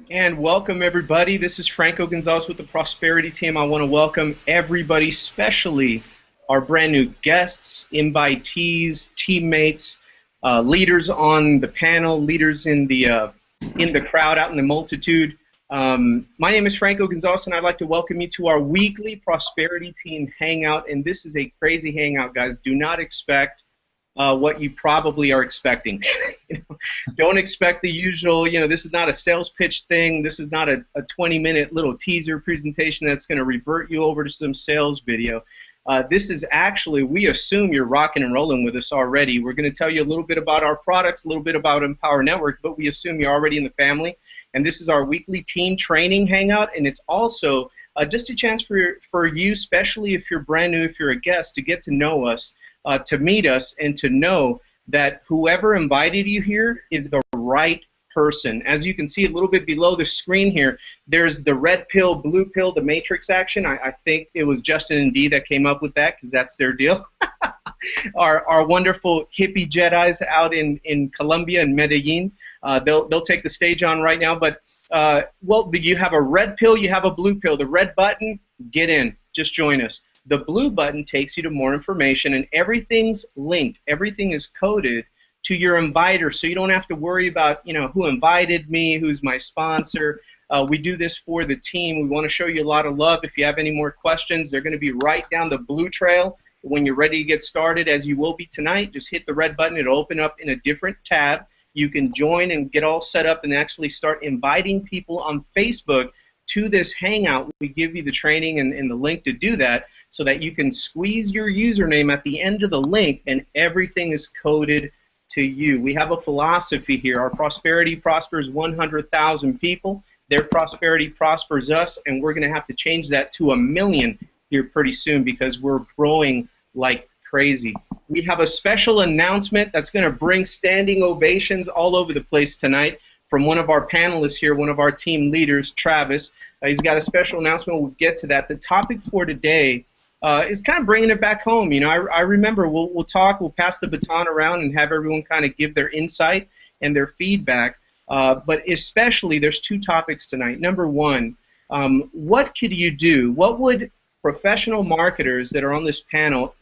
And welcome everybody. This is Franco Gonzalez with the Prosperity Team. I want to welcome everybody, especially our brand new guests, invitees, teammates, leaders on the panel, leaders in the crowd, out in the multitude. My name is Franco Gonzalez, and I'd like to welcome you to our weekly Prosperity Team Hangout. And this is a crazy hangout, guys. Do not expect what you probably are expecting. Don't expect the usual, this is not a sales pitch thing. This is not a 20-minute little teaser presentation that's going to revert you over to some sales video. This is actually, we assume you're rocking and rolling with us already. We're going to tell you a little bit about our products, a little bit about Empower Network, but we assume you're already in the family. And this is our weekly team training hangout, and it's also just a chance for you, especially if you're brand new, if you're a guest, to get to know us, to meet us, and to know that whoever invited you here is the right person. As you can see a little bit below the screen here, there's the red pill, blue pill, the matrix action. I think it was Justin and Dee that came up with that because that's their deal. Our wonderful hippie Jedis out in Colombia and Medellin. They'll take the stage on right now. But well, you have a red pill, you have a blue pill. The red button, get in, just join us. The blue button takes you to more information, and everything's linked. Everything is coded to your inviter, so you don't have to worry about who invited me, who's my sponsor. We do this for the team. We want to show you a lot of love. If you have any more questions, they're going to be right down the blue trail. When you're ready to get started, as you will be tonight, just hit the red button. It'll open up in a different tab. You can join and get all set up and actually start inviting people on Facebook to this hangout. We give you the training and the link to do that so that you can squeeze your username at the end of the link and everything is coded to you. We have a philosophy here. Our prosperity prospers 100,000 people. Their prosperity prospers us, and we're going to have to change that to 1 million here pretty soon because we're growing like crazy. We have a special announcement that's going to bring standing ovations all over the place tonight from one of our panelists here, one of our team leaders, Travis. He's got a special announcement. We'll get to that. The topic for today is kind of bringing it back home. I remember we'll talk, we'll pass the baton around and have everyone kind of give their insight and their feedback. But especially, there's two topics tonight. Number one, what could you do? What would professional marketers that are on this panel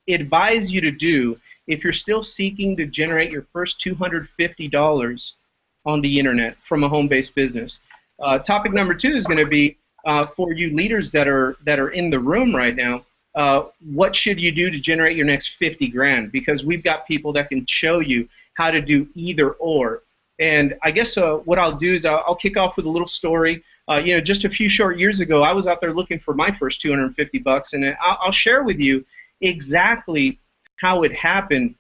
advise you to do if you're still seeking to generate your first $250 on the internet from a home-based business? Topic number two is going to be for you leaders that are in the room right now. What should you do to generate your next 50 grand? Because we've got people that can show you how to do either or. And I guess what I'll do is I'll kick off with a little story. Just a few short years ago, I was out there looking for my first 250 bucks, and I'll share with you exactly how it happened.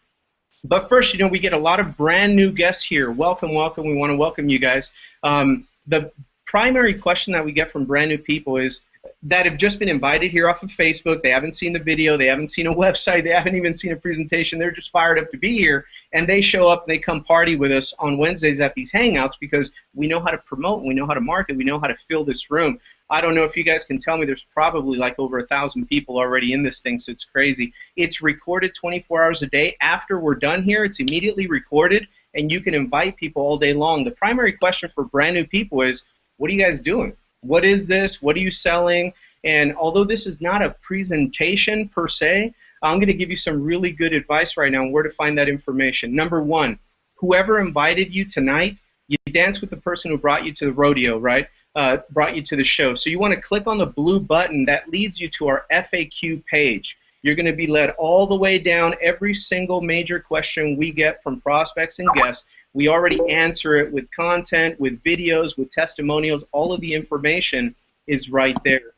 But first, we get a lot of brand new guests here. Welcome, welcome. We want to welcome you guys. The primary question that we get from brand new people is that have just been invited here off of Facebook. They haven't seen the video. They haven't seen a website. They haven't even seen a presentation. They're just fired up to be here, and they show up and they come party with us on Wednesdays at these hangouts because we know how to promote, we know how to market, we know how to fill this room. I don't know if you guys can tell me, there's probably like over 1,000 people already in this thing, so it's crazy. It's recorded 24 hours a day. After we're done here, it's immediately recorded, and you can invite people all day long. The primary question for brand new people is, what are you guys doing? What is this? What are you selling? And although this is not a presentation per se, I'm going to give you some really good advice right now on where to find that information. Number one, whoever invited you tonight, you dance with the person who brought you to the rodeo, right? Brought you to the show. So you want to click on the blue button that leads you to our FAQ page. You're going to be led all the way down. Every single major question we get from prospects and guests, we already answer it with content, with videos, with testimonials. All of the information is right there.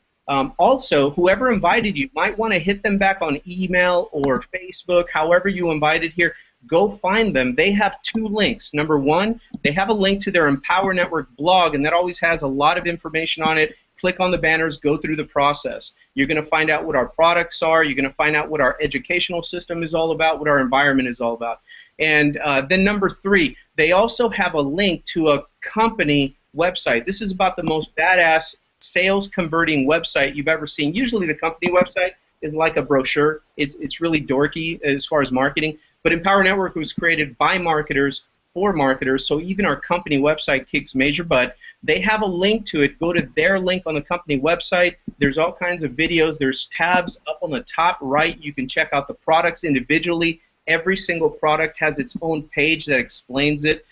Also, whoever invited you might want to hit them back on email or Facebook, however you invited here. Go find them. They have two links. Number one, they have a link to their Empower Network blog, and that always has a lot of information on it. Click on the banners, go through the process. You're going to find out what our products are. You're going to find out what our educational system is all about, what our environment is all about. And then number three, they also have a link to a company website. This is about the most badass sales converting website you've ever seen. Usually the company website is like a brochure. It's really dorky as far as marketing. But Empower Network was created by marketers for marketers. So even our company website kicks major butt. They have a link to it. Go to their link on the company website. There's all kinds of videos. There's tabs up on the top right. You can check out the products individually. Every single product has its own page that explains it.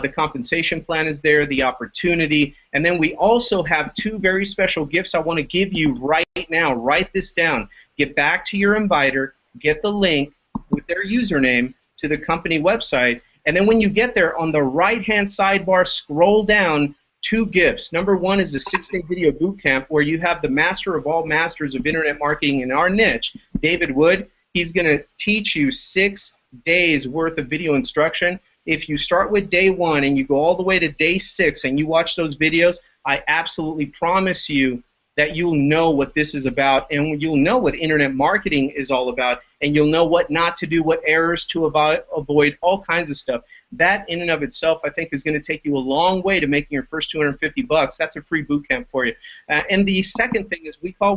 The compensation plan is there, the opportunity, and then we also have two very special gifts I want to give you right now. Write this down. Get back to your inviter, get the link with their username to the company website, and then when you get there, on the right-hand sidebar, scroll down, two gifts. Number one is a 6-day video boot camp where you have the master of all masters of internet marketing in our niche, David Wood. He's going to teach you 6 days worth of video instruction. If you start with day 1 and you go all the way to day 6 and you watch those videos, I absolutely promise you that you'll know what this is about, and you'll know what internet marketing is all about, and you'll know what not to do, what errors to avoid, all kinds of stuff. That in and of itself, I think, is going to take you a long way to making your first $250. That's a free boot camp for you. And the second thing is we have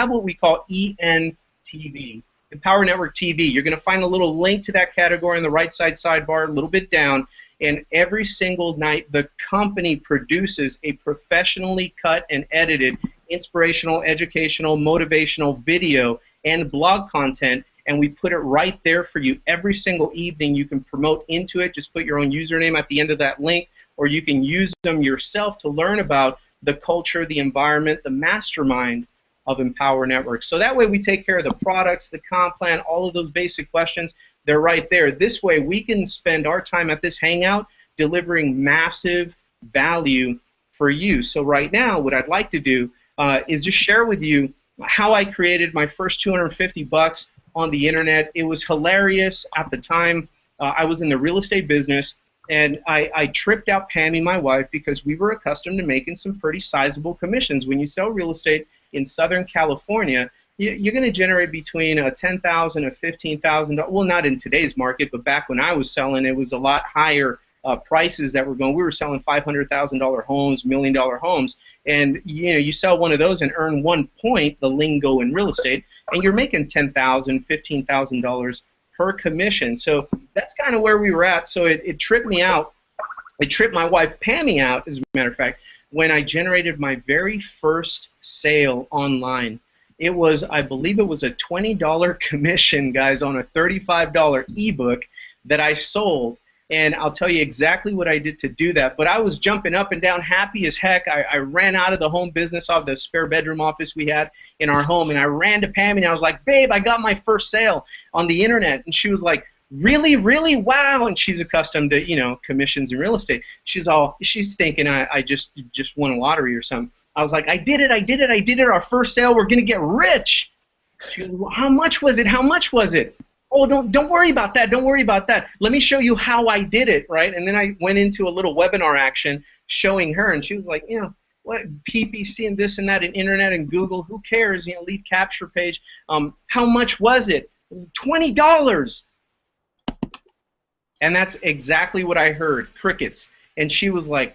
what we call ENTV. Empower Network TV. You're going to find a little link to that category on the right side sidebar, a little bit down, and every single night the company produces a professionally cut and edited inspirational, educational, motivational video and blog content, and we put it right there for you every single evening. You can promote into it. Just put your own username at the end of that link, or you can use them yourself to learn about the culture, the environment, the mastermind of Empower Network. So that way we take care of the products, the comp plan, all of those basic questions. They're right there. This way we can spend our time at this hangout delivering massive value for you. So right now what I'd like to do is just share with you how I created my first $250 on the internet. It was hilarious at the time. I was in the real estate business, and I tripped out Pammy, my wife, because we were accustomed to making some pretty sizable commissions. When you sell real estate in Southern California, you're going to generate between $10,000 and $15,000. Well, not in today's market, but back when I was selling, it was a lot higher prices that were going. We were selling $500,000 homes, $1 million homes, and you sell one of those and earn 1 point, the lingo in real estate, and you're making $10,000, $15,000 per commission. So that's kind of where we were at. So it tripped me out. It tripped my wife Pammy out, as a matter of fact, when I generated my very first sale online. It was, I believe it was a $20 commission, guys, on a $35 ebook that I sold. And I'll tell you exactly what I did to do that. But I was jumping up and down, happy as heck. I ran out of the home business of the spare bedroom office we had in our home, and I ran to Pammy, and I was like, babe, I got my first sale on the internet. And she was like, really, really? Wow. And she's accustomed to, commissions in real estate. She's thinking I just won a lottery or something. I was like, I did it, our first sale, we're gonna get rich. She was, well, how much was it? How much was it? Oh, don't worry about that. Don't worry about that. Let me show you how I did it, right? And then I went into a little webinar action showing her, and she was like, what PPC and this and that and internet and Google, who cares? Lead capture page. How much was it? It was $20. And that's exactly what I heard, crickets. And she was like,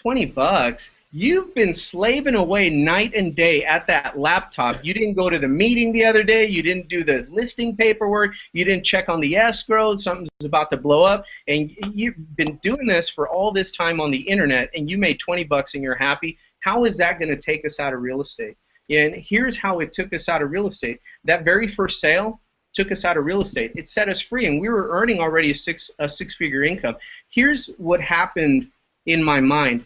$20? You've been slaving away night and day at that laptop. You didn't go to the meeting the other day. You didn't do the listing paperwork. You didn't check on the escrow. Something's about to blow up. And you've been doing this for all this time on the internet, and you made $20 and you're happy. How is that going to take us out of real estate? And here's how it took us out of real estate. That very first sale took us out of real estate. It set us free, and we were earning already a six-figure income. Here's what happened in my mind.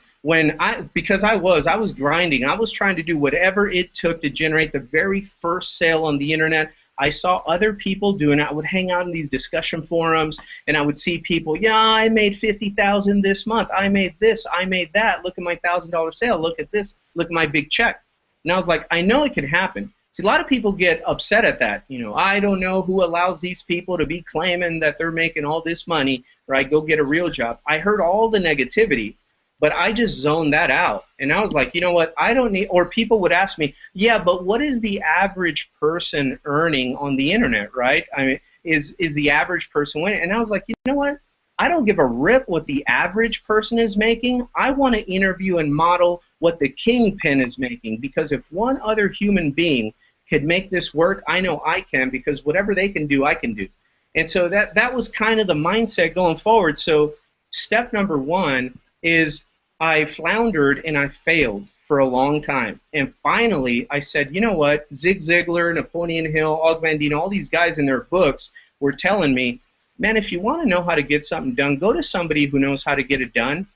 Because I was grinding. I was trying to do whatever it took to generate the very first sale on the internet. I saw other people doing it. I would hang out in these discussion forums, and I would see people, I made $50,000 this month. I made this. I made that. Look at my $1,000 sale. Look at this. Look at my big check. And I was like, I know it can happen. See, a lot of people get upset at that. I don't know who allows these people to be claiming that they're making all this money, right? Go get a real job. I heard all the negativity. But I just zoned that out, and I was like, you know what, I don't need, or people would ask me, yeah, but what is the average person earning on the internet, right? I mean, is the average person winning? And I was like, you know what, I don't give a rip what the average person is making. I want to interview and model what the kingpin is making, because if one other human being could make this work, I know I can, because whatever they can do, I can do. And so that was kind of the mindset going forward. So step number one is I floundered and I failed for a long time. And finally, I said, you know what? Zig Ziglar, Napoleon Hill, Og Mandino, all these guys in their books were telling me, man, if you want to know how to get something done, go to somebody who knows how to get it done.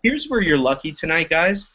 Here's where you're lucky tonight, guys.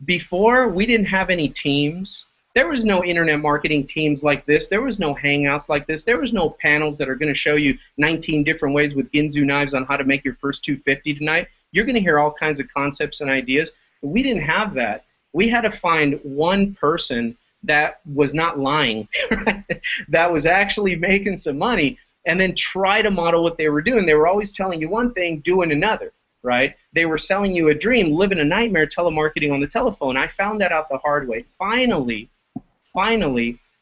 Before, we didn't have any teams. There was no internet marketing teams like this. There was no hangouts like this. There was no panels that are going to show you 19 different ways with Ginsu knives on how to make your first 250 tonight. You're going to hear all kinds of concepts and ideas. We didn't have that. We had to find one person that was not lying, right? That was actually making some money, and then try to model what they were doing. They were always telling you one thing, doing another, right? They were selling you a dream, living a nightmare, telemarketing on the telephone. I found that out the hard way. Finally,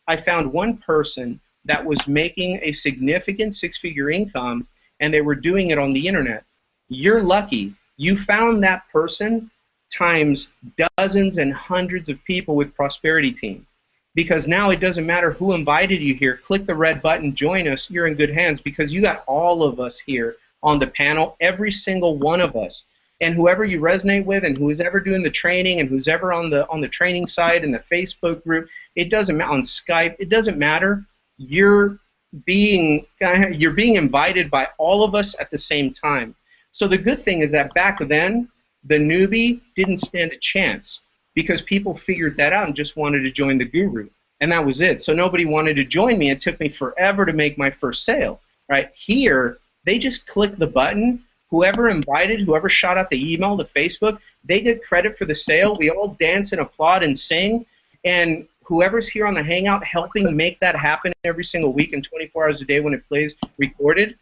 I found one person that was making a significant six-figure income, and they were doing it on the internet. You're lucky. You found that person times dozens and hundreds of people with Prosperity Team. Because now it doesn't matter who invited you here. Click the red button, join us. You're in good hands because you got all of us here on the panel, every single one of us. And whoever you resonate with and who's ever doing the training and who's ever on the training site and the Facebook group, it doesn't matter, on Skype, it doesn't matter. You're being invited by all of us at the same time. So the good thing is that back then, the newbie didn't stand a chance because people figured that out and just wanted to join the guru. And that was it. So nobody wanted to join me. It took me forever to make my first sale. Right here, they just click the button. Whoever invited, whoever shot out the email to Facebook, they get credit for the sale. We all dance and applaud and sing. And whoever's here on the Hangout helping make that happen every single week and 24 hours a day when it plays recorded,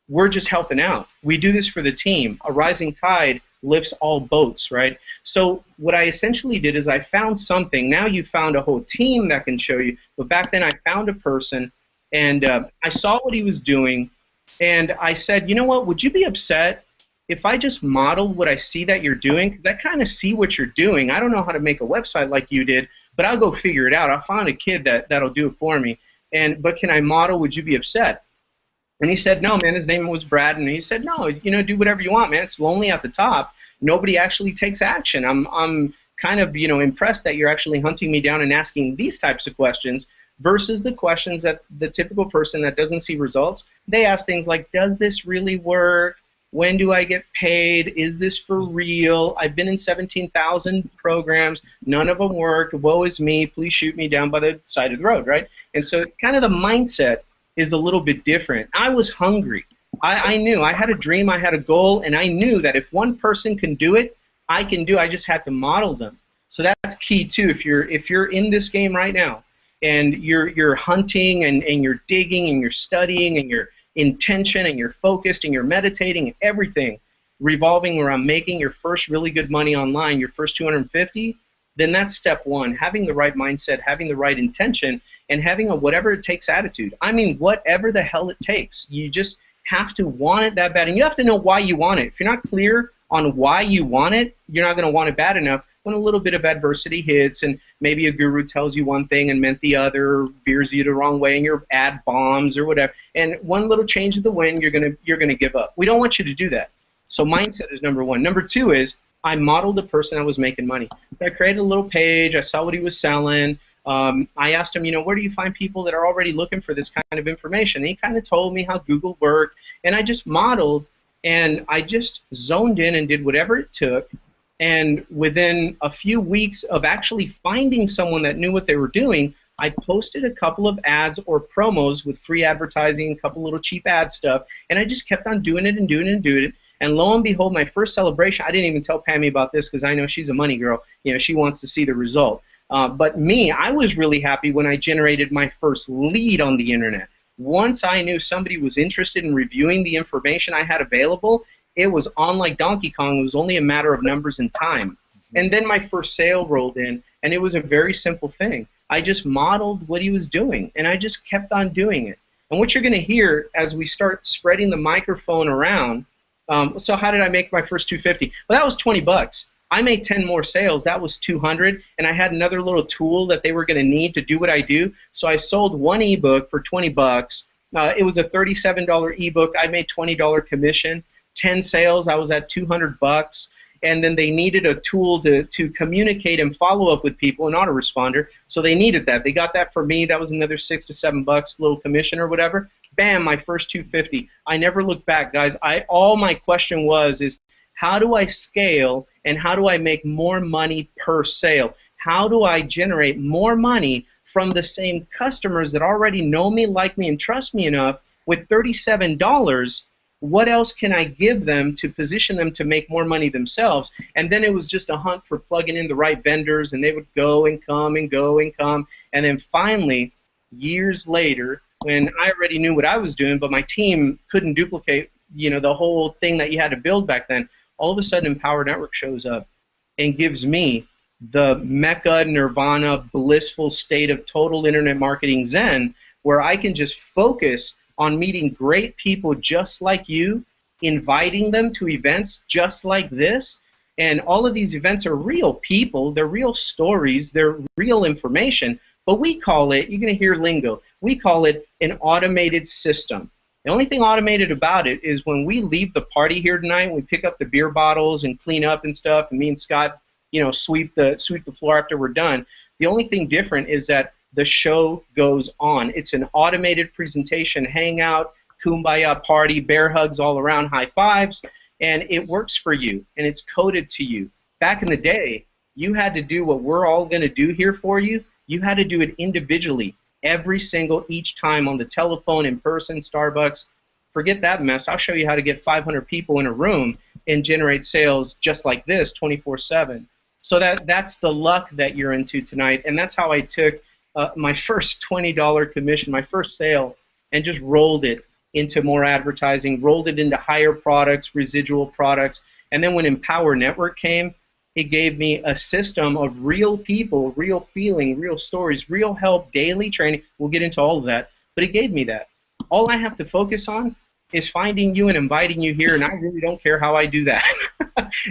we're just helping out. We do this for the team. A rising tide lifts all boats, right? So what I essentially did is I found something. Now you found a whole team that can show you. But back then I found a person, and I saw what he was doing, and I said, you know what, would you be upset if I just modeled what I see that you're doing? Because I kind of see what you're doing. I don't know how to make a website like you did, but I'll go figure it out. I'll find a kid that'll do it for me. But can I model? Would you be upset? And he said, no, man, his name was Brad. And he said, no, you know, do whatever you want, man. It's lonely at the top. Nobody actually takes action. I'm kind of, you know, impressed that you're actually hunting me down and asking these types of questions versus the questions that the typical person that doesn't see results, they ask things like, does this really work? When do I get paid? Is this for real? I've been in 17,000 programs. None of them work. Woe is me. Please shoot me down by the side of the road, right? And so kind of the mindset is a little bit different. I was hungry. I knew. I had a dream. I had a goal. And I knew that if one person can do it, I can do it. I just had to model them. So that's key, too. If you're in this game right now and you're hunting and you're digging and you're studying and you're intention and you're focused and you're meditating and everything revolving around making your first really good money online, your first 250, then that's step one. Having the right mindset, having the right intention, and having a whatever it takes attitude. I mean, whatever the hell it takes. You just have to want it that bad. And you have to know why you want it. If you're not clear on why you want it, you're not going to want it bad enough when a little bit of adversity hits and maybe a guru tells you one thing and meant the other, or veers you the wrong way and your ad bombs or whatever. And one little change of the wind, you're gonna give up. We don't want you to do that. So mindset is number one. Number two is I modeled a person that was making money. I created a little page. I saw what he was selling. I asked him, you know, where do you find people that are already looking for this kind of information? And he kind of told me how Google worked. And I just modeled, and I just zoned in and did whatever it took. And within a few weeks of actually finding someone that knew what they were doing, I posted a couple of ads or promos with free advertising, a couple little cheap ad stuff, and I just kept on doing it and doing it and doing it. And lo and behold, my first celebration, I didn't even tell Pammy about this because I know she's a money girl. You know, she wants to see the result. But me, I was really happy when I generated my first lead on the internet. Once I knew somebody was interested in reviewing the information I had available, it was on like Donkey Kong. It was only a matter of numbers and time. And then my first sale rolled in, and it was a very simple thing. I just modeled what he was doing, and I just kept on doing it. And what you're going to hear as we start spreading the microphone around, so how did I make my first 250? Well, that was 20 bucks. I made 10 more sales. That was 200, and I had another little tool that they were going to need to do what I do. So I sold one ebook for 20 bucks. It was a $37 ebook. I made $20 commission. 10 sales, I was at $200. And then they needed a tool to communicate and follow up with people, an autoresponder. So they needed that. They got that for me. That was another $6 to $7, little commission or whatever. Bam, my first 250. I never looked back, guys. All my question is how do I scale and how do I make more money per sale? How do I generate more money from the same customers that already know me, like me, and trust me enough with $37? What else can I give them to position them to make more money themselves? And then it was just a hunt for plugging in the right vendors, and they would go and come and go and come. And then finally, years later, when I already knew what I was doing, but my team couldn't duplicate, the whole thing that you had to build back then, all of a sudden Empower Network shows up and gives me the mecca, nirvana, blissful state of total internet marketing zen, where I can just focus on meeting great people just like you, inviting them to events just like this. And all of these events are real people, they're real stories, they're real information, but we call it, you're going to hear lingo, we call it an automated system. The only thing automated about it is when we leave the party here tonight, we pick up the beer bottles and clean up and stuff, and me and Scott, sweep the floor after we're done. The only thing different is that the show goes on. It's an automated presentation, hangout, kumbaya party, bear hugs all around, high fives, and it works for you, and it's coded to you. Back in the day, you had to do what we're all going to do here for you. You had to do it individually, each time on the telephone, in person, Starbucks. Forget that mess. I'll show you how to get 500 people in a room and generate sales just like this 24/7. So that's the luck that you're into tonight, and that's how I took my first $20 commission, my first sale, and just rolled it into more advertising, rolled it into higher products, residual products, and then when Empower Network came, it gave me a system of real people, real feeling, real stories, real help, daily training. We'll get into all of that, but it gave me that. All I have to focus on is finding you and inviting you here, and I really don't care how I do that.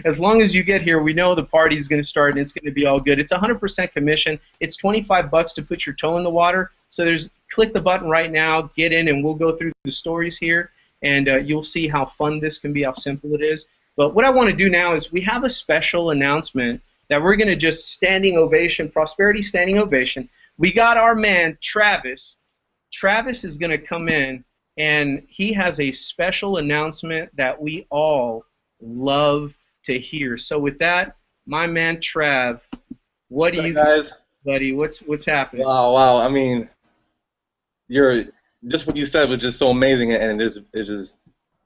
As long as you get here, we know the party's going to start and it's going to be all good. It's 100% commission. It's $25 to put your toe in the water. So click the button right now, get in, and we'll go through the stories here, and you'll see how fun this can be, how simple it is. But what I want to do now is we have a special announcement that we're going to just standing ovation, prosperity standing ovation. We got our man, Travis. Travis is going to come in, and he has a special announcement that we all love to hear. So with that, my man Trav, what do you, guys? Buddy? What's happening? Wow! I mean, just what you said was just so amazing, and it just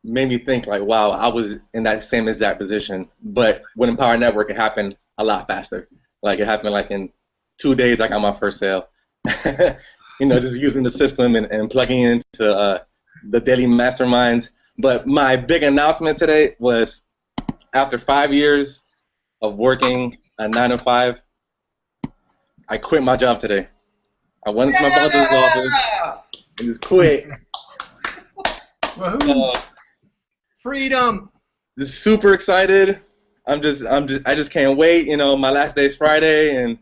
made me think like, wow, I was in that same exact position. But with Empower Network, it happened a lot faster. Like it happened like in 2 days. I got my first sale. Just using the system and plugging into the daily masterminds. But my big announcement today was, after 5 years of working a 9 to 5, I quit my job today. I went into my brother's office and just quit. Freedom. Just super excited. I just can't wait. My last day is Friday, and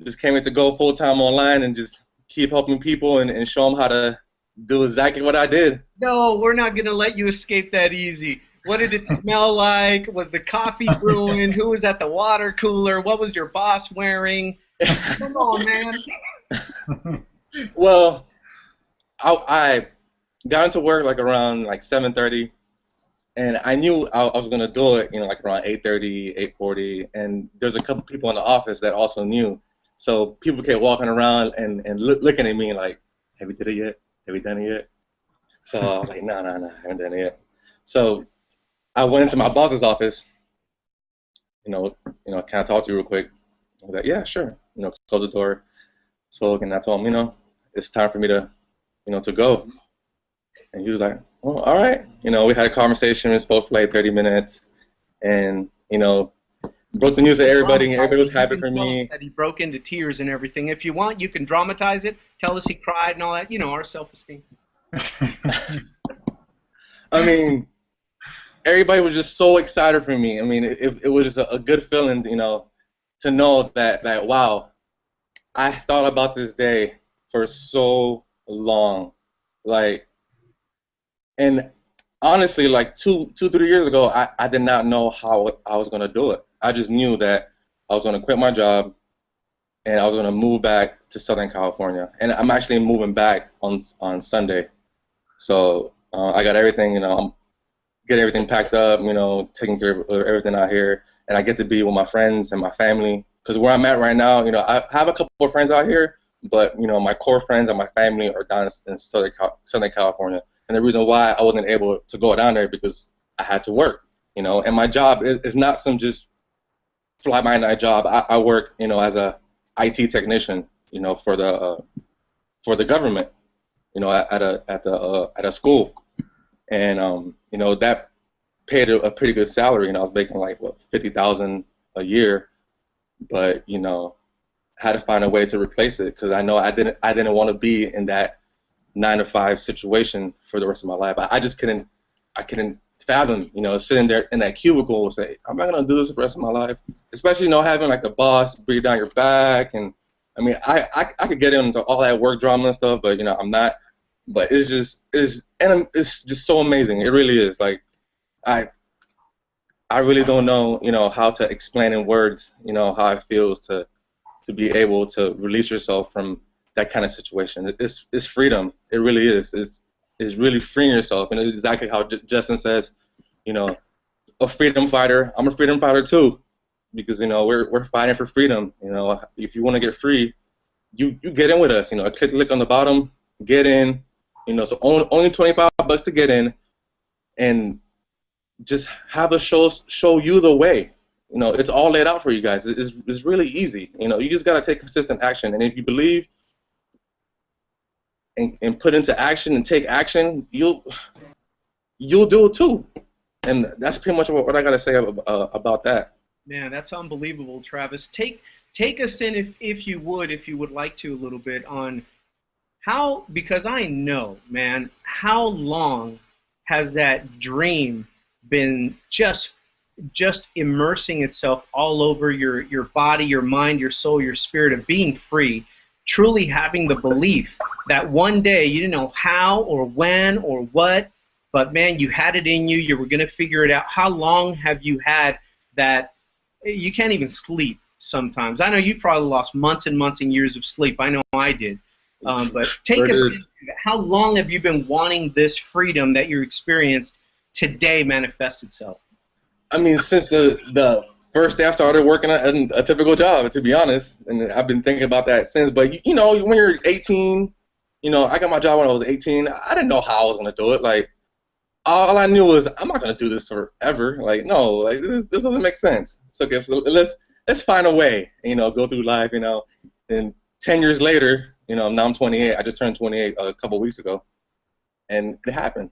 just can't wait to go full time online and just keep helping people and show them how to do exactly what I did. No, we're not gonna let you escape that easy. What did it smell like? Was the coffee brewing? Who was at the water cooler? What was your boss wearing? Come on, man. Well, I got into work like around 7:30, and I knew I was gonna do it, like around 8:30, 8:40, and there's a couple people in the office that also knew. So people kept walking around and looking at me like, "Have you did it yet? Have you done it yet?" So I was like, no, I haven't done it yet. So I went into my boss's office, can I talk to you real quick? I was like, yeah, sure. Close the door, spoke, and I told him, it's time for me to, to go. And he was like, well, all right. We had a conversation, we spoke for like 30 minutes, and, broke the news to everybody, and everybody was happy for me. That he broke into tears and everything. If you want, you can dramatize it, tell us he cried and all that, our self-esteem. I mean, everybody was just so excited for me. I mean, it was just a good feeling, to know that wow, I thought about this day for so long, and honestly, like 3 years ago, I did not know how I was gonna do it. I just knew that I was gonna quit my job and I was gonna move back to Southern California. And I'm actually moving back on Sunday. So I got everything, I'm getting everything packed up, taking care of everything out here, and I get to be with my friends and my family. Because where I'm at right now, I have a couple of friends out here, but my core friends and my family are down in Southern California. And the reason why I wasn't able to go down there because I had to work, and my job is not some just fly by night job. I work, as a IT technician, for the government, at a school, and that paid a pretty good salary. I was making like what 50,000 a year, but had to find a way to replace it because I know I didn't want to be in that 9 to 5 situation for the rest of my life. I just couldn't fathom, sitting there in that cubicle and say, I'm not gonna do this the rest of my life. Especially, having like the boss breathe down your back, and I mean, I could get into all that work drama and stuff, but I'm not. But it's just so amazing. It really is. Like I really don't know, how to explain in words, how it feels to be able to release yourself from that kind of situation. It's freedom. It really is. It's really freeing yourself, and it's exactly how Justin says, a freedom fighter. I'm a freedom fighter too, because we're fighting for freedom. If you want to get free, you get in with us. Click on the bottom, get in. So only $25 to get in, and just have us show you the way. It's all laid out for you guys. It's really easy. You just gotta take consistent action, and if you believe and put into action and take action, you'll do it too. And that's pretty much what I gotta say about that. Man, that's unbelievable, Travis. Take us in, if you would like to, a little bit on how, because I know, man, how long has that dream been just immersing itself all over your body, your mind, your soul, your spirit, of being free, truly having the belief that one day, you didn't know how or when or what, but man, you had it in you, you were going to figure it out. How long have you had that you can't even sleep sometimes? I know you probably lost months and months and years of sleep. I know I did. But take us into that. How long have you been wanting this freedom that you experienced today manifest itself? I mean, since the first day I started working a typical job, to be honest, and I've been thinking about that since. But when you're 18, I got my job when I was 18. I didn't know how I was gonna do it. Like, all I knew was I'm not gonna do this forever. Like, no, like this doesn't make sense. So let's find a way. Go through life. And 10 years later, now I'm 28. I just turned 28 a couple weeks ago, and it happened.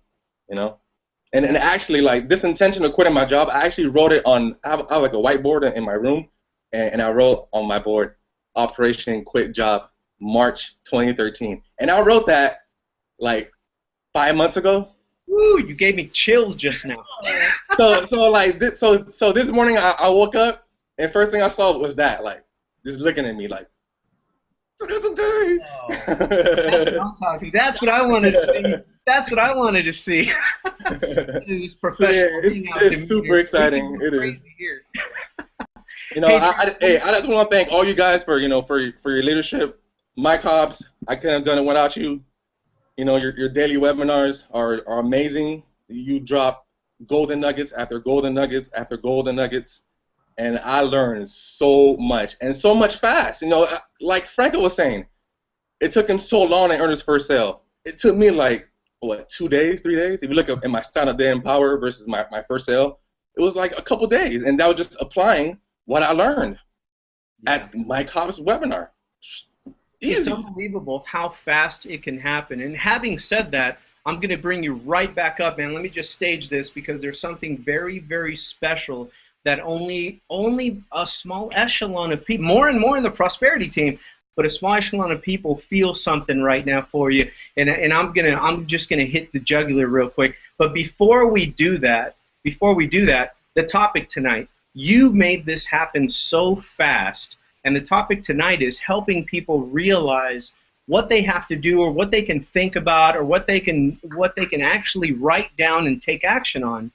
And actually, like, this intention of quitting my job, I actually wrote it on. I have like a whiteboard in my room, and I wrote on my board, Operation Quit Job, March 2013. And I wrote that like 5 months ago. Woo! You gave me chills just now. So this morning I woke up, and first thing I saw was that, like, just looking at me like, today's a day. Oh, that's what I'm talking. That's what I wanted to see. That's what I wanted to see. It was professional. It's super exciting. It is. Here. I just want to thank all you guys for for your leadership. Mike Hobbs, I couldn't have done it without you. Your daily webinars are amazing. You drop golden nuggets after golden nuggets after golden nuggets, and I learned so much, and so much fast. Like Franco was saying, it took him so long to earn his first sale. It took me like, what, 2 days, 3 days? If you look at my stand-up day in power versus my first sale, it was like a couple days, and that was just applying what I learned at Mike Hobbs' webinar. Easy. It's unbelievable how fast it can happen. And having said that, I'm going to bring you right back up, man. Let me just stage this, because there's something very, very special that only a small echelon of people, more and more in the prosperity team, but a small echelon of people feel something right now for you. And I'm just gonna hit the jugular real quick. But before we do that, the topic tonight, you made this happen so fast. And the topic tonight is helping people realize what they have to do or what they can think about or what they can actually write down and take action on.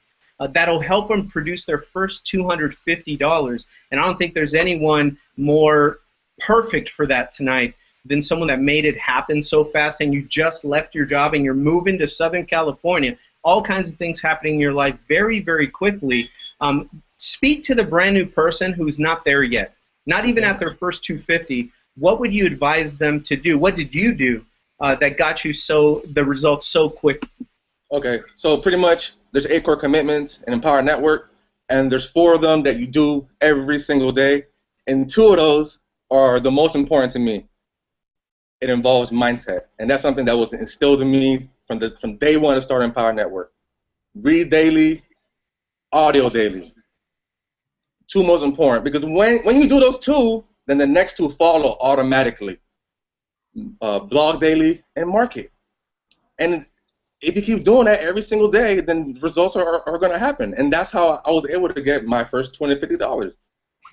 That'll help them produce their first $250. And I don't think there's anyone more perfect for that tonight than someone that made it happen so fast, and you just left your job and you're moving to Southern California. All kinds of things happening in your life very, very quickly. Speak to the brand new person who's not there yet, not even at their first 250. What would you advise them to do? What did you do that got you the results so quick? Okay, so pretty much there's 8 core commitments in Empower Network, and there's 4 of them that you do every single day, and 2 of those are the most important to me. It involves mindset, and that's something that was instilled in me from day one to start Empower Network. Read daily, audio daily. 2 most important, because when you do those 2, then the next 2 follow automatically. Blog daily and market. And if you keep doing that every single day, then results are going to happen. And that's how I was able to get my first $20, $50.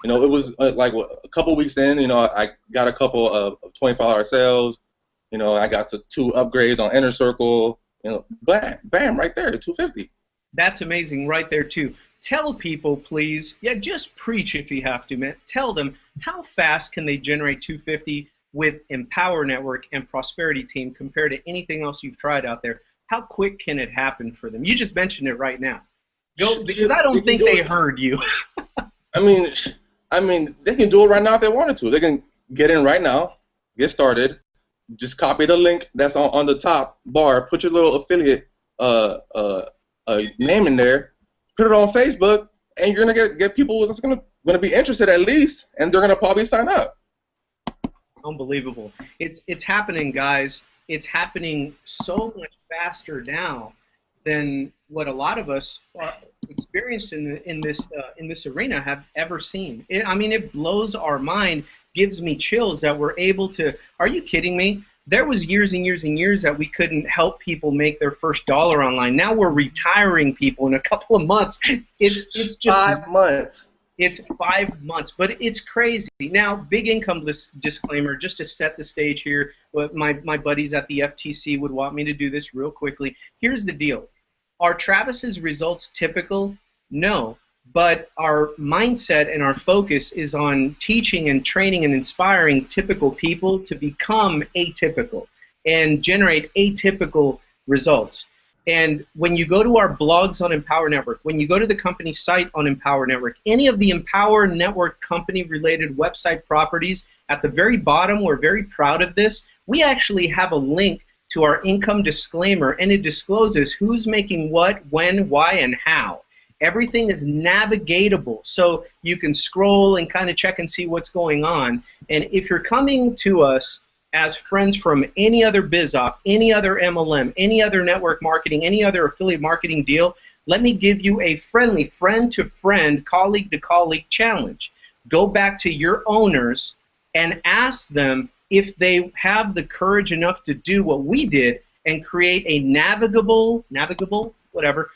You know, it was like a couple weeks in, you know, I got a couple of $25 sales. You know, I got 2 upgrades on Inner Circle. You know, bam, bam, right there, $250. That's amazing right there, too. Tell people, please, just preach if you have to, man. Tell them how fast can they generate $250 with Empower Network and Prosperity Team compared to anything else you've tried out there. How quick can it happen for them? You just mentioned it right now. Go, because I don't think they heard you. I mean, they can do it right now if they wanted to. They can get in right now, get started, just copy the link that's on the top bar, put your little affiliate name in there, put it on Facebook, and you're gonna get people that's gonna be interested at least, and they're gonna probably sign up. Unbelievable. It's happening, guys. It's happening so much faster now than what a lot of us are experienced in this arena have ever seen. I mean, it blows our mind, gives me chills that we're able to. Are you kidding me? There was years and years and years that we couldn't help people make their first dollar online. Now we're retiring people in a couple of months. It's just 5 months. It's 5 months, but it's crazy. Now, big income disclaimer, just to set the stage here. My buddies at the FTC would want me to do this real quickly. Here's the deal. Are Travis's results typical? No, but our mindset and our focus is on teaching and training and inspiring typical people to become atypical and generate atypical results. And when you go to our blogs on Empower Network, when you go to the company site on Empower Network, any of the Empower Network company-related website properties, at the very bottom, we're very proud of this, we actually have a link to our income disclaimer, and it discloses who's making what, when, why, and how. Everything is navigatable, so you can scroll and kind of check and see what's going on. And if you're coming to us as friends from any other BizOp, any other MLM, any other network marketing, any other affiliate marketing deal, let me give you a friendly friend-to-friend, colleague-to-colleague challenge. Go back to your owners and ask them if they have the courage enough to do what we did and create a navigable, whatever,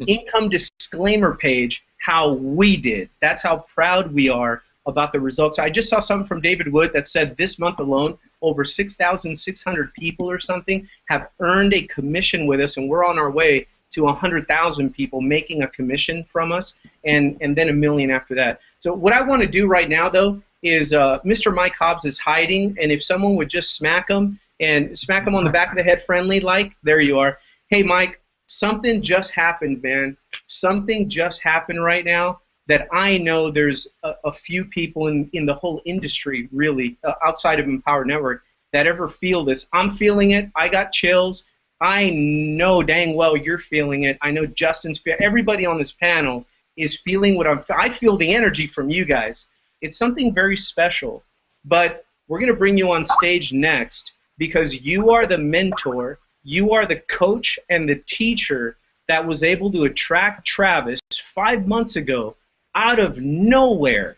income disclaimer page how we did. That's how proud we are about the results. I just saw something from David Wood that said this month alone, over 6,600 people or something have earned a commission with us, and we're on our way to 100,000 people making a commission from us, and then $1 million after that. So what I want to do right now, though, is Mr. Mike Hobbs is hiding, and if someone would just smack him on the back of the head friendly, like, there you are. Hey, Mike, something just happened, man. Something just happened right now that I know there's a few people in the whole industry, really, outside of Empower Network, that ever feel this. I'm feeling it. I got chills. I know dang well you're feeling it. I know Justin's feeling. Everybody on this panel is feeling what I feel the energy from you guys. It's something very special. But we're going to bring you on stage next because you are the mentor, you are the coach and the teacher that was able to attract Travis 5 months ago out of nowhere,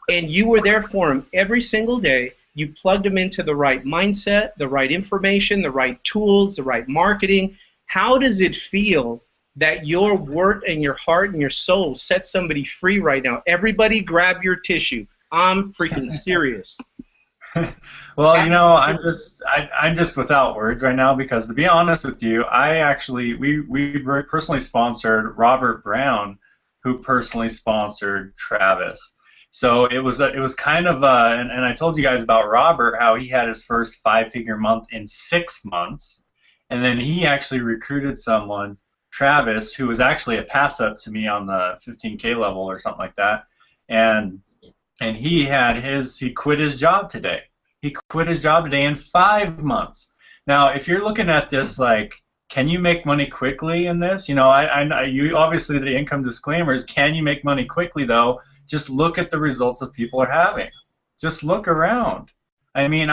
and you were there for him every single day. You plugged him into the right mindset, the right information, the right tools, the right marketing. How does it feel that your work and your heart and your soul set somebody free right now? Everybody grab your tissue. I'm freaking serious. Well, I'm just without words right now because to be honest with you, we personally sponsored Robert Brown, who personally sponsored Travis. So it was kind of and I told you guys about Robert how he had his first five-figure month in 6 months, and then he actually recruited someone, Travis, who was actually a pass up to me on the 15K level or something like that, and he quit his job today. He quit his job today in 5 months. Now, if you're looking at this like, can you make money quickly in this? You obviously the income disclaimer is, can you make money quickly though? Just look at the results that people are having. Just look around. I mean,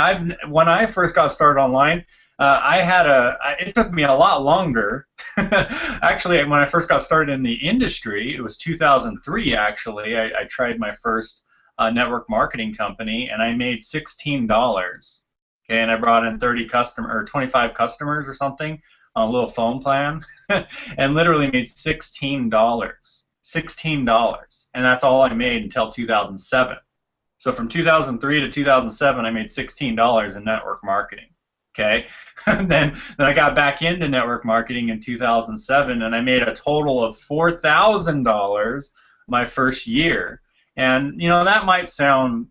when I first got started online, it took me a lot longer. Actually, when I first got started in the industry, it was 2003 actually. I tried my first network marketing company, and I made $16. Okay, and I brought in 25 customers or something on a little phone plan, and literally made $16. $16, and that's all I made until 2007. So from 2003 to 2007, I made $16 in network marketing. Okay, and then I got back into network marketing in 2007, and I made a total of $4,000 my first year. And that might sound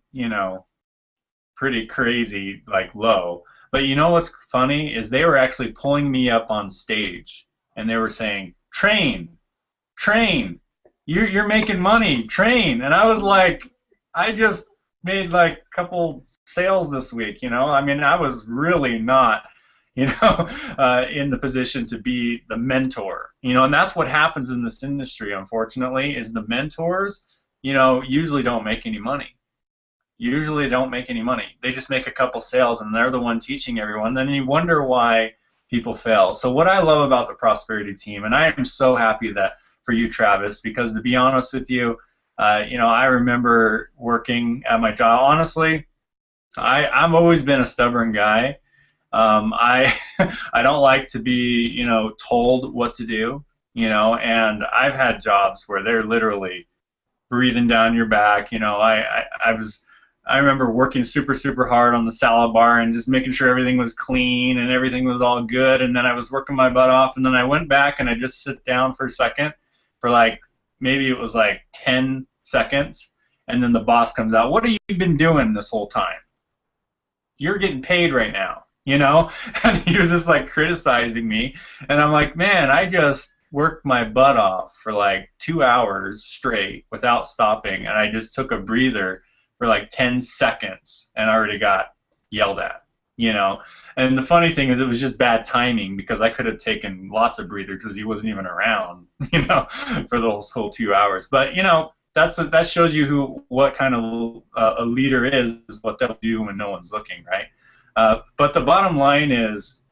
pretty crazy, like low, but what's funny is they were actually pulling me up on stage, and they were saying, "Train, train, you're making money, train." And I was like, I just made like a couple sales this week, I mean, I was really not, in the position to be the mentor, and that's what happens in this industry, unfortunately, is the mentors, usually don't make any money. Usually don't make any money. They just make a couple sales, and they're the one teaching everyone. Then you wonder why people fail. So what I love about the Prosperity Team, and I am so happy that for you, Travis, because to be honest with you, I remember working at my job. Honestly, I've always been a stubborn guy. I I don't like to be told what to do. And I've had jobs where they're literally breathing down your back. I remember working super hard on the salad bar and just making sure everything was clean and everything was all good, and then I was working my butt off, and then I went back and I just sit down for a second for like maybe it was like 10 seconds, and then the boss comes out, "What have you been doing this whole time? You're getting paid right now," and he was just like criticizing me, and I'm like, man, I just worked my butt off for like 2 hours straight without stopping, and I just took a breather for like 10 seconds and I already got yelled at, and the funny thing is it was just bad timing because I could have taken lots of breathers because he wasn't even around, for those whole 2 hours. But that shows you what kind of a leader is what they'll do when no one's looking, right? But the bottom line is,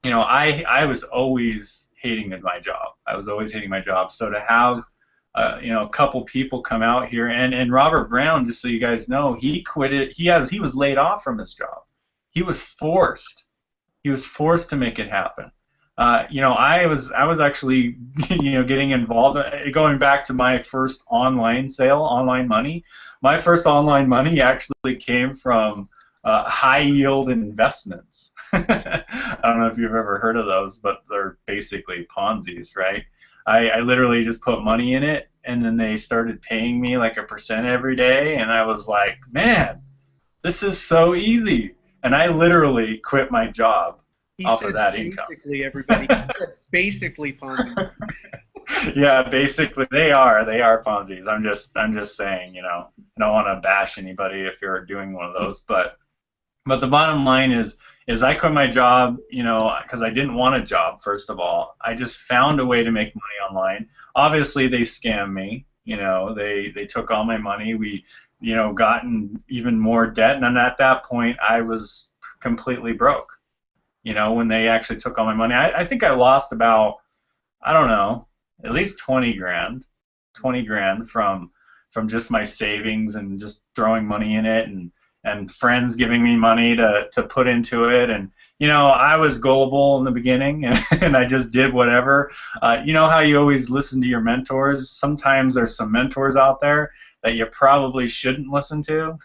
I was always hating my job. I was always hating my job. So to have a couple people come out here, and Robert Brown, just so you guys know, he quit it. He was laid off from his job. He was forced. He was forced to make it happen. I was actually getting involved. Going back to my first online sale, online money. My first online money actually came from high yield investments. I don't know if you've ever heard of those, but they're basically Ponzi's, right? I literally just put money in it, and then they started paying me like a percent every day, and I was like, man, this is so easy. And I literally quit my job off of that income. Basically, everybody. He said basically Ponzi. Yeah, basically they are Ponzi's. I'm just saying, I don't want to bash anybody if you're doing one of those, but the bottom line is I quit my job, because I didn't want a job. First of all, I just found a way to make money online. Obviously, they scammed me. They took all my money. We, gotten even more debt, and at that point, I was completely broke. When they actually took all my money, I think I lost about, I don't know, at least 20 grand from just my savings and just throwing money in it, and friends giving me money to put into it. And I was gullible in the beginning, and I just did whatever. How you always listen to your mentors. Sometimes there's some mentors out there that you probably shouldn't listen to.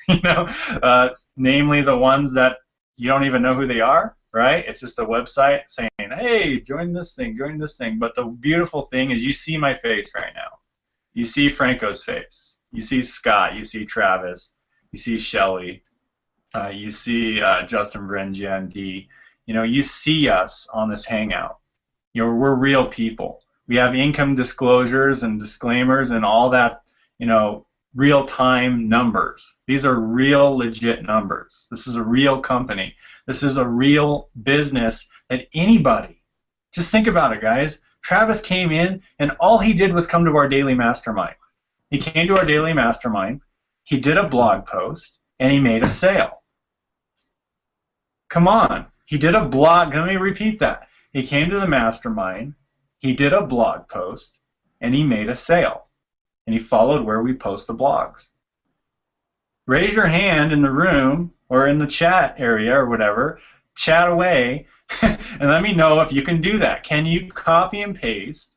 namely the ones that you don't even know who they are, right? It's just a website saying, hey, join this thing, join this thing. But the beautiful thing is you see my face right now. You see Franco's face. You see Scott. You see Travis. You see Shelly. You see Justin Brengia and D. You know, you see us on this hangout. You know, we're real people. We have income disclosures and disclaimers and all that, you know, real-time numbers. These are real, legit numbers. This is a real company. This is a real business that anybody, just think about it, guys. Travis came in, and all he did was come to our daily mastermind. He came to our daily mastermind, he did a blog post, and he made a sale. Come on. He did a blog. Let me repeat that. He came to the mastermind, he did a blog post, and he made a sale. And he followed where we post the blogs. Raise your hand in the room or in the chat area or whatever, chat away, and let me know if you can do that. Can you copy and paste?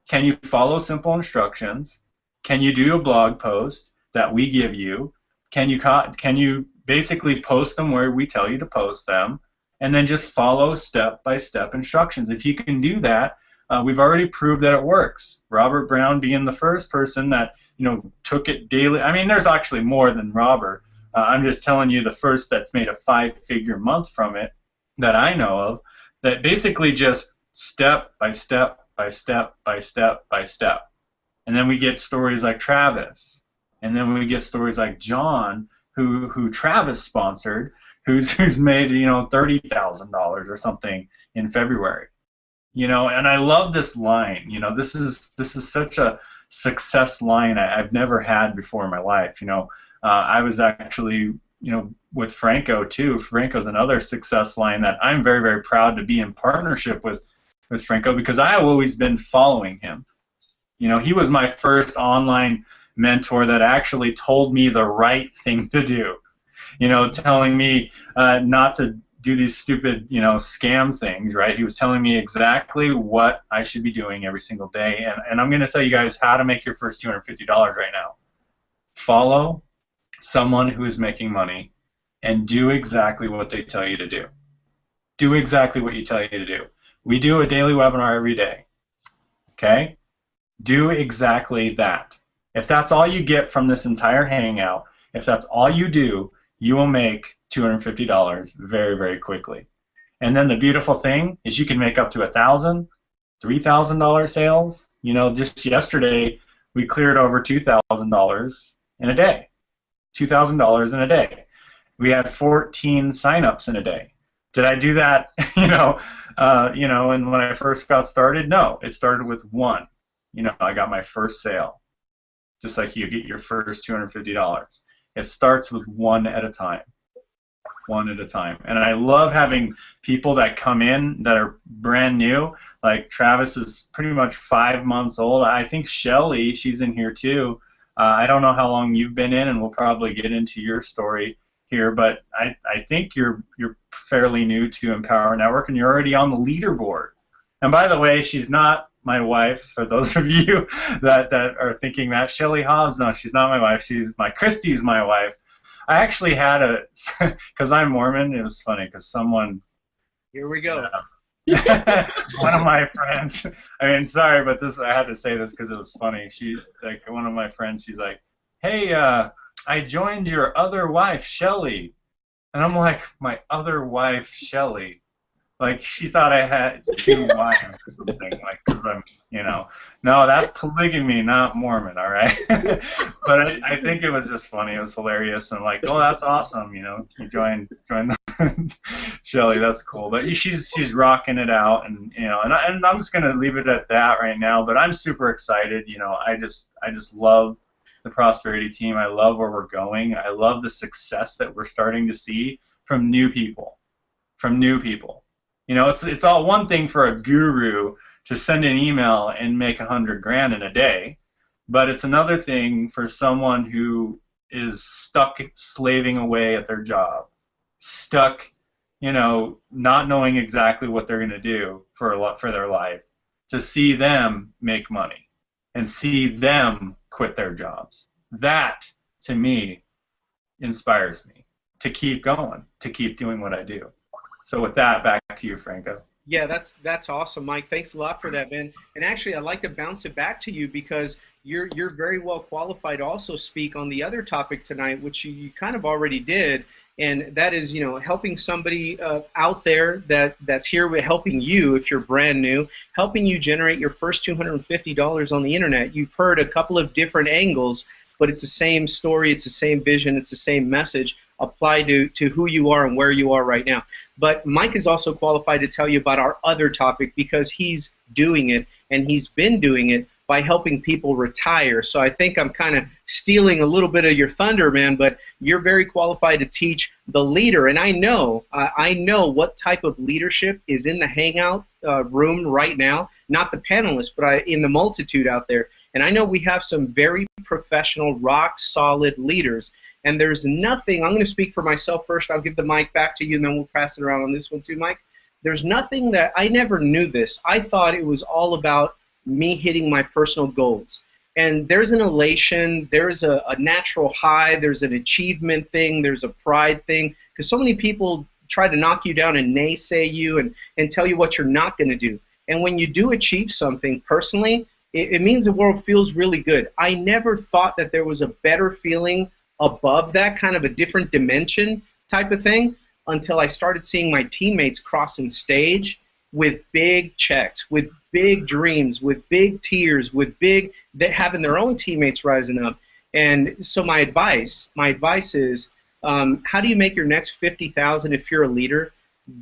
Can you follow simple instructions? Can you do a blog post that we give you? Can you basically post them where we tell you to post them? And then just follow step-by-step instructions. If you can do that, we've already proved that it works. Robert Brown being the first person that, you know, took it daily. I mean, there's actually more than Robert. I'm just telling you the first that's made a 5-figure month from it that I know of, that basically just step by step by step by step by step. And then we get stories like Travis. And then we get stories like John, who Travis sponsored, who's made, you know, $30,000 or something in February. You know, and I love this line. You know, this is such a success line I've never had before in my life. You know, I was actually, you know, with Franco too. Franco's another success line that I'm very, very proud to be in partnership with Franco, because I have always been following him. You know, he was my first online mentor that actually told me the right thing to do. You know, telling me not to do these stupid, you know, scam things, right? He was telling me exactly what I should be doing every single day. And I'm going to tell you guys how to make your first $250 right now. Follow someone who is making money and do exactly what they tell you to do. Do exactly what you tell you to do. We do a daily webinar every day, okay? Do exactly that. If that's all you get from this entire hangout, if that's all you do, you will make $250 very, very quickly. And then the beautiful thing is you can make up to $1,000, $3,000 sales. You know, just yesterday we cleared over $2,000 in a day. $2,000 in a day. We had 14 signups in a day. Did I do that? You know, and when I first got started, no. It started with one. You know, I got my first sale. Just like you get your first $250. It starts with one at a time. One at a time. And I love having people that come in that are brand new. Like Travis is pretty much 5 months old. I think Shelly, she's in here too. I don't know how long you've been in, and we'll probably get into your story here, but I think you're fairly new to Empower Network, and you're already on the leaderboard. And by the way, she's not my wife, for those of you that are thinking that. Shelly Hobbs, no, she's not my wife. Christy's my wife. I actually had because I'm Mormon, it was funny because someone. Here we go. One of my friends, I mean, sorry, but I had to say this because it was funny. She's like, one of my friends, she's like, hey, I joined your other wife, Shelly. And I'm like, my other wife, Shelly? Like, she thought I had 2 wives or something, like, because I'm, you know. No, that's polygamy, not Mormon, all right? But I think it was just funny. It was hilarious. And like, oh, that's awesome, you know. You joined Shelly, that's cool. But she's rocking it out, and, you know, and I'm just going to leave it at that right now. But I'm super excited, you know. I just love the Prosperity Team. I love where we're going. I love the success that we're starting to see from new people. You know, it's all one thing for a guru to send an email and make $100,000 in a day, but it's another thing for someone who is stuck slaving away at their job, stuck, you know, not knowing exactly what they're going to do for their life, to see them make money and see them quit their jobs. That, to me, inspires me. to keep going, to keep doing what I do. So with that, back to you, Franco. Yeah, that's awesome, Mike. Thanks a lot for that, man. And actually, I'd like to bounce it back to you because you're very well qualified to also speak on the other topic tonight, which you kind of already did, and that is, you know, helping somebody out there that's here with helping you if you're brand new, helping you generate your first $250 on the internet. You've heard a couple of different angles, but it's the same story, it's the same vision, it's the same message applied to who you are and where you are right now. But Mike is also qualified to tell you about our other topic because he's doing it, and he's been doing it by helping people retire. So I think I'm kind of stealing a little bit of your thunder, man, but you're very qualified to teach the leader. And I know what type of leadership is in the hangout room right now, not the panelists, but in the multitude out there. And I know we have some very professional, rock-solid leaders. And there's nothing, I'm going to speak for myself first, I'll give the mic back to you, and then we'll pass it around on this one too, Mike. There's nothing that, I never knew this. I thought it was all about me hitting my personal goals. And there's an elation, there's a natural high, there's an achievement thing, there's a pride thing, because so many people try to knock you down and naysay you and tell you what you're not going to do. And when you do achieve something personally, it means the world feels really good. I never thought that there was a better feeling above that, kind of a different dimension type of thing, until I started seeing my teammates crossing stage with big checks, with big dreams, with big tears, with big, having their own teammates rising up. And so my advice is, how do you make your next 50,000 if you're a leader?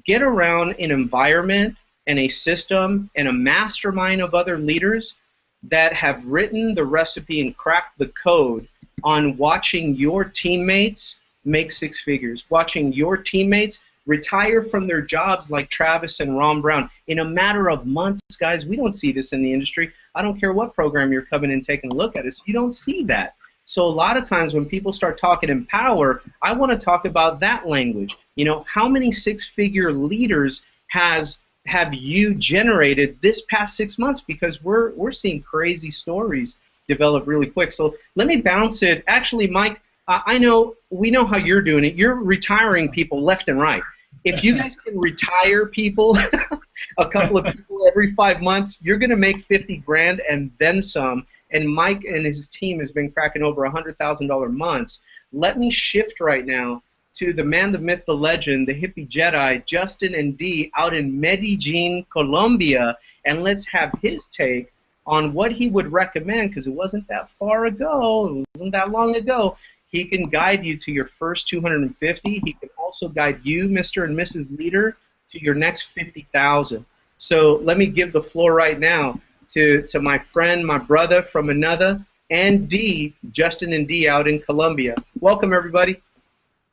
Get around an environment and a system and a mastermind of other leaders that have written the recipe and cracked the code on watching your teammates make six figures, watching your teammates retire from their jobs like Travis and Ron Brown in a matter of months. Guys, we don't see this in the industry. I don't care what program you're coming in taking a look at it. You don't see that. So a lot of times when people start talking in power, I want to talk about that language. You know, how many six-figure leaders have you generated this past 6 months? Because we're seeing crazy stories develop really quick. So let me bounce it. Actually, Mike, we know how you're doing it. You're retiring people left and right. If you guys can retire people, a couple of people every 5 months, you're going to make 50 grand and then some. And Mike and his team has been cracking over $100,000 months. Let me shift right now to the man, the myth, the legend, the hippie Jedi, Justin and Dee, out in Medellin, Colombia, and let's have his take on what he would recommend, because it wasn't that far ago, it wasn't that long ago. He can guide you to your first 250. He can also guide you, Mr. and Mrs. Leader, to your next 50,000. So let me give the floor right now to my friend, my brother from another, and Dee, Justin and Dee out in Colombia. Welcome, everybody.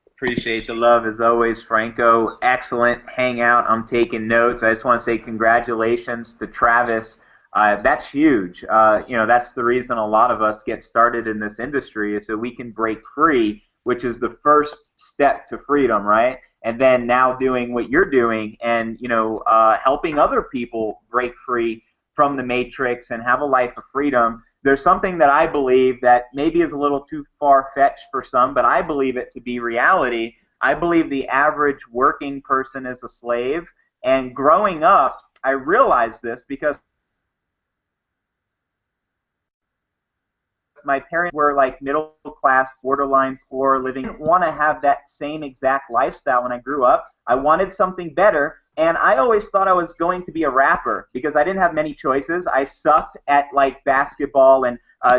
Appreciate the love as always, Franco. Excellent hangout. I'm taking notes. I just want to say congratulations to Travis. That's huge. You know, that's the reason a lot of us get started in this industry, is so we can break free, which is the first step to freedom, right? And then now doing what you're doing and, you know, helping other people break free from the matrix and have a life of freedom. There's something that I believe that maybe is a little too far-fetched for some, but I believe it to be reality. I believe the average working person is a slave. And growing up, I realized this because my parents were like middle class, borderline poor living. I didn't want to have that same exact lifestyle when I grew up. I wanted something better, and I always thought I was going to be a rapper because I didn't have many choices. I sucked at like basketball and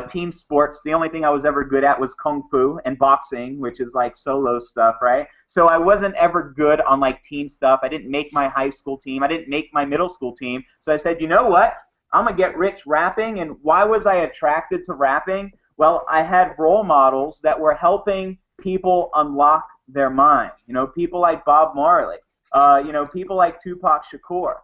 team sports. The only thing I was ever good at was kung fu and boxing, which is like solo stuff, right? So I wasn't ever good on like team stuff. I didn't make my high school team. I didn't make my middle school team. So I said, you know what? I'm going to get rich rapping. And why was I attracted to rapping? Well, I had role models that were helping people unlock their mind. You know, people like Bob Marley, you know, people like Tupac Shakur,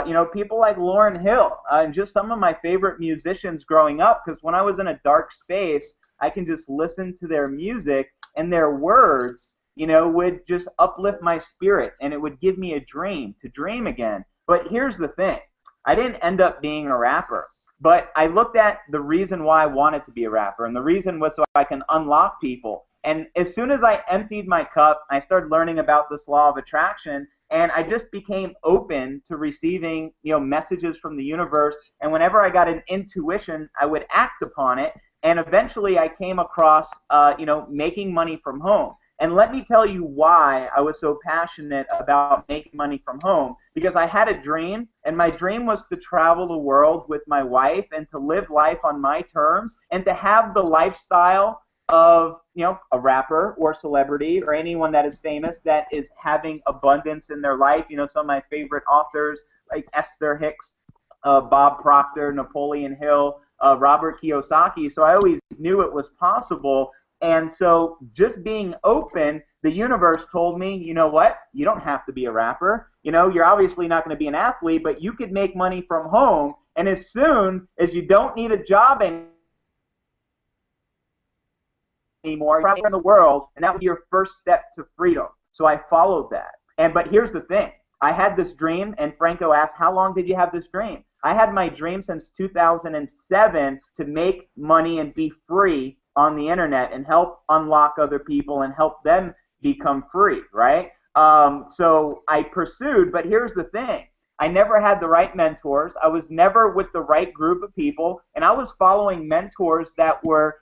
you know, people like Lauryn Hill, and just some of my favorite musicians growing up, because when I was in a dark space, I can just listen to their music, and their words, you know, would just uplift my spirit, and it would give me a dream to dream again. But here's the thing. I didn't end up being a rapper, but I looked at the reason why I wanted to be a rapper, and the reason was so I can unlock people. And as soon as I emptied my cup, I started learning about this law of attraction, and I just became open to receiving, messages from the universe. And whenever I got an intuition, I would act upon it. And eventually I came across, making money from home. And let me tell you why I was so passionate about making money from home. Because I had a dream, and my dream was to travel the world with my wife and to live life on my terms and to have the lifestyle of, a rapper or celebrity or anyone that is famous that is having abundance in their life. Some of my favorite authors like Esther Hicks, Bob Proctor, Napoleon Hill, Robert Kiyosaki. So I always knew it was possible. And so just being open, the universe told me, you know what? You don't have to be a rapper. You're obviously not going to be an athlete, but you could make money from home. And as soon as you don't need a job anymore, you're traveling the world, and that would be your first step to freedom. So I followed that. But here's the thing. I had this dream, and Franco asked, how long did you have this dream? I had my dream since 2007 to make money and be free on the internet and help unlock other people and help them become free, right? So I pursued, but here's the thing. I never had the right mentors. I was never with the right group of people, and I was following mentors that were,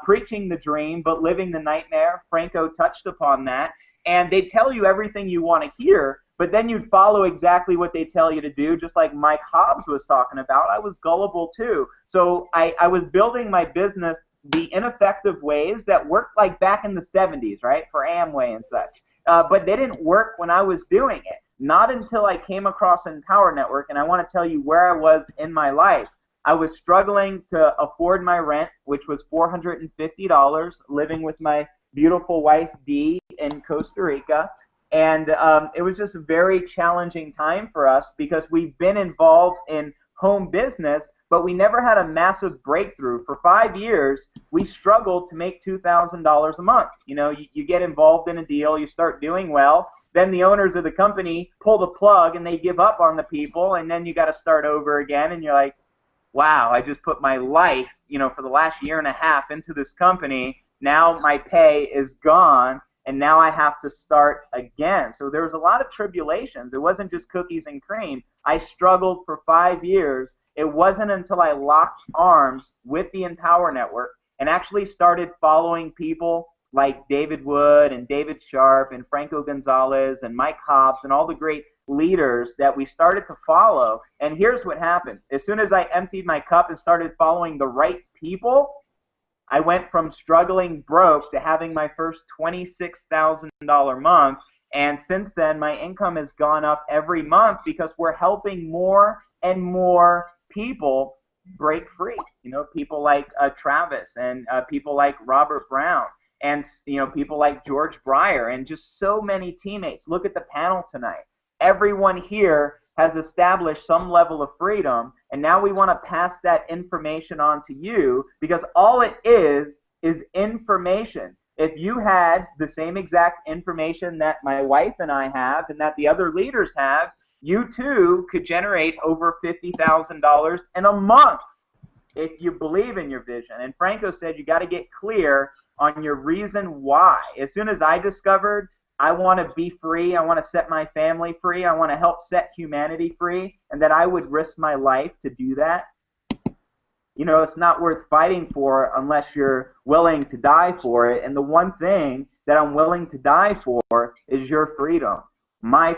preaching the dream but living the nightmare. Franco touched upon that, and they tell you everything you want to hear, but then you'd follow exactly what they tell you to do, just like Mike Hobbs was talking about. I was gullible too. So I was building my business the ineffective ways that worked like back in the 70s, right, for Amway and such. But they didn't work when I was doing it. Not until I came across Empower Network, and I want to tell you where I was in my life. I was struggling to afford my rent, which was $450, living with my beautiful wife, Dee, in Costa Rica. And it was just a very challenging time for us because we've been involved in home business, but we never had a massive breakthrough. For 5 years, we struggled to make $2,000 a month. You get involved in a deal, you start doing well, then the owners of the company pull the plug and they give up on the people, and then you got to start over again, and you're like, wow, I just put my life, for the last year and a half into this company. Now my pay is gone, and now I have to start again. So there was a lot of tribulations. It wasn't just cookies and cream. I struggled for 5 years. It wasn't until I locked arms with the Empower Network and actually started following people like David Wood and David Sharp and Franco Gonzalez and Mike Hobbs and all the great leaders that we started to follow. And here's what happened. As soon as I emptied my cup and started following the right people, I went from struggling broke to having my first $26,000 month. And since then, my income has gone up every month because we're helping more and more people break free. People like Travis and people like Robert Brown and, people like George Breyer and just so many teammates. Look at the panel tonight. Everyone here has established some level of freedom, and now we want to pass that information on to you because all it is information. If you had the same exact information that my wife and I have and that the other leaders have, you too could generate over $50,000 in a month if you believe in your vision. And Franco said you got to get clear on your reason why. As soon as I discovered I want to be free, I want to set my family free, I want to help set humanity free, and that I would risk my life to do that, it's not worth fighting for unless you're willing to die for it. And the one thing that I'm willing to die for is your freedom, my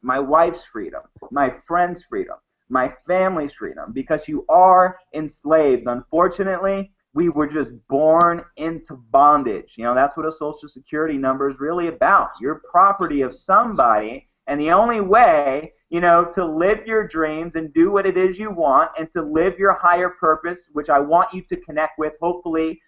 wife's freedom, my friend's freedom, my family's freedom, because you are enslaved. Unfortunately, we were just born into bondage. That's what a Social Security number is really about. You're property of somebody, and the only way, to live your dreams and do what it is you want and to live your higher purpose, which I want you to connect with. Hopefully,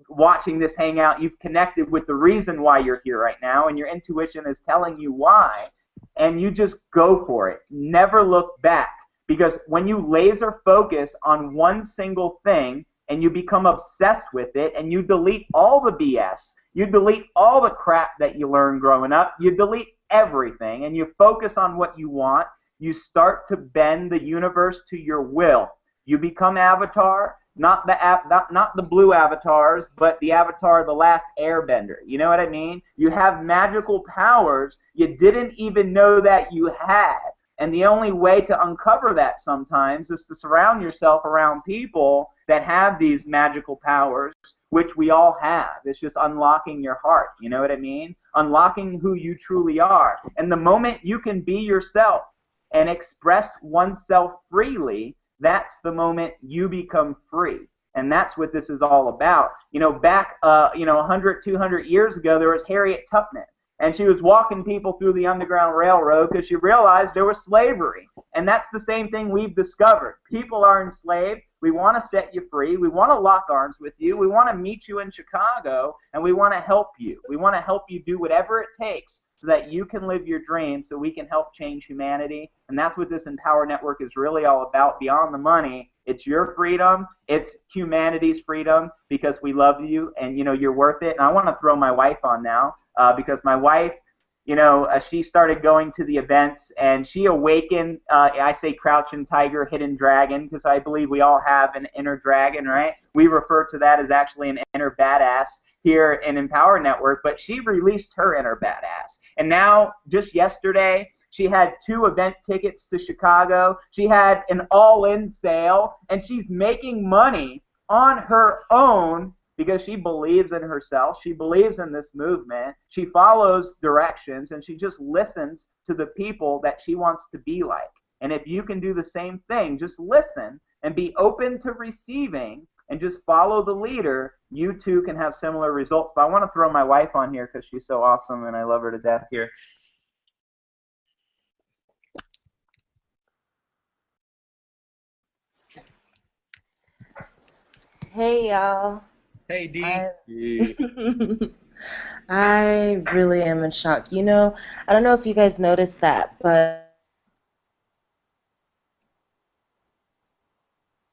watching this hangout, you've connected with the reason why you're here right now, and your intuition is telling you why, and you just go for it. Never look back, because when you laser focus on one single thing, and you become obsessed with it, and you delete all the BS, you delete all the crap that you learned growing up, you delete everything, and you focus on what you want, you start to bend the universe to your will. You become Avatar, not the blue avatars, but the Avatar, the Last Airbender. You know what I mean? You have magical powers you didn't even know that you had. And the only way to uncover that sometimes is to surround yourself around people that have these magical powers, which we all have. It's just unlocking your heart. You know what I mean? Unlocking who you truly are. And the moment you can be yourself and express oneself freely, that's the moment you become free. And that's what this is all about. You know, back 100, 200 years ago, there was Harriet Tubman. And she was walking people through the Underground Railroad because she realized there was slavery. And that's the same thing we've discovered. People are enslaved. We want to set you free. We want to lock arms with you. We want to meet you in Chicago, and we want to help you. We want to help you do whatever it takes so that you can live your dream, so we can help change humanity. And that's what this Empower Network is really all about, beyond the money. It's your freedom. It's humanity's freedom, because we love you, and, you know, you're worth it. And I want to throw my wife on now. Because my wife, you know, she started going to the events, and she awakened, I say crouching tiger, hidden dragon, because I believe we all have an inner dragon, right? We refer to that as actually an inner badass here in Empower Network, but she released her inner badass. And now, just yesterday, she had 2 event tickets to Chicago. She had an all-in sale, and she's making money on her own, because she believes in herself. She believes in this movement. She follows directions, and she just listens to the people that she wants to be like. And if you can do the same thing, just listen and be open to receiving and just follow the leader, you too can have similar results. But I want to throw my wife on here because she's so awesome and I love her to death here. Hey y'all. Hey, D. I really am in shock. You know, I don't know if you guys noticed that, but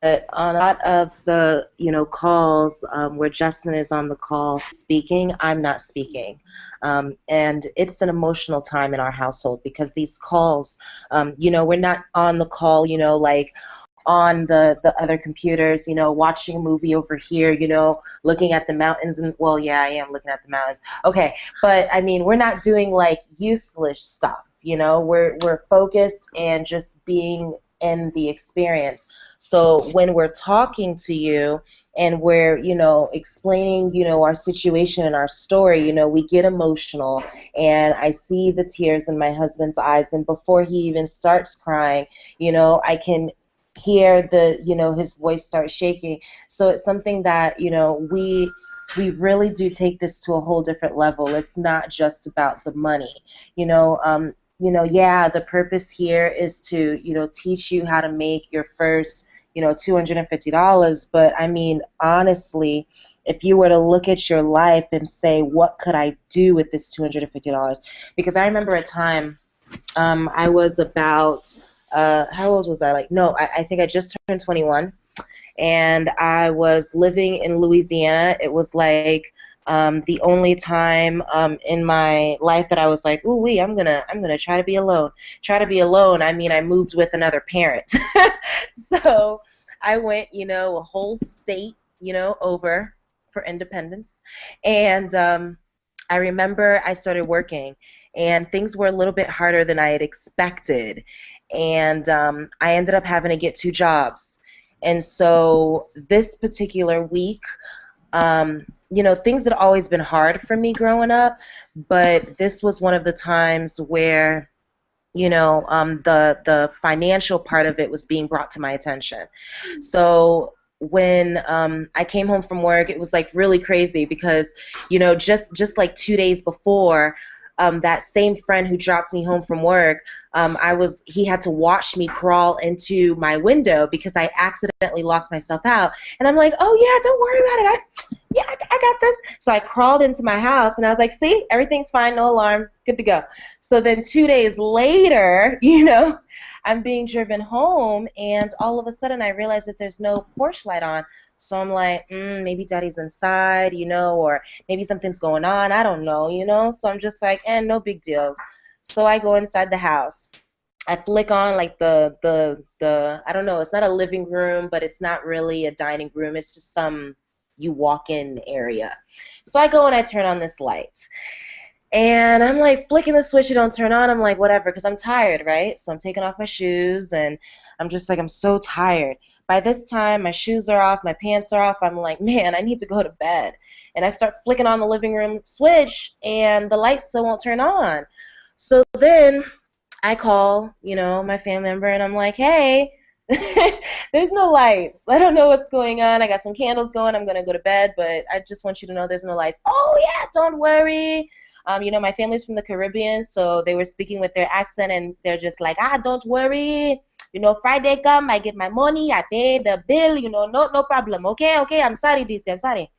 on a lot of the, you know, calls where Justin is on the call speaking, I'm not speaking. And it's an emotional time in our household, because these calls, you know, we're not on the call, you know, like on the other computers, you know, watching a movie over here, you know, looking at the mountains. And well, yeah, I am looking at the mountains. Okay, but I mean, we're not doing like useless stuff, you know. We're focused and just being in the experience. So when we're talking to you and we're, you know, explaining, you know, our situation and our story, you know, we get emotional, and I see the tears in my husband's eyes, and before he even starts crying, you know, I can hear the, you know, his voice start shaking. So it's something that, you know, we really do take this to a whole different level. It's not just about the money, you know. Yeah, the purpose here is to, you know, teach you how to make your first, you know, $250. But I mean, honestly, if you were to look at your life and say, what could I do with this $250? Because I remember a time, I was about, how old was I? I think I just turned 21, and I was living in Louisiana. It was like the only time in my life that I was like, ooh, I'm gonna try to be alone. Try to be alone. I mean, I moved with another parent, so I went, you know, a whole state, you know, over for independence, and I remember I started working, and things were a little bit harder than I had expected. And I ended up having to get 2 jobs. And so this particular week, you know, things had always been hard for me growing up, but this was one of the times where, you know, the financial part of it was being brought to my attention. So when I came home from work, it was like really crazy, because, you know, just like 2 days before, that same friend who dropped me home from work, he had to watch me crawl into my window because I accidentally locked myself out. And I'm like, oh yeah, don't worry about it. I got this. So I crawled into my house, and I was like, see, everything's fine, no alarm, good to go. So then 2 days later, you know, I'm being driven home, and all of a sudden I realize that there's no porch light on. So I'm like, maybe daddy's inside, you know, or maybe something's going on. I don't know, you know. So I'm just like, no big deal. So I go inside the house. I flick on like the I don't know, it's not a living room, but it's not really a dining room. It's just some you walk in area. So I go and I turn on this light. And I'm like flicking the switch, it don't turn on. I'm like, whatever, because I'm tired, right? So I'm taking off my shoes and I'm just like, I'm so tired. By this time, my shoes are off, my pants are off. I'm like, man, I need to go to bed. And I start flicking on the living room switch and the light still won't turn on. So then I call, my family member and I'm like, hey, there's no lights. I don't know what's going on. I got some candles going. I'm going to go to bed, but I just want you to know there's no lights. Oh, yeah, don't worry. My family's from the Caribbean, so they were speaking with their accent, and they're just like, don't worry. Friday come, I get my money, I pay the bill, no problem. Okay, I'm sorry, DC, I'm sorry.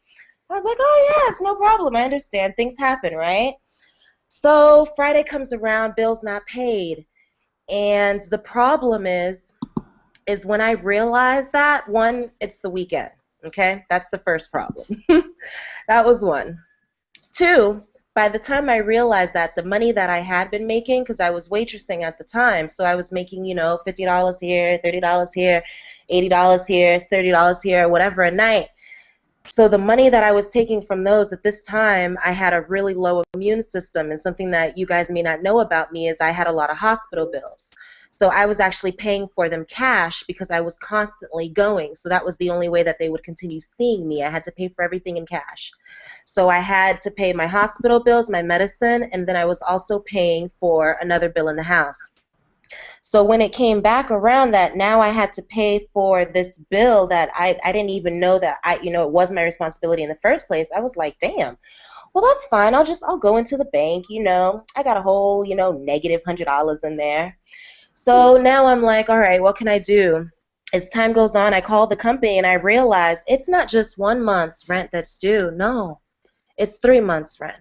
I was like, oh, yes, no problem. I understand. Things happen, right? So Friday comes around, bill's not paid. And the problem is when I realized that, one, it's the weekend, okay? That's the first problem. That was one. Two, by the time I realized that the money that I had been making, because I was waitressing at the time, so I was making, $50 here, $30 here, $80 here, $30 here, whatever a night. So the money that I was taking from those, at this time, I had a really low immune system, and something that you guys may not know about me is I had a lot of hospital bills. So I was actually paying for them cash because I was constantly going. So that was the only way that they would continue seeing me. I had to pay for everything in cash. So I had to pay my hospital bills, my medicine, and then I was also paying for another bill in the house. So when it came back around that now I had to pay for this bill that I didn't even know that it was my responsibility in the first place, I was like, damn. Well, that's fine. I'll go into the bank, I got a whole, negative $100 in there. So now I'm like, all right, what can I do? As time goes on, I call the company and I realize it's not just 1 month's rent that's due. No, it's 3 months' rent.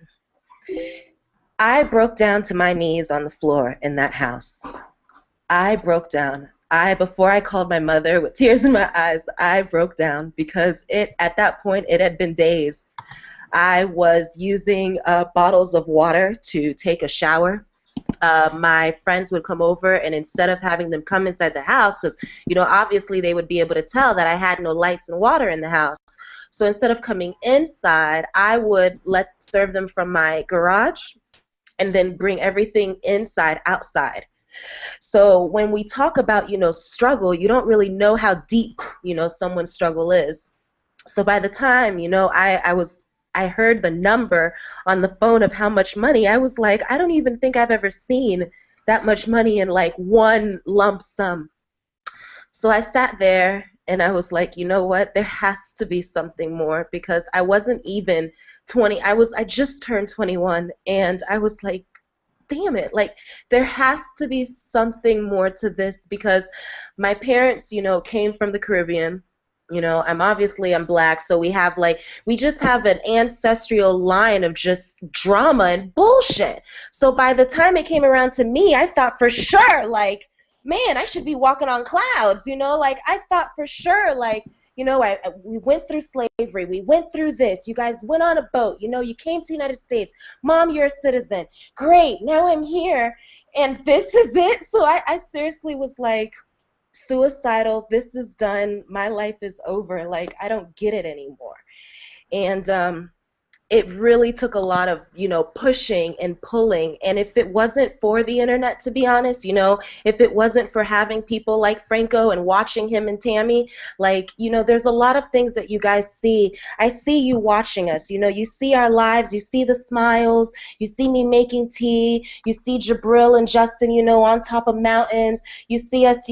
I broke down to my knees on the floor in that house. I broke down. Before I called my mother with tears in my eyes, I broke down because at that point, it had been days. I was using bottles of water to take a shower. My friends would come over, and instead of having them come inside the house, because, obviously they would be able to tell that I had no lights and water in the house. So instead of coming inside, I would serve them from my garage and then bring everything outside. So when we talk about, struggle, you don't really know how deep, someone's struggle is. So by the time, I heard the number on the phone of how much money, I was like, I don't even think I've ever seen that much money in like one lump sum. So I sat there and I was like, you know what? There has to be something more, because I wasn't even 20. I just turned 21, and I was like, damn it, like there has to be something more to this, because my parents, came from the Caribbean. I'm black, so we just have an ancestral line of just drama and bullshit. So by the time it came around to me, I thought for sure, like, man, I should be walking on clouds, I thought for sure, like, we went through slavery, we went through this, you guys went on a boat, you came to the United States, Mom, you're a citizen, great, now I'm here, and this is it. So I seriously was like, suicidal, this is done, my life is over, like I don't get it anymore. And it really took a lot of, pushing and pulling. And if it wasn't for the internet, to be honest, if it wasn't for having people like Franco and watching him and Tammy, like, there's a lot of things that you guys see. I see you watching us, you see our lives, you see the smiles, you see me making tea, you see Jabril and Justin, on top of mountains, you see us,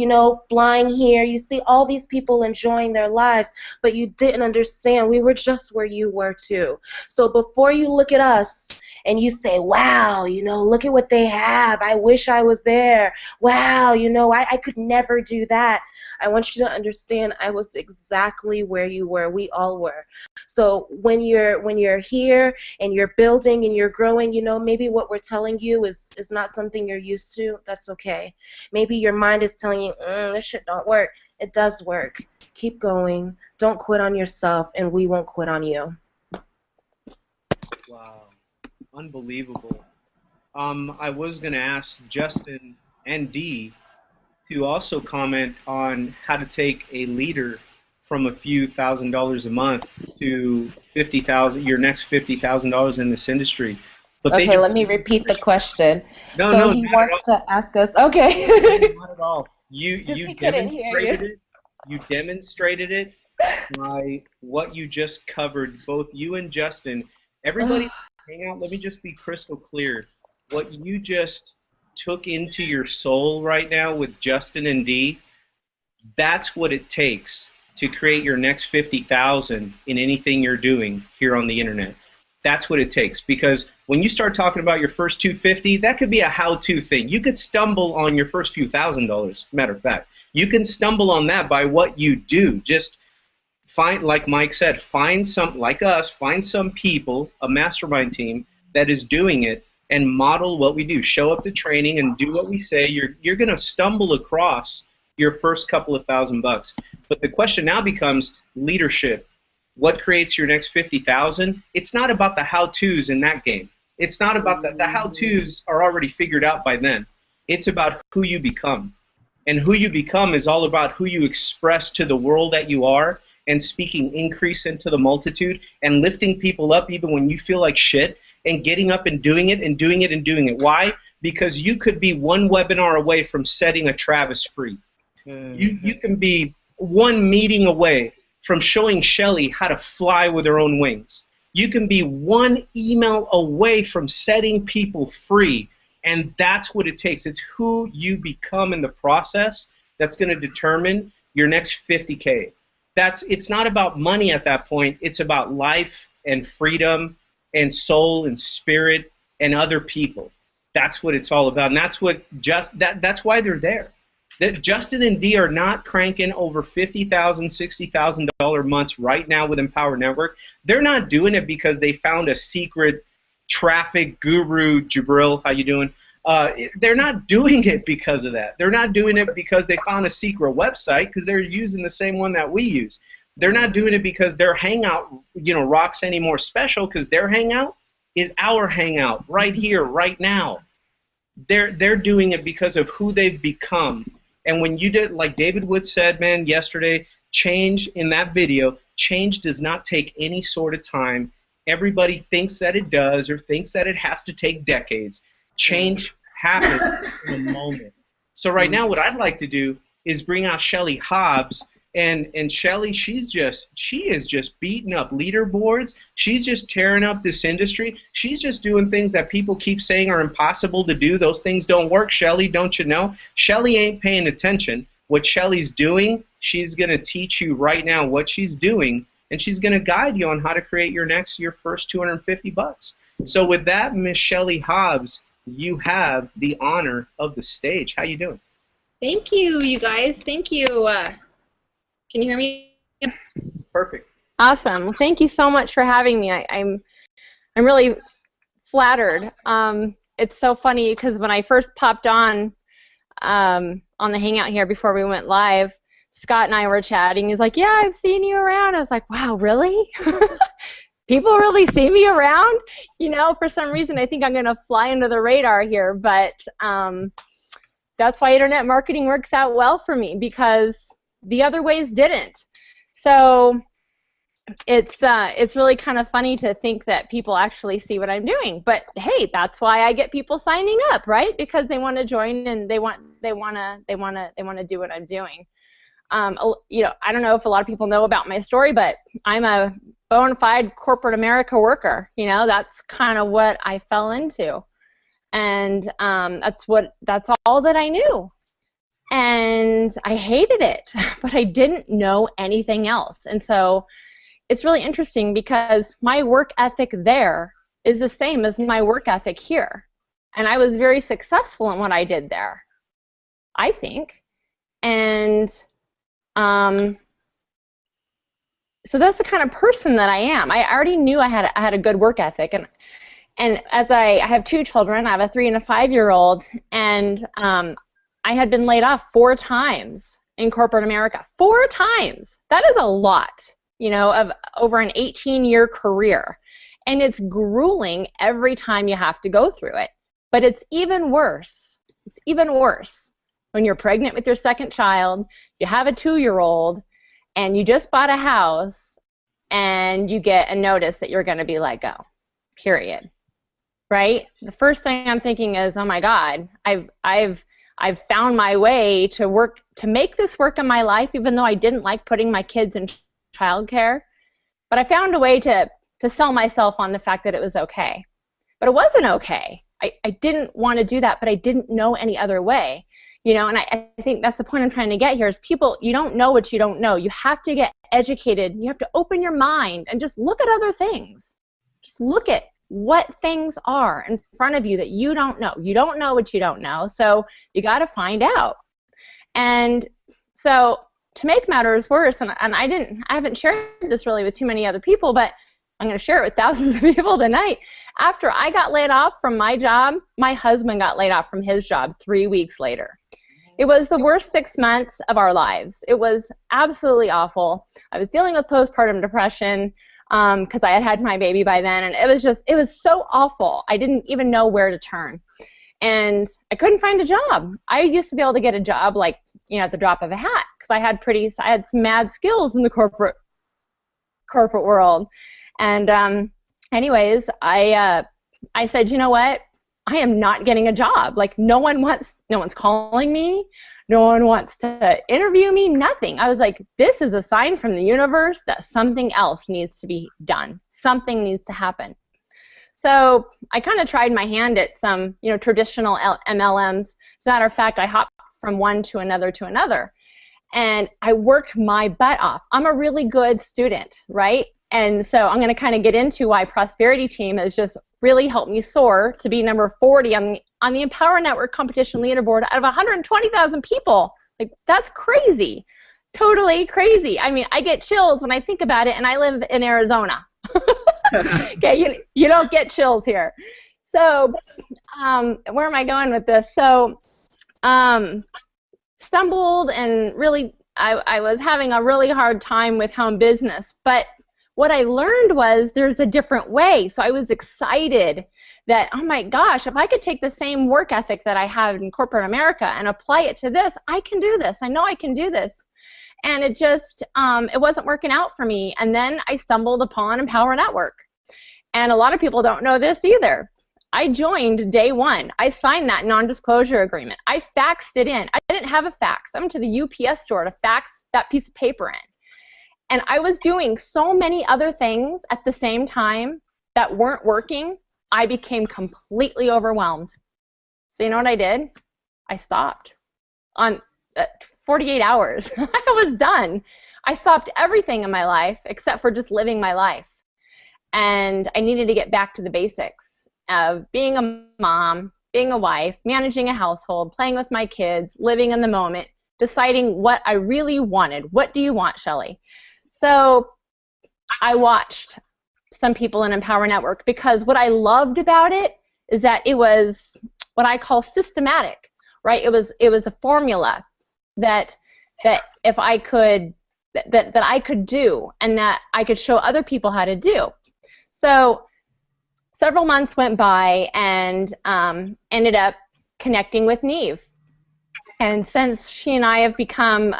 flying here, you see all these people enjoying their lives, but you didn't understand we were just where you were too. So before you look at us and you say, wow, look at what they have, I wish I was there, wow, I could never do that, I want you to understand I was exactly where you were. We all were. So when you're here and you're building and you're growing, maybe what we're telling you is not something you're used to. That's okay. Maybe your mind is telling you, this shit don't work. It does work. Keep going. Don't quit on yourself, and we won't quit on you. Wow, unbelievable. I was going to ask Justin and Dee, to also comment on how to take a leader from a few $1,000s a month to 50,000, your next $50,000 in this industry. But okay, let me repeat the question. No, so no, he not wants to ask us. Okay. not at all. You he couldn't hear you. demonstrated it. You demonstrated it by what you just covered. Both you and Justin. Everybody, hang out. Let me just be crystal clear. What you just took into your soul right now with Justin and Dee, that's what it takes to create your next 50,000 in anything you're doing here on the internet. That's what it takes, because when you start talking about your first 250, that could be a how-to thing. You could stumble on your first few $1,000s, matter of fact. You can stumble on that by what you do. Just find, like Mike said, find some, like us, find some people, a mastermind team that is doing it, and model what we do. Show up to training and do what we say. You're going to stumble across your first couple of $1,000 bucks. But the question now becomes leadership. What creates your next 50,000? It's not about the how-tos in that game. It's not about that. The how-tos are already figured out by then. It's about who you become. And who you become is all about who you express to the world that you are, and speaking increase into the multitude and lifting people up even when you feel like shit, and getting up and doing it and doing it and doing it. Why? Because you could be one webinar away from setting a Travis free. You can be one meeting away from showing Shelly how to fly with her own wings. You can be one email away from setting people free, and that's what it takes. It's who you become in the process that's going to determine your next 50K. It's not about money at that point. It's about life and freedom and soul and spirit and other people. That's what it's all about, and that's what that's why they're there. That Justin and Dee are not cranking over $50,000, $60,000 months right now with Empower Network. They're not doing it because they found a secret traffic guru. Jabril, how you doing? They're not doing it because of that. They're not doing it because they found a secret website, because they're using the same one that we use. They're not doing it because their hangout, rocks any more special, because their hangout is our hangout right here, right now. They're doing it because of who they've become. And when you did, like David Wood said, man, yesterday, change in that video, change does not take any sort of time. Everybody thinks that it does, or thinks that it has to take decades. Change happens in a moment. So right now what I'd like to do is bring out Shelly Hobbs. And Shelly, she is just beating up leaderboards. She's just tearing up this industry. She's just doing things that people keep saying are impossible to do. Those things don't work, Shelly, don't you know? Shelly ain't paying attention. What Shelly's doing, she's going to teach you right now what she's doing, and she's going to guide you on how to create your first 250 bucks. So with that, Miss Shelly Hobbs, you have the honor of the stage. How you doing? Thank you, you guys. Thank you. Can you hear me? Perfect. Awesome. Thank you so much for having me. I'm really flattered. It's so funny because when I first popped on the Hangout here before we went live, Scott and I were chatting. He's like, "Yeah, I've seen you around." I was like, "Wow, really? People really see me around?" For some reason, I think I'm going to fly under the radar here, but that's why internet marketing works out well for me, because the other ways didn't. So it's really kind of funny to think that people actually see what I'm doing. But hey, that's why I get people signing up, right? Because they want to join and they want to do what I'm doing. I don't know if a lot of people know about my story, but I'm a bona fide corporate America worker. That's kind of what I fell into, and that's all that I knew. And I hated it, but I didn't know anything else. And so it's really interesting because my work ethic there is the same as my work ethic here. And I was very successful in what I did there, I think. And so that's the kind of person that I am. I already knew I had a good work ethic. And as I have two children, I have a 3- and a 5-year-old, and I had been laid off 4 times in corporate America. 4 times. That is a lot, of over an 18-year career. And it's grueling every time you have to go through it. But it's even worse. It's even worse when you're pregnant with your second child, you have a 2-year-old, and you just bought a house, and you get a notice that you're going to be let go, period. Right? The first thing I'm thinking is, oh my God, I've found my way to make this work in my life, even though I didn't like putting my kids in childcare. But I found a way to sell myself on the fact that it was okay. But it wasn't okay. I didn't want to do that, but I didn't know any other way. You know, and I think that's the point I'm trying to get here is people, you don't know what you don't know. You have to get educated. You have to open your mind and just look at other things. Just look at what things are in front of you that you don't know. You don't know what you don't know, so you got to find out. And so to make matters worse, and I haven't shared this really with too many other people, but I'm going to share it with thousands of people tonight. After I got laid off from my job, my husband got laid off from his job 3 weeks later. It was the worst 6 months of our lives. It was absolutely awful. I was dealing with postpartum depression because I had had my baby by then, and it was so awful. I didn't even know where to turn. And I couldn't find a job. I used to be able to get a job like, you know, at the drop of a hat because I had some mad skills in the corporate world. And anyways, I said, you know what? I am not getting a job. Like no one's calling me. No one wants to interview me, nothing. I was like, this is a sign from the universe that something else needs to be done. Something needs to happen. So I kind of tried my hand at some, you know, traditional MLMs. As a matter of fact, I hopped from one to another. And I worked my butt off. I'm a really good student, right? And so I'm going to kind of get into why Prosperity Team has just really helped me soar to be number 40 on the Empower Network competition leaderboard out of 120,000 people. Like, that's crazy. Totally crazy. I mean, I get chills when I think about it, and I live in Arizona. Okay, you don't get chills here. So where am I going with this? So stumbled and really, I was having a really hard time with home business, but what I learned was there's a different way. So I was excited that, oh my gosh, if I could take the same work ethic that I have in corporate America and apply it to this, I can do this. I know I can do this. And it just, it wasn't working out for me. And then I stumbled upon Empower Network. And a lot of people don't know this either. I joined day one. I signed that non-disclosure agreement. I faxed it in. I didn't have a fax. I went to the UPS store to fax that piece of paper in. And I was doing so many other things at the same time that weren't working, I became completely overwhelmed. So you know what I did? I stopped. On 48 hours, I was done. I stopped everything in my life except for just living my life. And I needed to get back to the basics of being a mom, being a wife, managing a household, playing with my kids, living in the moment, deciding what I really wanted. What do you want, Shelley? So I watched some people in Empower Network because what I loved about it is that it was what I call systematic, right? It was a formula that if I could that I could do and that I could show other people how to do. So several months went by and ended up connecting with Neve. And since she and I have become,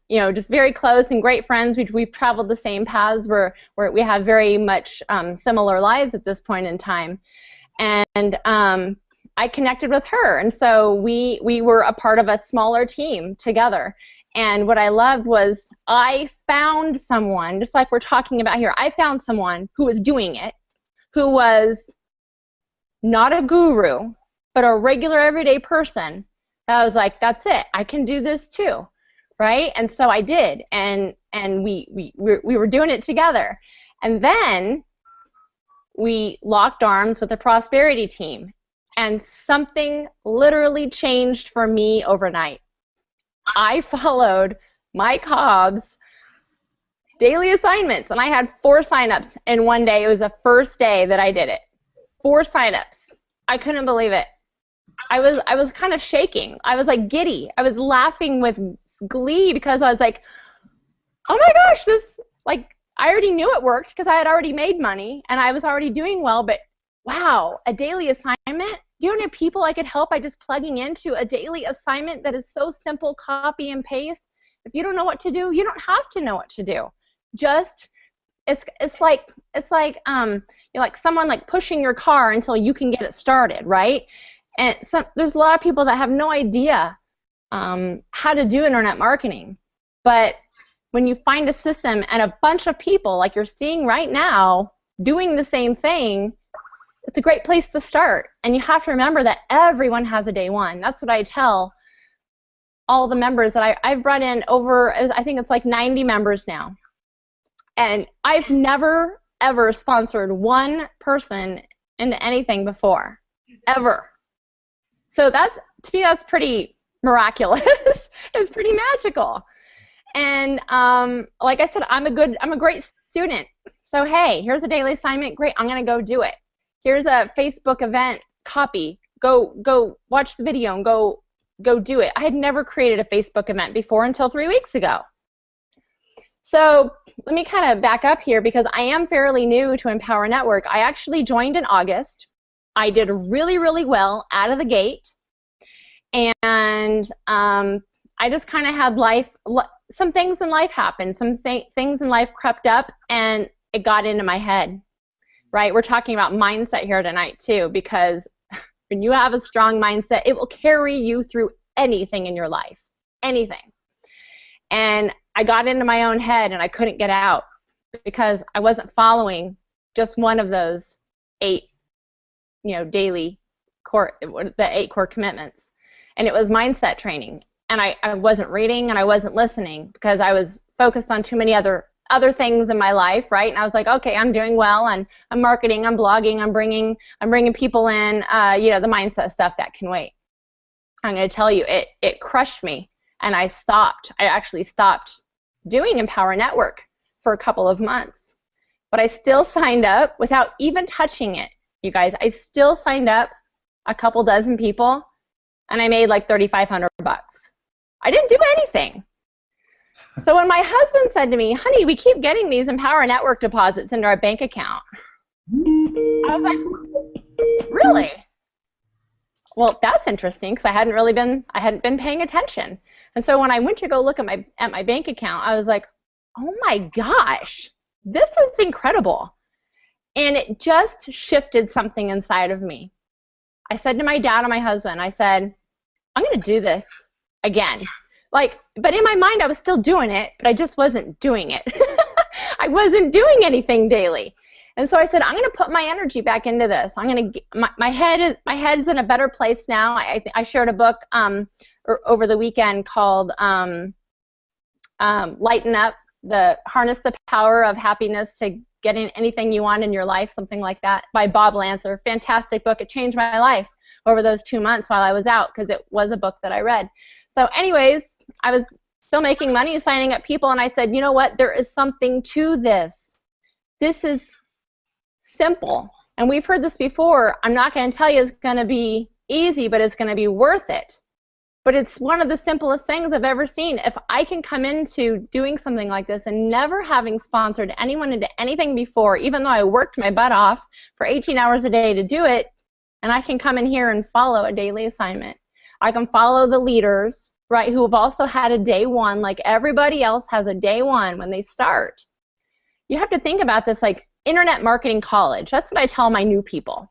you know, just very close and great friends, we've traveled the same paths where we have very much similar lives at this point in time. And I connected with her. And so we were a part of a smaller team together. And what I loved was I found someone, just like we're talking about here, I found someone who was doing it, who was not a guru, but a regular everyday person. I was like, that's it. I can do this too, right? And so I did, and we were doing it together. And then we locked arms with the Prosperity Team, and something literally changed for me overnight. I followed Mike Hobbs' daily assignments, and I had 4 signups in one day. It was the first day that I did it. 4 signups. I couldn't believe it. I was kind of shaking. I was like giddy. I was laughing with glee because I was like, oh my gosh, this, like, I already knew it worked because I had already made money and I was already doing well, but wow, a daily assignment Do you know people I could help by just plugging into a daily assignment that is so simple, copy and paste? If you don't know what to do, you don't have to know what to do. Just it's like you're like someone like pushing your car until you can get it started, right? And there's a lot of people that have no idea how to do internet marketing. But when you find a system and a bunch of people like you're seeing right now doing the same thing, it's a great place to start. And you have to remember that everyone has a day one. That's what I tell all the members that I've brought in over, I think it's like 90 members now. And I've never, ever sponsored one person into anything before, ever. So that's, to me, that's pretty miraculous. It's pretty magical. And like I said, I'm a great student. So hey, here's a daily assignment. Great, I'm gonna go do it. Here's a Facebook event copy. Go watch the video and go do it. I had never created a Facebook event before until 3 weeks ago. So let me kind of back up here because I am fairly new to Empower Network. I actually joined in August. I did really, really well out of the gate. And I just kind of had some things in life happened. Some things in life crept up and it got into my head, right? We're talking about mindset here tonight too, because when you have a strong mindset, it will carry you through anything in your life, anything. And I got into my own head and I couldn't get out because I wasn't following just one of those 8, daily core, the 8 core commitments. And it was mindset training. And I wasn't reading and I wasn't listening because I was focused on too many other things in my life, right? And I was like, okay, I'm doing well, and I'm marketing, I'm blogging, I'm bringing people in, the mindset stuff that can wait. I'm going to tell you, it crushed me, and I actually stopped doing Empower Network for a couple of months. But I still signed up without even touching it, you guys. I still signed up a couple dozen people, and I made like $3,500. I didn't do anything. So when my husband said to me, honey, we keep getting these Empower Network deposits into our bank account, I was like, really? Well, that's interesting because I hadn't been paying attention. And so when I went to go look at my bank account, I was like, oh my gosh, this is incredible. And it just shifted something inside of me. I said to my dad and my husband, I said, I'm going to do this again. But in my mind, I was still doing it, but I just wasn't doing it. I wasn't doing anything daily. And so I said, I'm going to put my energy back into this. I'm going to my head's in a better place now. I shared a book over the weekend called Lighten Up, Harness the Power of Happiness to Getting Anything You Want in Your Life, something like that, by Bob Lancer. Fantastic book. It changed my life over those 2 months while I was out because it was a book that I read. So anyways, I was still making money signing up people, and I said, you know what? There is something to this. This is simple. And we've heard this before. I'm not going to tell you it's going to be easy, but it's going to be worth it. But it's one of the simplest things I've ever seen. If I can come into doing something like this and never having sponsored anyone into anything before, even though I worked my butt off for 18 hours a day to do it, and I can come in here and follow a daily assignment. I can follow the leaders, right, who have also had a day one, like everybody else has a day one when they start. You have to think about this like Internet Marketing College. That's what I tell my new people.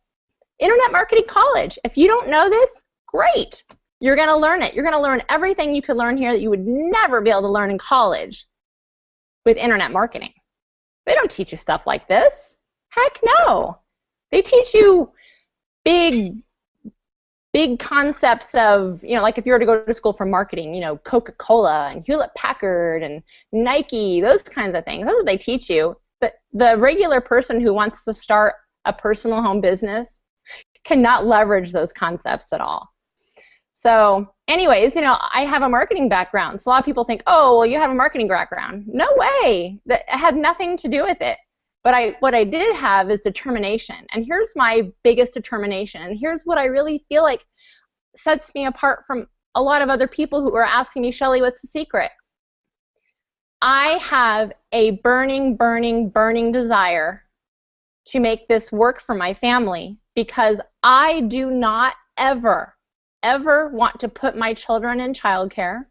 Internet Marketing College. If you don't know this, great. You're going to learn it. You're going to learn everything you could learn here that you would never be able to learn in college with internet marketing. They don't teach you stuff like this. Heck no. They teach you big concepts of, like if you were to go to school for marketing, Coca-Cola and Hewlett-Packard and Nike, those kinds of things. That's what they teach you. But the regular person who wants to start a personal home business cannot leverage those concepts at all. So anyways, I have a marketing background. So a lot of people think, oh, well, you have a marketing background. No way. That had nothing to do with it. But what I did have is determination. And here's my biggest determination. And here's what I really feel like sets me apart from a lot of other people who are asking me, Shelly, what's the secret? I have a burning, burning, burning desire to make this work for my family because I do not ever want to put my children in childcare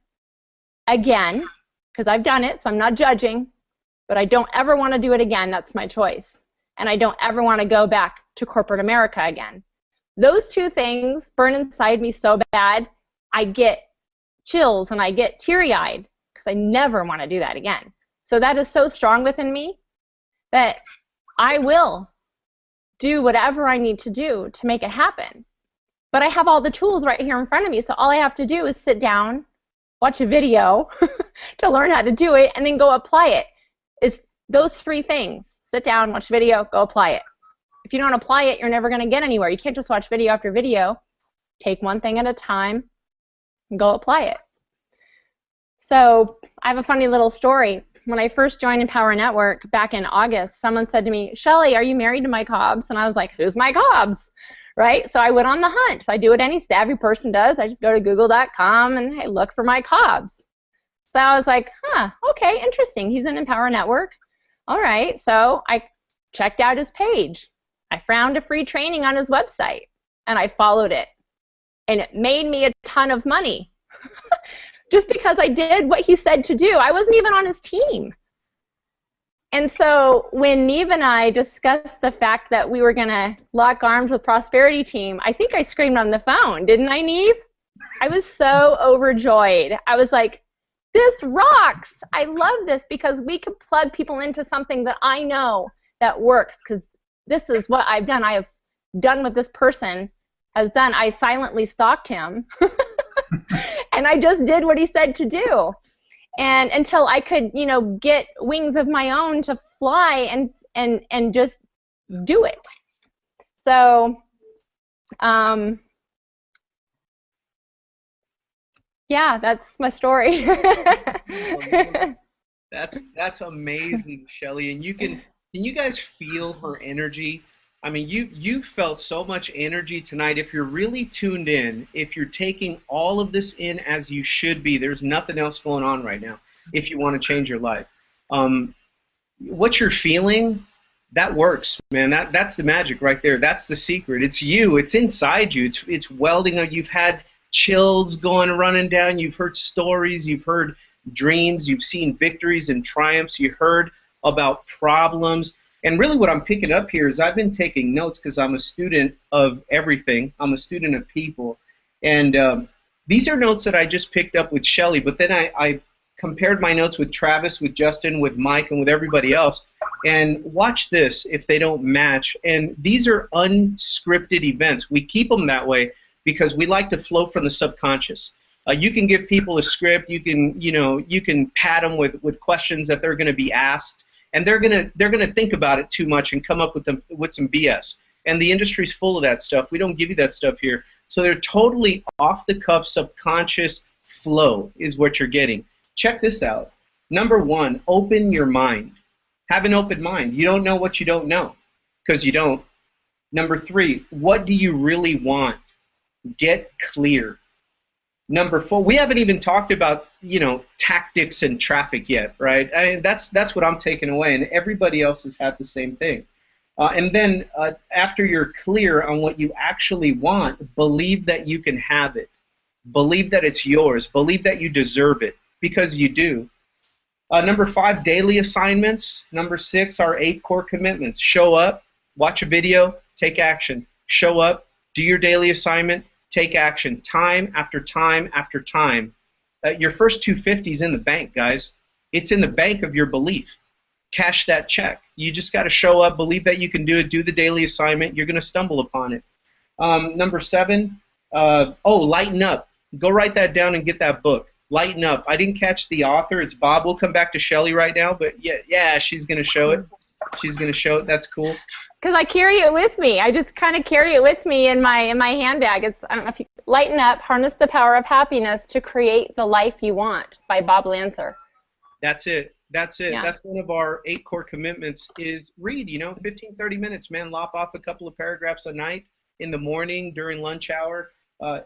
again, because I've done it, so I'm not judging, but I don't ever want to do it again. That's my choice. And I don't ever want to go back to corporate America again. Those two things burn inside me so bad, I get chills and I get teary-eyed because I never want to do that again. So that is so strong within me that I will do whatever I need to do to make it happen. But I have all the tools right here in front of me, so all I have to do is sit down, watch a video to learn how to do it, and then go apply it. It's those three things. Sit down, watch video, go apply it. If you don't apply it, you're never going to get anywhere. You can't just watch video after video. Take one thing at a time and go apply it. So I have a funny little story. When I first joined Empower Network back in August, someone said to me, Shelly, are you married to Mike Hobbs? And I was like, who's Mike Hobbs? Right? So I went on the hunt. So I do what any savvy person does. I just go to google.com and I look for Mike Hobbs. So I was like, okay, interesting. He's in Empower Network. All right. So I checked out his page. I found a free training on his website and I followed it. And it made me a ton of money just because I did what he said to do. I wasn't even on his team. And so when Neve and I discussed the fact that we were going to lock arms with Prosperity Team, I think I screamed on the phone, didn't I, Neve? I was so overjoyed. I was like, this rocks. I love this because we can plug people into something that I know that works, because this is what I've done. I have done what this person has done. I silently stalked him and I just did what he said to do. And until I could, you know, get wings of my own to fly and just do it. So, yeah, that's my story. That's amazing, Shelly. And can you guys feel her energy? I mean, you felt so much energy tonight. If you're really tuned in, if you're taking all of this in as you should be, there's nothing else going on right now if you want to change your life. What you're feeling, that works, man. That's the magic right there. That's the secret. It's you. It's inside you. It's welding. You've had chills running down. You've heard stories. You've heard dreams. You've seen victories and triumphs. You heard about problems. And really what I'm picking up here is I've been taking notes because I'm a student of everything. I'm a student of people. And these are notes that I just picked up with Shelly, but then I compared my notes with Travis, with Justin, with Mike, and with everybody else. And watch this if they don't match. And these are unscripted events. We keep them that way because we like to flow from the subconscious. You can give people a script. You can pat them with questions that they're going to be asked. And they're gonna think about it too much and come up with some BS. And the industry's full of that stuff. We don't give you that stuff here. So they're totally off the cuff, subconscious flow is what you're getting. Check this out. Number one, open your mind. Have an open mind. You don't know what you don't know, because you don't. Number three, what do you really want? Get clear. Number four, we haven't even talked about, tactics and traffic yet, right? That's what I'm taking away, and everybody else has had the same thing. And then after you're clear on what you actually want, believe that you can have it. Believe that it's yours. Believe that you deserve it, because you do. Number five, daily assignments. Number six, our 8 core commitments. Show up, watch a video, take action. Show up, do your daily assignment, take action, time after time after time. Your first 250 is in the bank, guys. It's in the bank of your belief. Cash that check. You just got to show up, believe that you can do it, do the daily assignment. You're going to stumble upon it. Number 7, lighten up. Go write that down and get that book. Lighten up. I didn't catch the author. It's Bob. We'll come back to Shelly right now, but yeah, she's going to show it. She's going to show it. That's cool. Because I carry it with me. I just kind of carry it with me in my handbag. It's, I don't know if you lighten up, harness the power of happiness to create the life you want by Bob Lancer. That's it. That's it. Yeah. That's one of our 8 core commitments is read, 15, 30 minutes, man. Lop off a couple of paragraphs a night, in the morning, during lunch hour.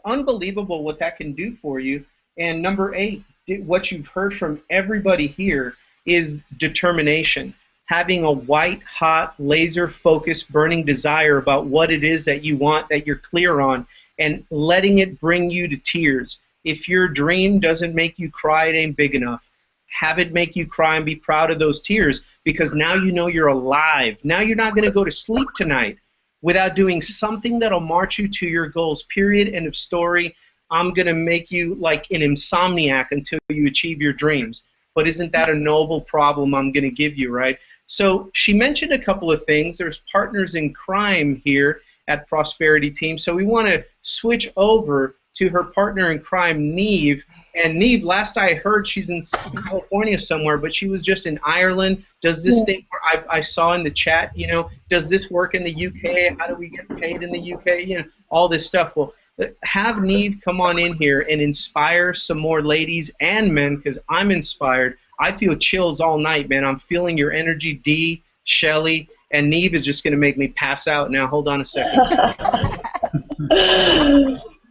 Unbelievable what that can do for you. And number 8, what you've heard from everybody here is determination. having a white hot laser focused burning desire about what it is that you want, that you're clear on, and letting it bring you to tears. If your dream doesn't make you cry, it ain't big enough. Have it make you cry and be proud of those tears, because now you know you're alive. Now you're not going to go to sleep tonight without doing something that'll march you to your goals, period, end of story. I'm going to make you like an insomniac until you achieve your dreams. But isn't that a noble problem I'm going to give you, right? So she mentioned a couple of things. There's partners in crime here at Prosperity Team. So we want to switch over to her partner in crime, Neve. And Neve, last I heard, she's in California somewhere, but she was just in Ireland. Does this thing, I saw in the chat, you know, does this work in the UK? How do we get paid in the UK? You know, all this stuff. Well, have Neve come on in here and inspire some more ladies and men, because I'm inspired. I feel chills all night, man. I'm feeling your energy, Dee, Shelly, and Neve is just going to make me pass out now. Hold on a second.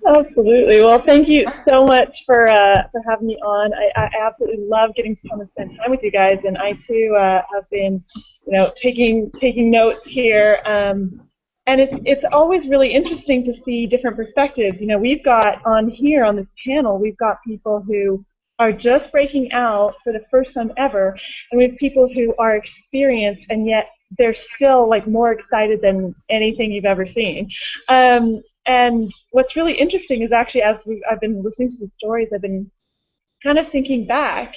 Absolutely. Well, thank you so much for having me on. I absolutely love getting to come and spend time with you guys, and I too have been, you know, taking notes here. And it's always really interesting to see different perspectives. You know, we've got on here on this panel, we've got people who are just breaking out for the first time ever, and we have people who are experienced, and yet they're still like more excited than anything you've ever seen. And what's really interesting is actually, as I've been listening to the stories, I've been kind of thinking back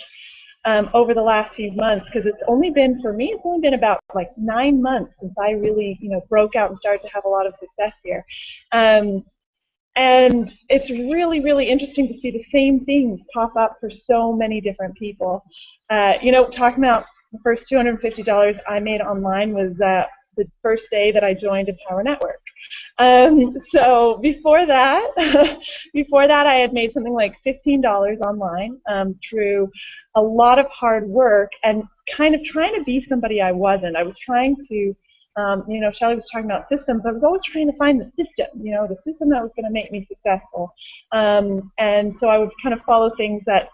over the last few months, because it's only been, for me, it's only been about like 9 months since I really, you know, broke out and started to have a lot of success here. And it's really, really interesting to see the same things pop up for so many different people. You know, talking about the first $250 I made online was the first day that I joined Empower Network. So before that, I had made something like $15 online through a lot of hard work and kind of trying to be somebody I wasn't. I was trying to, you know, Shelly was talking about systems. I was always trying to find the system, you know, the system that was going to make me successful. And so I would kind of follow things that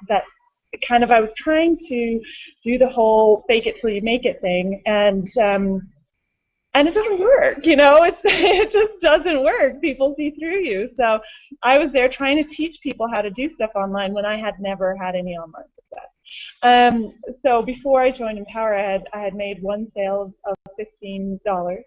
kind of, I was trying to do the whole fake it till you make it thing. And it doesn't work, you know, it just doesn't work. People see through you. So I was there trying to teach people how to do stuff online when I had never had any online success. So before I joined Empower, I had made one sale of $15.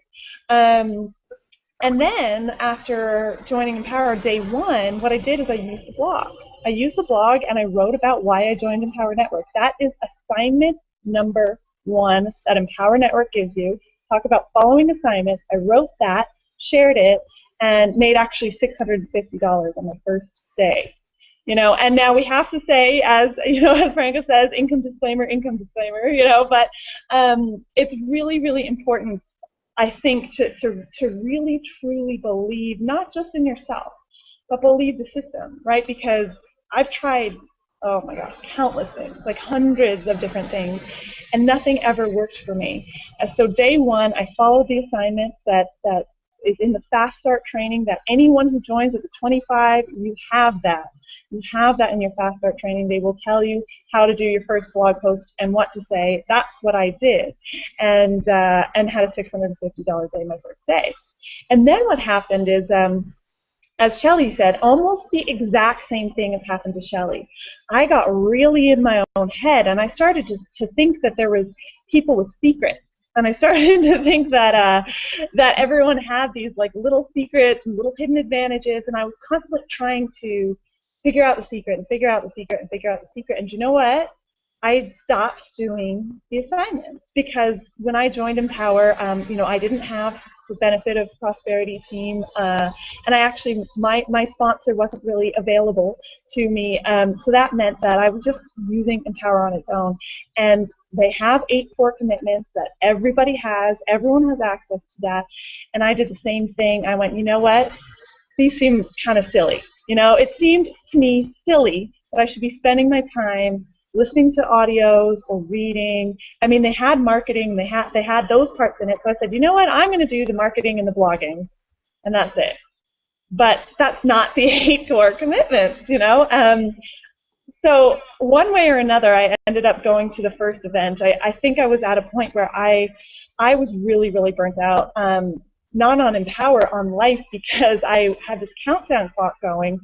And then after joining Empower day one, what I did is I used the blog. I used the blog and I wrote about why I joined Empower Network. That is assignment number 1 that Empower Network gives you. Talk about following assignments. I wrote that, shared it, and made actually $650 on my first day. You know, and now we have to say, as you know, as Franco says, income disclaimer, you know, but it's really, really important, I think, to really truly believe not just in yourself, but believe the system, right? Because I've tried, oh my gosh, countless things, like hundreds of different things, and nothing ever worked for me. And so day one, I followed the assignments that is in the Fast Start training, that anyone who joins at the 25, you have that. You have that in your Fast Start training. They will tell you how to do your first blog post and what to say. That's what I did, and had a $650 day my first day. And then what happened is, as Shelly said, almost the exact same thing has happened to Shelly. I got really in my own head, and I started to think that there was people with secrets. And I started to think that that everyone had these like little secrets and little hidden advantages, and I was constantly trying to figure out the secret and figure out the secret and figure out the secret. And you know what? I stopped doing the assignments, because when I joined Empower, you know, I didn't have the benefit of Prosperity Team, and I actually, my sponsor wasn't really available to me, so that meant that I was just using Empower on its own. And they have 8 core commitments that everybody has, everyone has access to that, and I did the same thing. I went, you know what, these seem kind of silly. You know, it seemed to me silly that I should be spending my time listening to audios or reading. I mean, they had marketing, they had those parts in it, so I said, you know what, I'm going to do the marketing and the blogging, and that's it. But that's not the 8 core commitments, you know. So one way or another, I ended up going to the first event. I think I was at a point where I was really, really burnt out, not on Empower, on life, because I had this countdown clock going,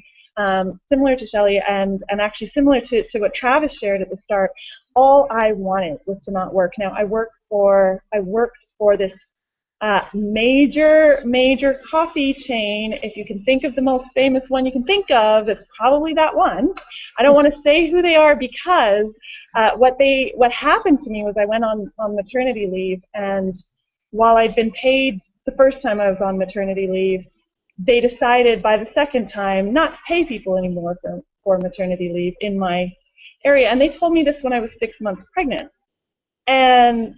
similar to Shelley, and actually similar to what Travis shared at the start. All I wanted was to not work. Now, I worked for this major coffee chain. If you can think of the most famous one you can think of, it's probably that one. I don't want to say who they are because what happened to me was I went on maternity leave, and while I'd been paid the first time I was on maternity leave, they decided by the second time not to pay people anymore for maternity leave in my area. And they told me this when I was 6 months pregnant. And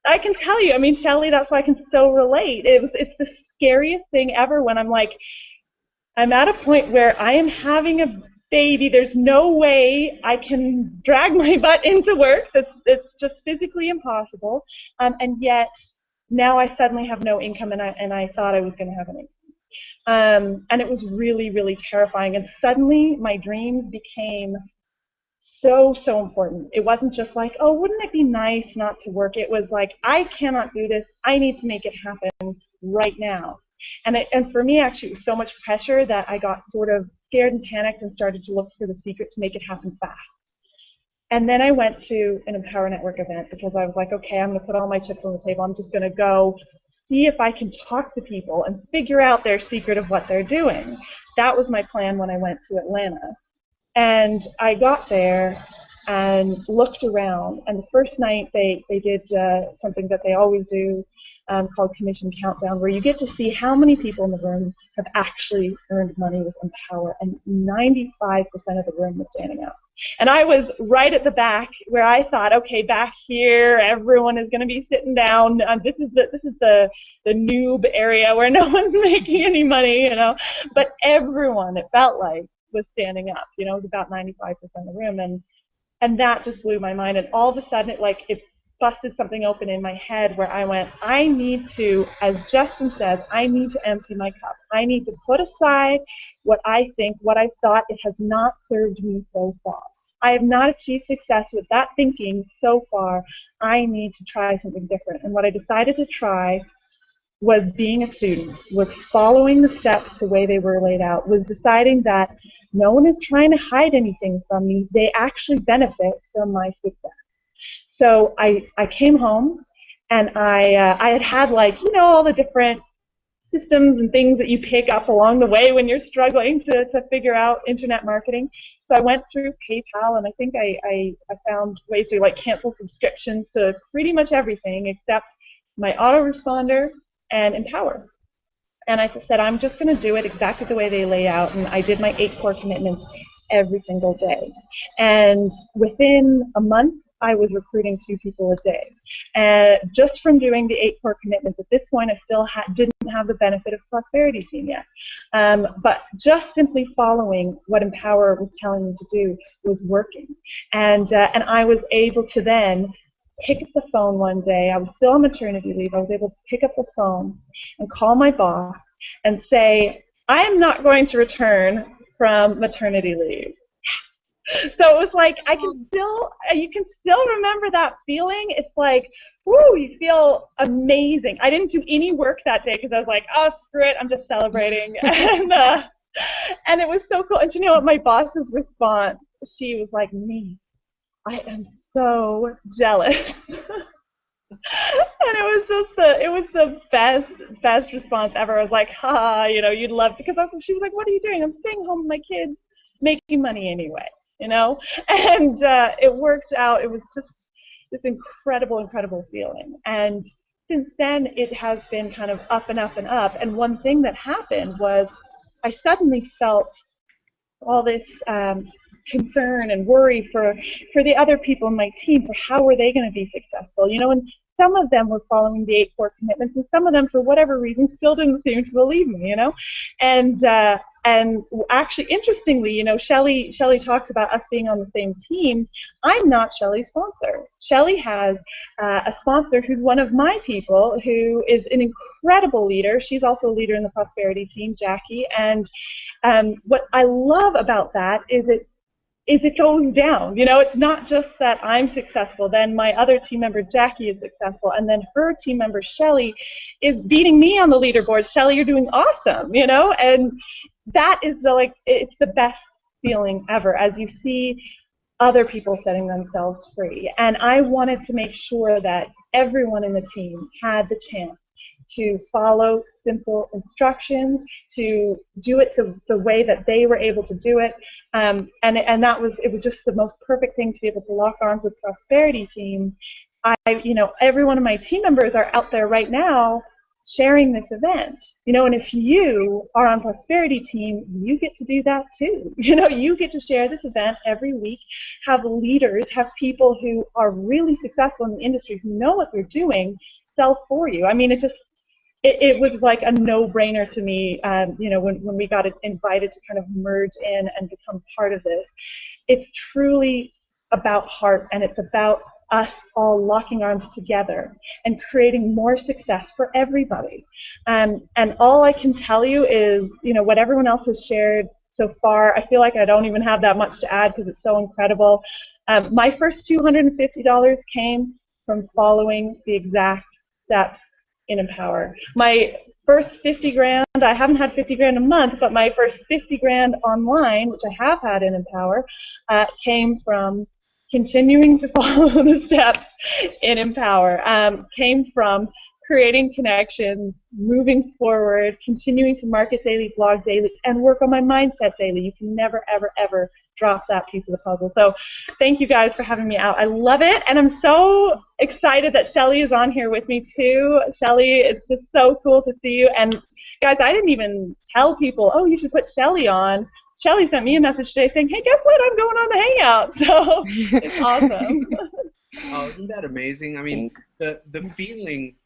I can tell you, I mean, Shelley, that's why I can so relate. It's the scariest thing ever when I'm like, I'm at a point where I am having a baby. There's no way I can drag my butt into work. It's just physically impossible. And yet now I suddenly have no income, and I thought I was going to have an income. And it was really, really terrifying. And suddenly my dreams became so important. It wasn't just like, oh, wouldn't it be nice not to work? It was like, I cannot do this. I need to make it happen right now. And for me, actually, it was so much pressure that I got sort of scared and panicked and started to look for the secret to make it happen fast. And then I went to an Empower Network event because I was like, okay, I'm going to put all my chips on the table. I'm just going to go see if I can talk to people and figure out their secret of what they're doing. That was my plan when I went to Atlanta. And I got there and looked around, and the first night they did something that they always do called Commission Countdown, where you get to see how many people in the room have actually earned money with Empower, and 95% of the room was standing up. And I was right at the back where I thought, okay, back here, everyone is going to be sitting down. This is the noob area where no one's making any money, you know. But everyone, it felt like, was standing up. You know, it was about 95% of the room, and that just blew my mind. And all of a sudden, it busted something open in my head where I went, I need to, as Justin says, I need to empty my cup. I need to put aside what I think, what I thought. It has not served me so far. I have not achieved success with that thinking so far. I need to try something different. And what I decided to try was being a student, was following the steps the way they were laid out, was deciding that no one is trying to hide anything from me. They actually benefit from my success. So I came home, and I had like, you know, all the different systems and things that you pick up along the way when you're struggling to figure out internet marketing. So I went through PayPal, and I think I found ways to like cancel subscriptions to pretty much everything except my autoresponder and Empower. And I said, I'm just going to do it exactly the way they lay out. And I did my 8 core commitments every single day. And within a month, I was recruiting 2 people a day. And just from doing the 8 core commitments, at this point, I still didn't have the benefit of Prosperity Team yet. But just simply following what Empower was telling me to do was working. And I was able to then pick up the phone one day. I was still on maternity leave. I was able to pick up the phone and call my boss and say, I am not going to return from maternity leave. So it was like, you can still remember that feeling. It's like, woo, you feel amazing. I didn't do any work that day because I was like, oh, screw it, I'm just celebrating. And it was so cool. And you know what, my boss's response, she was like, me, I am so jealous. And it was the best response ever. I was like, ha, you know, you'd love, because she was like, what are you doing? I'm staying home with my kids, making money anyway, you know? And it worked out. It was just this incredible feeling. And since then, it has been kind of up and up and up. And one thing that happened was I suddenly felt all this concern and worry for the other people in my team, for how were they going to be successful, you know, and some of them were following the 8 core commitments, and some of them, for whatever reason, still didn't seem to believe me, you know, and actually, interestingly, you know, Shelley talks about us being on the same team. I'm not Shelley's sponsor. Shelley has a sponsor who's one of my people, who is an incredible leader. She's also a leader in the Prosperity Team, Jackie, and what I love about that is is it goes down. You know, it's not just that I'm successful, then my other team member Jackie is successful, and then her team member Shelly is beating me on the leaderboard. Shelly, you're doing awesome, you know, and that is it's the best feeling ever as you see other people setting themselves free. And I wanted to make sure that everyone in the team had the chance to follow simple instructions, to do it the way that they were able to do it, and it was just the most perfect thing to be able to lock arms with Prosperity Team. Every one of my team members are out there right now sharing this event, and if you are on Prosperity Team, you get to do that too. You get to share this event every week, have leaders, have people who are really successful in the industry who know what they're doing sell for you. I mean, it was like a no-brainer to me, when we got invited to kind of merge in and become part of this. It's truly about heart, and it's about us all locking arms together and creating more success for everybody. And all I can tell you is, what everyone else has shared so far, I feel like I don't even have that much to add because it's so incredible. My first $250 came from following the exact steps in Empower. My first 50 grand, I haven't had 50 grand a month, but my first 50 grand online, which I have had in Empower, came from continuing to follow the steps in Empower, came from creating connections, moving forward, continuing to market daily, blog daily, and work on my mindset daily. You can never, ever, ever drop that piece of the puzzle. So thank you guys for having me out. I love it, and I'm so excited that Shelly is on here with me too. Shelly, it's just so cool to see you. And guys, I didn't even tell people, oh, you should put Shelly on. Shelly sent me a message today saying, hey, guess what? I'm going on the Hangout. So it's awesome. Oh, isn't that amazing? I mean, the feeling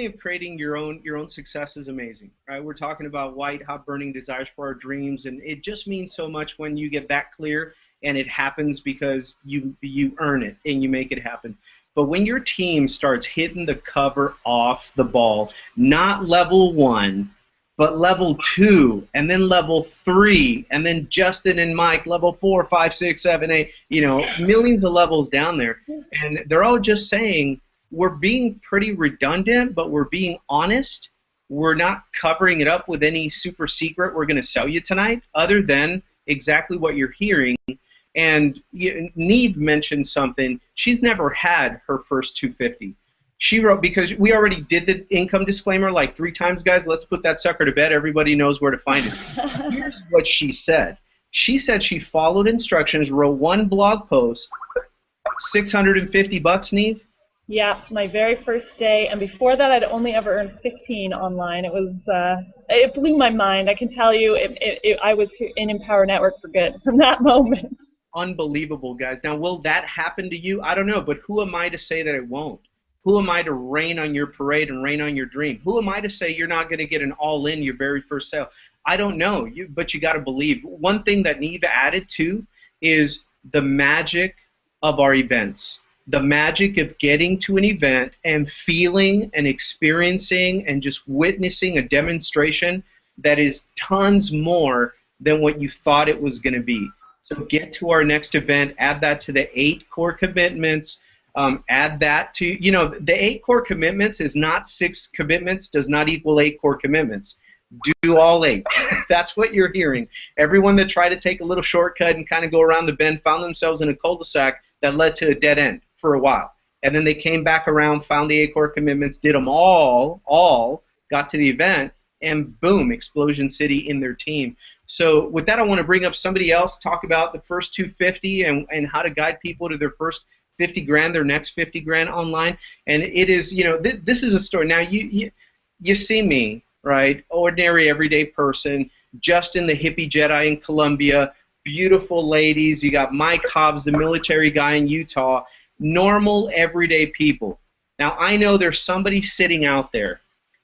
of creating your own success is amazing, right? We're talking about white hot burning desires for our dreams, and it just means so much when you get that clear and it happens because you earn it and you make it happen. But when your team starts hitting the cover off the ball, not level 1, but level 2, and then level 3, and then Justin and Mike, level 4, 5, 6, 7, 8, millions of levels down there. And they're all just saying, we're being pretty redundant, but we're being honest. We're not covering it up with any super secret we're going to sell you tonight, other than exactly what you're hearing. And Neve mentioned something. She's never had her first 250. She wrote, because we already did the income disclaimer like 3 times, guys. Let's put that sucker to bed. Everybody knows where to find it. Here's what she said. She said she followed instructions, wrote 1 blog post, $650, Neve? Yeah, my very first day. And before that, I'd only ever earned 15 online. It was, it blew my mind. I can tell you, I was in Empower Network for good from that moment. Unbelievable, guys. Now, will that happen to you? I don't know, but who am I to say that it won't? Who am I to rain on your parade and rain on your dream? Who am I to say you're not going to get an all-in your very first sale? I don't know, but you got to believe. One thing that Neve added to is the magic of our events. The magic of getting to an event and feeling and experiencing and just witnessing a demonstration that is tons more than what you thought it was going to be. So get to our next event, add that to the 8 core commitments. Add that to, the 8 core commitments is not 6 commitments, does not equal 8 core commitments. Do all 8. That's what you're hearing. Everyone that tried to take a little shortcut and kind of go around the bend found themselves in a cul-de-sac that led to a dead end for a while. And then they came back around, found the 8 core commitments, did them all, got to the event, and boom, Explosion City in their team. So with that, I want to bring up somebody else, talk about the first 250 and how to guide people to their first 50 grand, their next 50 grand online. And it is, this is a story. Now, you see me, right? Ordinary, everyday person, Justin, the hippie Jedi in Colombia, beautiful ladies. You got Mike Hobbs, the military guy in Utah, normal, everyday people. Now, I know there's somebody sitting out there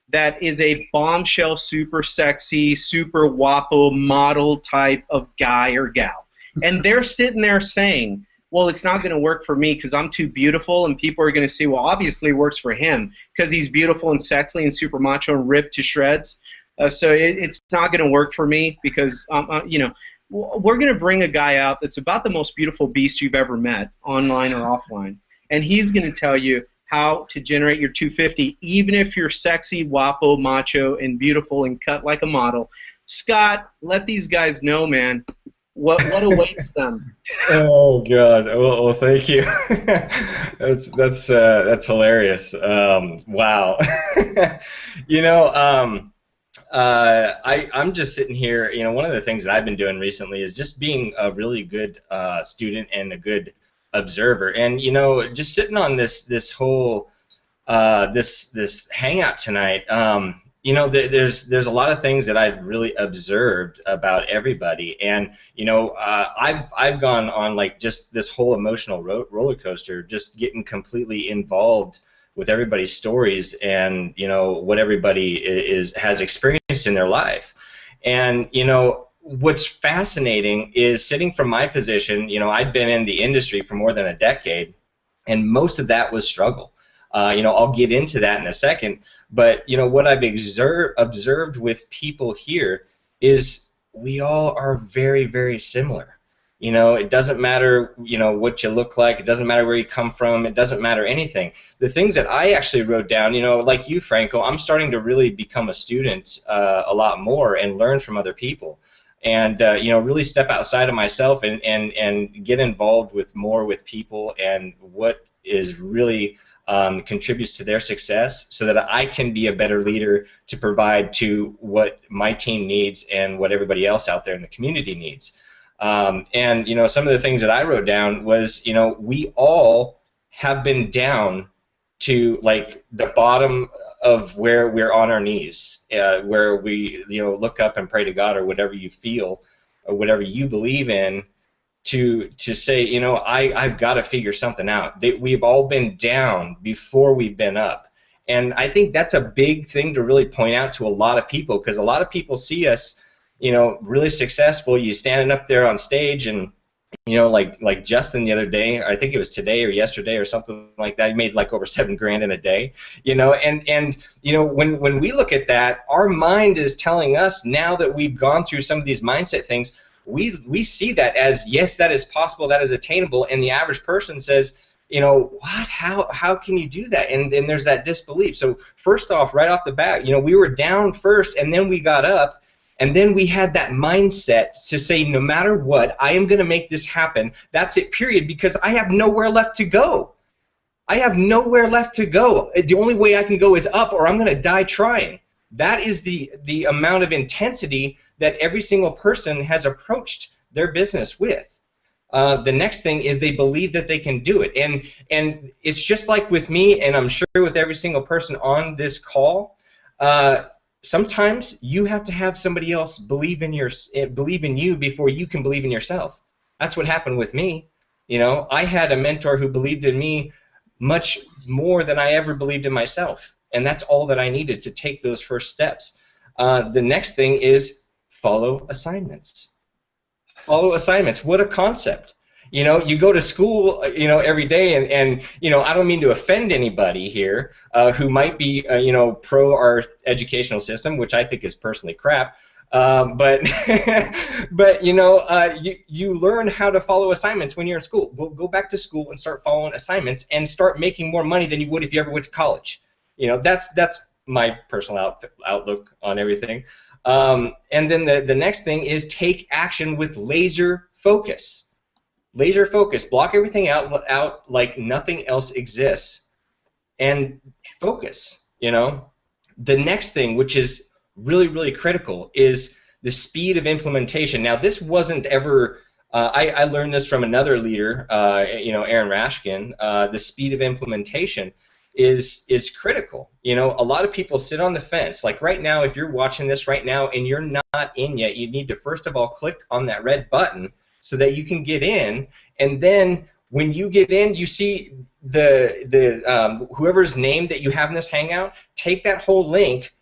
that is a bombshell, super sexy, super guapo model type of guy or gal. And they're sitting there saying, well, it's not going to work for me because I'm too beautiful, and people are going to say, well, obviously it works for him because he's beautiful and sexy and super macho and ripped to shreds. So it's not going to work for me because, we're going to bring a guy out that's about the most beautiful beast you've ever met, online or offline, and he's going to tell you how to generate your 250, even if you're sexy, guapo, macho, and beautiful and cut like a model. Scott, let these guys know, man, what awaits them. Oh God! Well, thank you. That's hilarious. Wow. You know, I'm just sitting here. You know, one of the things that I've been doing recently is just being a really good student and a good observer. And you know, just sitting on this whole this hangout tonight. You know, there's a lot of things that I've really observed about everybody, and you know, I've gone on like just this whole emotional roller coaster, just getting completely involved with everybody's stories and you know what everybody has experienced in their life. And you know, what's fascinating is sitting from my position. You know, I've been in the industry for more than a decade, and most of that was struggle. You know, I'll get into that in a second. But you know what I've observed with people here is we all are very, very similar. You know, it doesn't matter, you know, what you look like. It doesn't matter where you come from. It doesn't matter anything. The things that I actually wrote down, you know, like you, Franco, I'm starting to really become a student a lot more and learn from other people, and you know, really step outside of myself and get involved with people and what is really contributes to their success, so that I can be a better leader to provide to what my team needs and what everybody else out there in the community needs. And you know, some of the things that I wrote down was, you know, we all have been down to like the bottom of where we're on our knees, where we, you know, look up and pray to God or whatever you feel or whatever you believe in, to say, you know, I've got to figure something out. We've all been down before we've been up. And I think that's a big thing to really point out to a lot of people, because a lot of people see us, you know, really successful. You standing up there on stage and, you know, like Justin the other day, I think it was today or yesterday or something like that, he made like over $7 grand in a day, you know, and you know, when we look at that, our mind is telling us, now that we've gone through some of these mindset things, we see that as, yes, that is possible, that is attainable, and the average person says, you know, what? How can you do that? And there's that disbelief. So first off, right off the bat, you know, we were down first, and then we got up, and then we had that mindset to say, no matter what, I am going to make this happen. That's it, period, because I have nowhere left to go. I have nowhere left to go. The only way I can go is up, or I'm going to die trying. That is the amount of intensity that every single person has approached their business with. The next thing is they believe that they can do it. And it's just like with me, and I'm sure with every single person on this call, sometimes you have to have somebody else believe in you before you can believe in yourself. That's what happened with me. You know, I had a mentor who believed in me much more than I ever believed in myself. And that's all that I needed to take those first steps. The next thing is follow assignments. Follow assignments. What a concept. You know, you go to school, you know, every day, and you know, I don't mean to offend anybody here who might be, you know, pro our educational system, which I think is personally crap. But you know, you learn how to follow assignments when you're in school. Go back to school and start following assignments and start making more money than you would if you ever went to college. You know, that's my personal outlook on everything. And then the next thing is take action with laser focus. Laser focus. Block everything out like nothing else exists, and focus. You know, the next thing, which is really, really critical, is the speed of implementation. Now, this wasn't ever. I learned this from another leader, you know, Aaron Rashkin. The speed of implementation is critical. You know, a lot of people sit on the fence. Like right now, if you're watching this right now and you're not in yet, you need to first of all click on that red button so that you can get in. And then when you get in, you see the whoever's name that you have in this Hangout, take that whole link,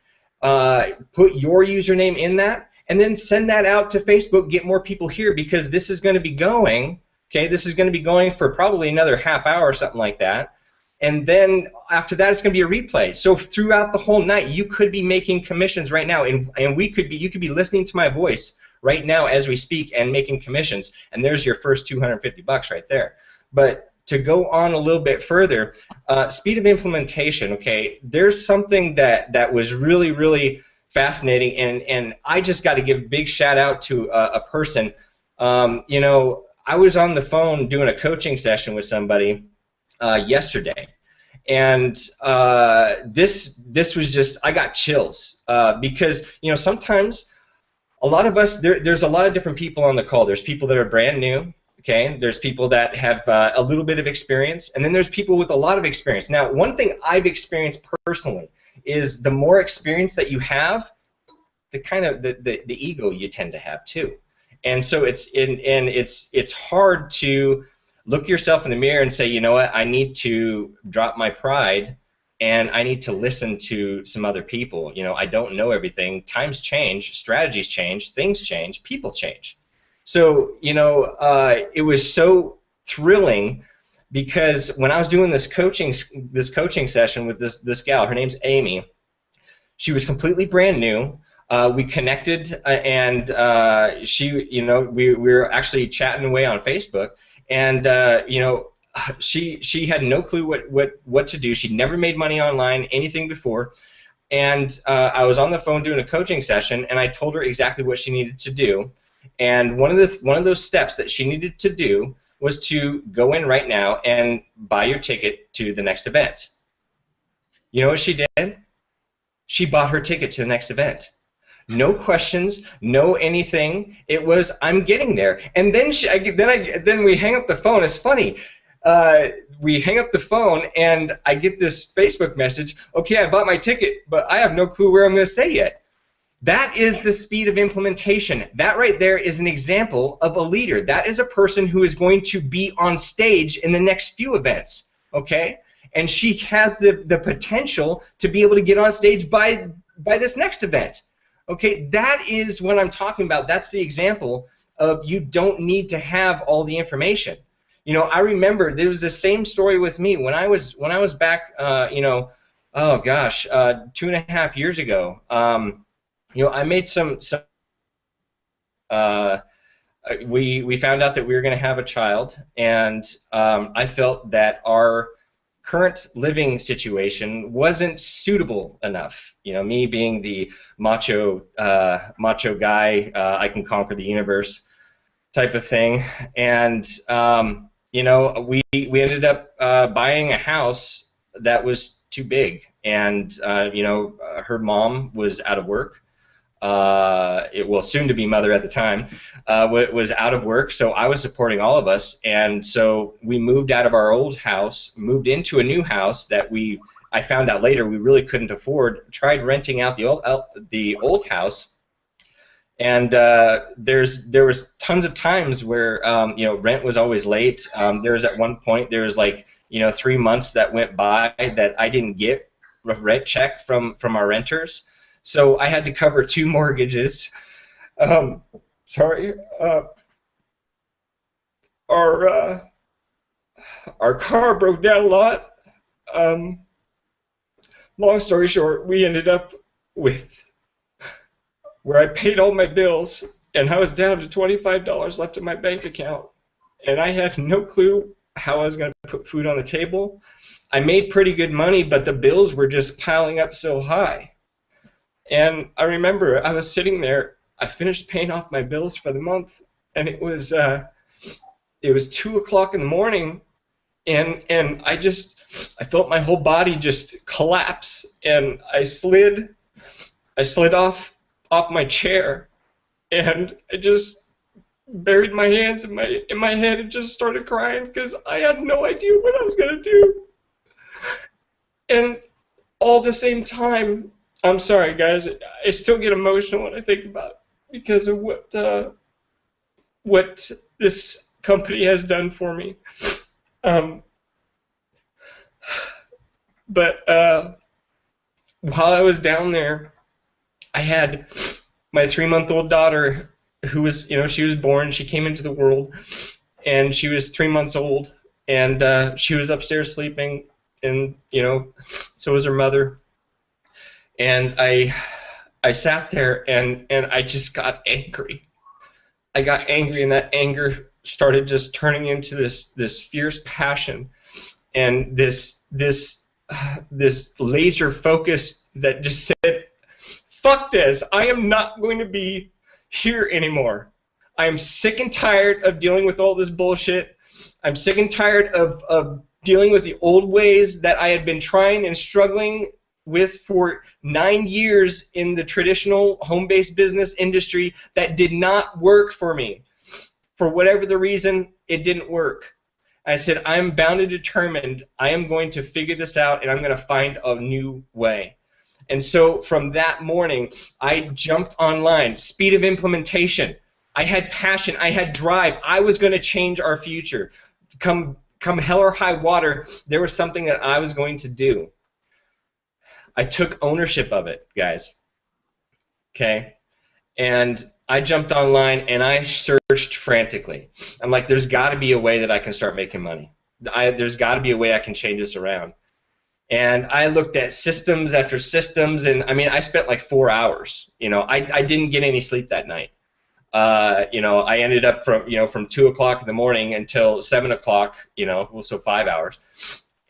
put your username in that, and then send that out to Facebook, get more people here, because this is going to be going, okay, this is going to be going for probably another half hour or something like that. And then after that, it's going to be a replay. So throughout the whole night, you could be making commissions right now, and you could be listening to my voice right now as we speak and making commissions, and there's your first $250 right there. But to go on a little bit further, speed of implementation, okay, there's something that was really, really fascinating, and I just got to give a big shout out to a person. You know, I was on the phone doing a coaching session with somebody yesterday, and this was just, I got chills because, you know, sometimes a lot of us, there's a lot of different people on the call. There's people that are brand new. Okay, there's people that have a little bit of experience, and then there's people with a lot of experience. Now, one thing I've experienced personally is the more experience that you have, the kind of the ego you tend to have too. And so it's hard to look yourself in the mirror and say, you know what, I need to drop my pride and I need to listen to some other people. You know, I don't know everything. Times change, strategies change, things change, people change. So, you know, it was so thrilling because when I was doing this coaching session with this gal, her name's Amy. She was completely brand new. We connected, and she, you know, we were actually chatting away on Facebook, and you know, she had no clue what to do. She'd never made money online, anything before, and I was on the phone doing a coaching session, and I told her exactly what she needed to do. And one of those steps that she needed to do was to go in right now and buy your ticket to the next event. You know what she did? She bought her ticket to the next event. No questions, no anything. It was, I'm getting there. And then then we hang up the phone. It's funny. We hang up the phone and I get this Facebook message. Okay, I bought my ticket, but I have no clue where I'm going to stay yet. That is the speed of implementation. That right there is an example of a leader. That is a person who is going to be on stage in the next few events, okay? And she has the potential to be able to get on stage by this next event, okay? That is what I'm talking about. That's the example of you don't need to have all the information. You know, I remember there was the same story with me when I was back, you know, oh gosh, 2.5 years ago. You know, I made we found out that we were going to have a child, and I felt that our current living situation wasn't suitable enough. You know, me being the macho guy, I can conquer the universe type of thing, and you know, we ended up buying a house that was too big, and you know, her mom was out of work. Well, soon-to-be mother at the time, was out of work, so I was supporting all of us, and so we moved out of our old house, moved into a new house that I found out later we really couldn't afford, tried renting out the old house, and there was tons of times where you know, rent was always late. There was at one point, there was like, you know, 3 months that went by that I didn't get a rent check from our renters. So I had to cover 2 mortgages. Sorry. Our car broke down a lot. Long story short, we ended up with where I paid all my bills, and I was down to $25 left in my bank account, and I had no clue how I was going to put food on the table. I made pretty good money, but the bills were just piling up so high. And I remember I was sitting there, I finished paying off my bills for the month, and it was 2 o'clock in the morning, and I felt my whole body just collapse, and I slid off my chair, and I just buried my hands in my head and just started crying because I had no idea what I was gonna do. And all at the same time, I'm sorry, guys. I still get emotional when I think about it because of what this company has done for me. But while I was down there, I had my 3-month-old daughter, who was, you know, she was born. She came into the world, and she was 3 months old, and she was upstairs sleeping, and you know, so was her mother. And I sat there and I just got angry I got angry, and that anger started just turning into this fierce passion, and this laser focus that just said, "Fuck this! I am not going to be here anymore. I am sick and tired of dealing with all this bullshit. I'm sick and tired of dealing with the old ways that I had been trying and struggling with for 9 years in the traditional home-based business industry that did not work for me. For whatever the reason, it didn't work. I said, I'm bound and determined. I am going to figure this out, and I'm going to find a new way. And so from that morning, I jumped online. Speed of implementation. I had passion. I had drive. I was going to change our future. Come hell or high water, there was something that I was going to do. I took ownership of it, guys. Okay? And I jumped online and I searched frantically. I'm like, there's got to be a way that I can start making money. There's got to be a way I can change this around. And I looked at systems after systems, and I mean, I spent like 4 hours. You know, I didn't get any sleep that night. You know, I ended up from 2 o'clock in the morning until 7 o'clock. You know, well, so 5 hours.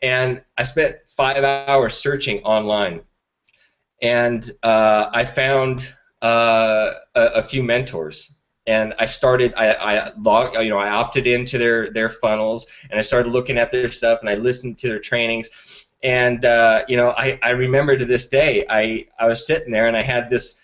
And I spent 5 hours searching online, and I found a few mentors, and I started. I opted into their funnels, and I started looking at their stuff, and I listened to their trainings, and you know, I remember to this day, I was sitting there, and I had this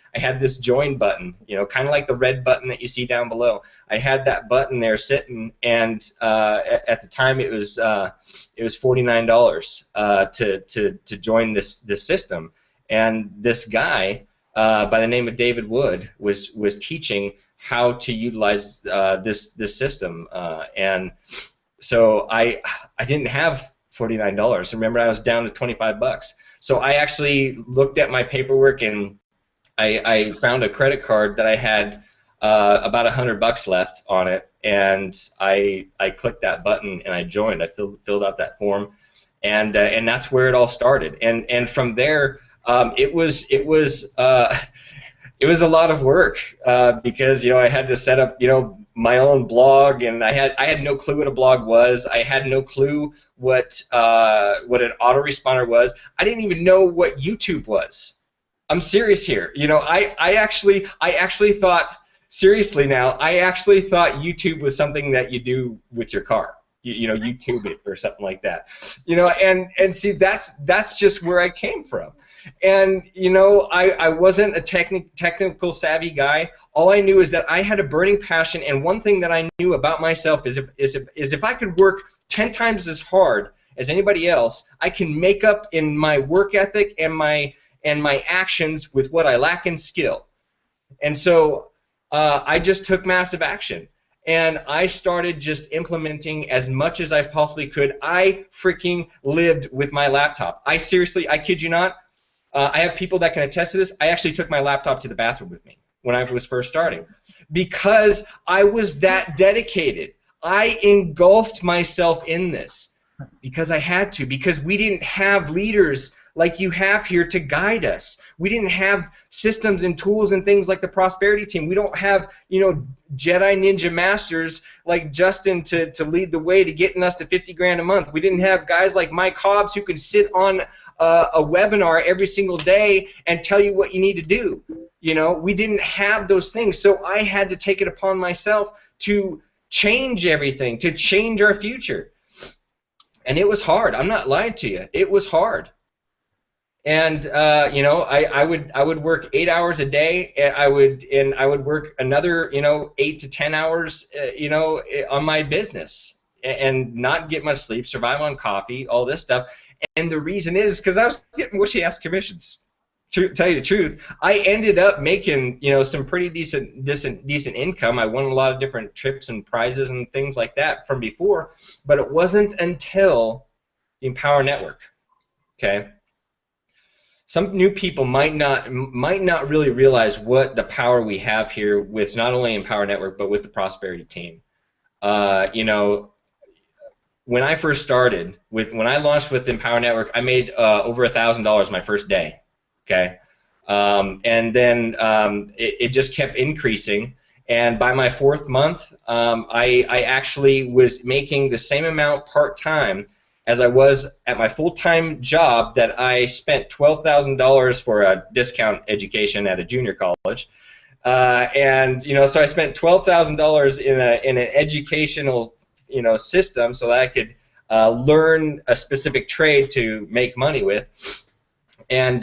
join button, you know, kind of like the red button that you see down below. I had that button there sitting, and at the time it was $49 to join this system. And this guy by the name of David Wood was teaching how to utilize this system, and so I didn't have $49. Remember, I was down to 25 bucks. So I actually looked at my paperwork, and I found a credit card that I had about $100 left on it, and I clicked that button and I joined. I filled out that form, and that's where it all started. And from there, it was a lot of work because, you know, I had to set up, you know, my own blog, and I had no clue what a blog was. I had no clue what an autoresponder was. I didn't even know what YouTube was. I'm serious here. You know, I actually thought, seriously now, I actually thought YouTube was something that you do with your car. You know, YouTube it or something like that. You know, and see, that's just where I came from. And, you know, I wasn't a technical savvy guy. All I knew is that I had a burning passion, and one thing that I knew about myself is if I could work 10 times as hard as anybody else, I can make up in my work ethic and my actions with what I lack in skill. And so I just took massive action, and I started just implementing as much as I possibly could. I freaking lived with my laptop. I kid you not, I have people that can attest to this. I actually took my laptop to the bathroom with me when I was first starting, because I was that dedicated. I engulfed myself in this because I had to, because we didn't have leaders like you have here to guide us. We didn't have systems and tools and things like the Prosperity Team. We don't have, you know, Jedi Ninja Masters like Justin to lead the way to getting us to 50 grand a month. We didn't have guys like Mike Hobbs who could sit on a webinar every single day and tell you what you need to do. You know, we didn't have those things, so I had to take it upon myself to change everything, to change our future. And it was hard. I'm not lying to you. It was hard. And you know, I would work 8 hours a day, and I would work another, you know, 8 to 10 hours, you know, on my business, and not get much sleep, survive on coffee, all this stuff. And the reason is because I was getting wishy-ass commissions. To tell you the truth, I ended up making, you know, some pretty decent income. I won a lot of different trips and prizes and things like that from before, but it wasn't until the Empower Network. Okay. Some new people might not really realize what the power we have here with not only Empower Network but with the Prosperity Team. You know, when I first started when I launched with Empower Network, I made over $1,000 my first day. Okay, and then it just kept increasing, And by my 4th month, I actually was making the same amount part-time as I was at my full-time job that I spent $12,000 for a discount education at a junior college. And, you know, so I spent $12,000 in an educational, you know, system so that I could learn a specific trade to make money with. And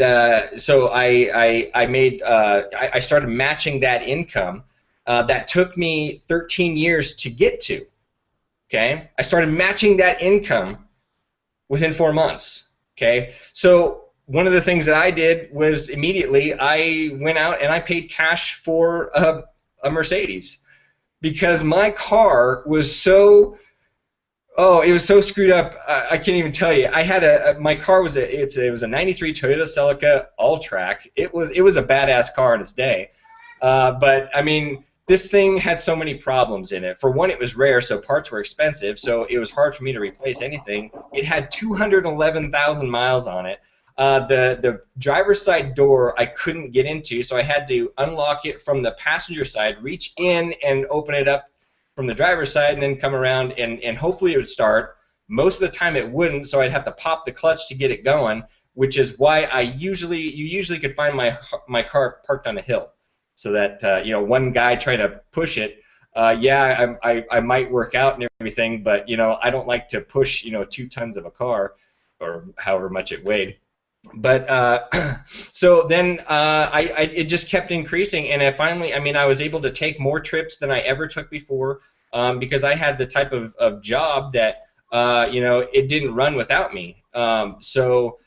so I started matching that income. That took me 13 years to get to. Okay, I started matching that income within 4 months. Okay, so one of the things that I did was immediately I went out and I paid cash for a Mercedes, because my car was so, oh, it was so screwed up. I can't even tell you. I had my car was it was a '93 Toyota Celica All-Track. It was a badass car in its day, but I mean, this thing had so many problems in it. For one, it was rare, so parts were expensive, so it was hard for me to replace anything. It had 211,000 miles on it. The driver's side door I couldn't get into, so I had to unlock it from the passenger side, reach in and open it up from the driver's side, and then come around and hopefully it would start. Most of the time it wouldn't, so I'd have to pop the clutch to get it going, which is why you usually could find my car parked on a hill. So that you know, one guy trying to push it, yeah, I might work out and everything, but you know, I don't like to push, you know, 2 tons of a car or however much it weighed. But so then it just kept increasing, and I was able to take more trips than I ever took before, because I had the type of job that you know, it didn't run without me. So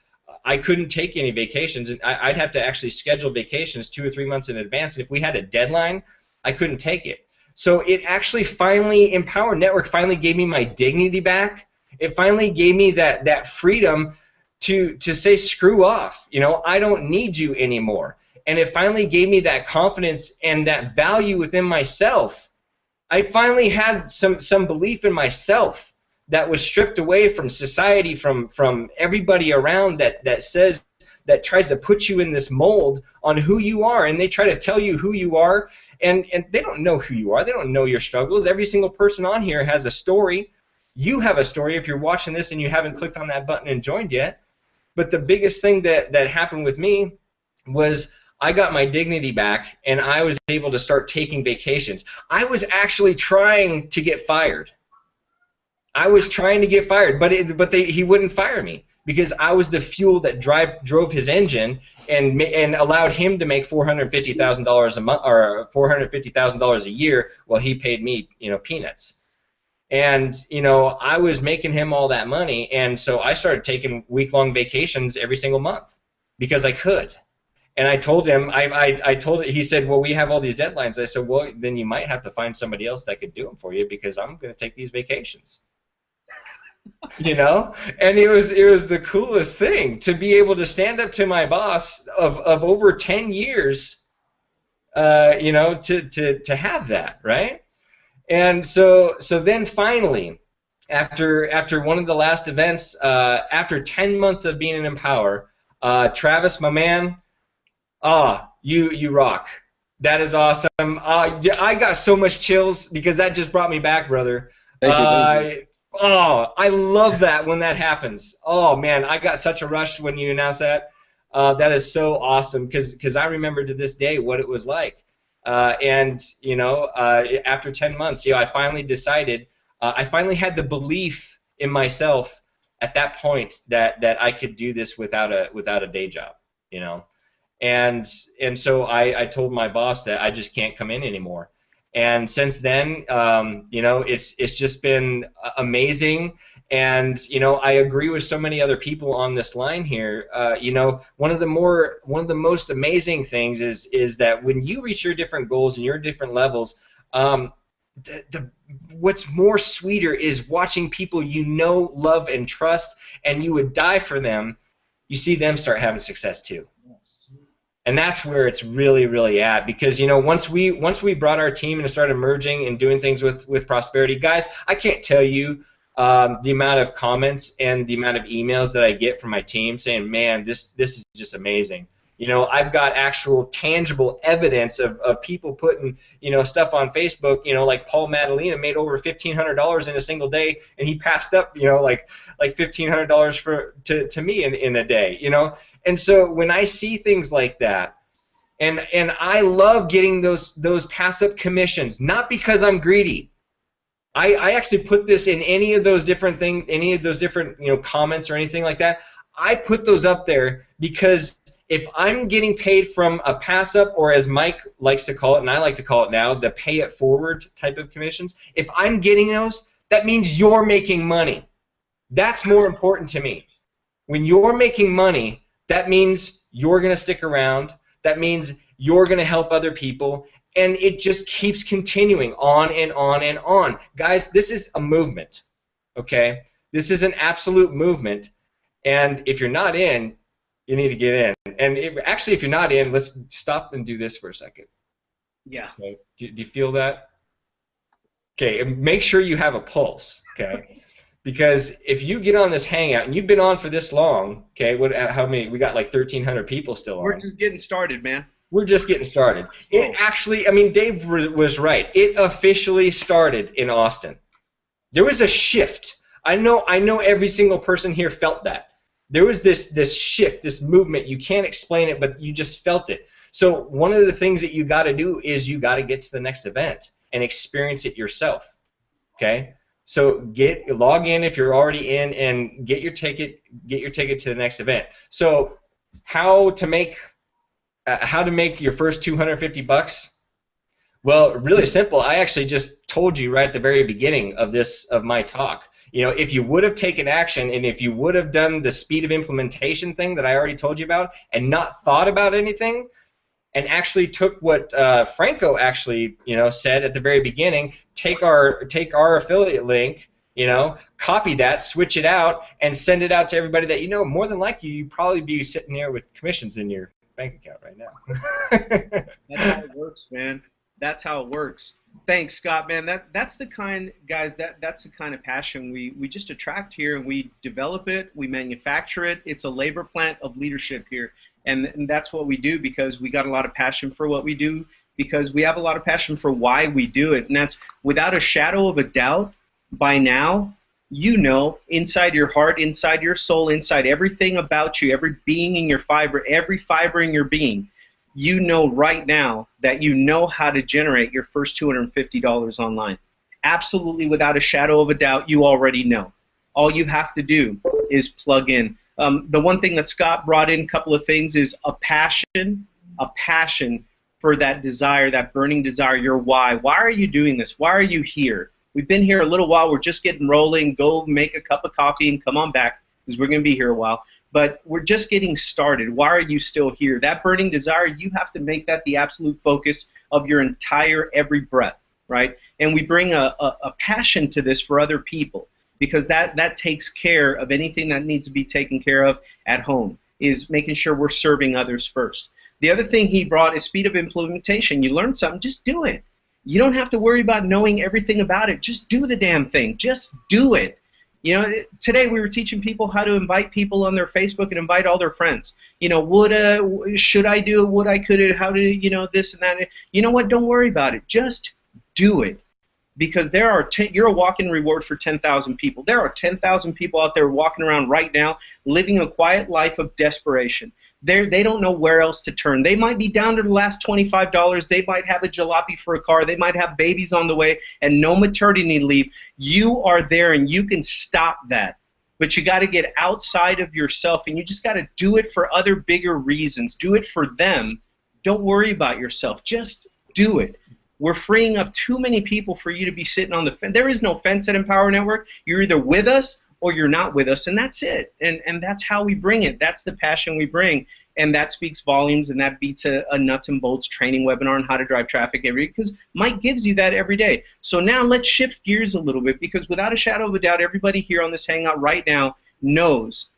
I couldn't take any vacations, and I'd have to actually schedule vacations 2 or 3 months in advance. And if we had a deadline, I couldn't take it. So it actually finally, Empower Network finally gave me my dignity back. It finally gave me that freedom to say, screw off. You know, I don't need you anymore. And it finally gave me that confidence and that value within myself. I finally had some belief in myself that was stripped away from society, from everybody around that tries to put you in this mold on who you are, and they try to tell you who you are, and they don't know who you are. They don't know your struggles. Every single person on here has a story. You have a story if you're watching this and you haven't clicked on that button and joined yet. But the biggest thing that happened with me was I got my dignity back, and I was able to start taking vacations. I was actually trying to get fired. I was trying to get fired, but he wouldn't fire me, because I was the fuel that drove his engine and allowed him to make $450,000 a month, or $450,000 a year, while he paid me, you know, peanuts. And you know, I was making him all that money, and so I started taking week-long vacations every single month because I could. And I told him, he said, well, we have all these deadlines. I said, well, then you might have to find somebody else that could do them for you, because I'm going to take these vacations. You know, and it was the coolest thing to be able to stand up to my boss of over 10 years, you know, to have that, right? And so then finally, after one of the last events, after 10 months of being in Empower, Travis, my man, you rock. That is awesome. I got so much chills because that just brought me back, brother. Thank you. Oh, I love that when that happens. Oh man, I got such a rush when you announced that. That is so awesome, because I remember to this day what it was like. And you know, after 10 months, you know, I finally decided. I finally had the belief in myself at that point that I could do this without a day job. You know, and so I told my boss that I just can't come in anymore. And since then, you know, it's just been amazing. And you know, I agree with so many other people on this line here. You know, one of the most amazing things is that when you reach your different goals and your different levels, what's more sweeter is watching people you know, love, and trust, and you would die for them. You see them start having success too. And that's where it's really, really at, because you know, once we brought our team and started merging and doing things with Prosperity, guys, I can't tell you the amount of comments and the amount of emails that I get from my team saying, "Man, this is just amazing. You know, I've got actual tangible evidence of people putting, you know, stuff on Facebook, you know, like Paul Madalena made over $1,500 in a single day, and he passed up, you know, like $1,500 to me in a day, you know. And so when I see things like that, and I love getting those pass-up commissions, not because I'm greedy. I actually put this in any of those different things, any of those different, you know, comments or anything like that. I put those up there because if I'm getting paid from a pass-up, or as Mike likes to call it, and I like to call it now, the pay-it-forward type of commissions, if I'm getting those, that means you're making money. That's more important to me. When you're making money, that means you're going to stick around. That means you're going to help other people. And it just keeps continuing on and on and on. Guys, this is a movement, okay? This is an absolute movement. And if you're not in, you need to get in. And actually, if you're not in, let's stop and do this for a second. Yeah. Okay. Do you feel that? Okay, and make sure you have a pulse, okay? Because if you get on this Hangout, and you've been on for this long, okay, how many? We got like 1,300 people still on. We're just getting started, man. We're just getting started. It actually, I mean, Dave was right. It officially started in Austin. There was a shift. I know every single person here felt that. There was this shift, this movement. You can't explain it, but you just felt it. So one of the things that you got to do is you got to get to the next event and experience it yourself. Okay? So log in if you're already in, and get your ticket to the next event. So how to make your first $250? Well, really simple. I actually just told you right at the very beginning of my talk. You know, if you would have taken action, and if you would have done the speed of implementation thing that I already told you about, and not thought about anything, and actually took what Franco actually, you know, said at the very beginning, take our affiliate link, you know, copy that, switch it out, and send it out to everybody that you know, more than likely you'd probably be sitting there with commissions in your bank account right now. That's how it works, man. That's how it works. Thanks, Scott, man. That's the kind, guys, that's the kind of passion we just attract here, and we develop it, we manufacture it. It's a labor plant of leadership here. And that's what we do, because we got a lot of passion for what we do, because we have a lot of passion for why we do it. And that's without a shadow of a doubt. By now, you know, inside your heart, inside your soul, inside everything about you, every being in your fiber, every fiber in your being, you know right now that you know how to generate your first $250 online. Absolutely, without a shadow of a doubt, you already know. All you have to do is plug in. The one thing that Scott brought in, a couple of things, is a passion for that desire, that burning desire, your why. Why are you doing this? Why are you here? We've been here a little while. We're just getting rolling. Go make a cup of coffee and come on back, because we're going to be here a while. But we're just getting started. Why are you still here? That burning desire, you have to make that the absolute focus of your entire every breath, right? And we bring a passion to this for other people, because that takes care of anything that needs to be taken care of at home, is making sure we're serving others first. The other thing he brought is speed of implementation. You learn something, just do it. You don't have to worry about knowing everything about it. Just do the damn thing. Just do it. You know, today we were teaching people how to invite people on their Facebook and invite all their friends. You know, should I do it? Would I, could it? How to, you know, this and that. You know what? Don't worry about it. Just do it. Because you're a walk-in reward for 10,000 people. There are 10,000 people out there walking around right now living a quiet life of desperation. They don't know where else to turn. They might be down to the last $25. They might have a jalopy for a car. They might have babies on the way and no maternity leave. You are there, and you can stop that. But you got to get outside of yourself, and you just got to do it for other bigger reasons. Do it for them. Don't worry about yourself. Just do it. We're freeing up too many people for you to be sitting on the fence. There is no fence at Empower Network. You're either with us or you're not with us, and that's it. And that's how we bring it. That's the passion we bring, and that speaks volumes, and that beats a nuts and bolts training webinar on how to drive traffic every day, because Mike gives you that every day. So now let's shift gears a little bit, because without a shadow of a doubt, everybody here on this Hangout right now knows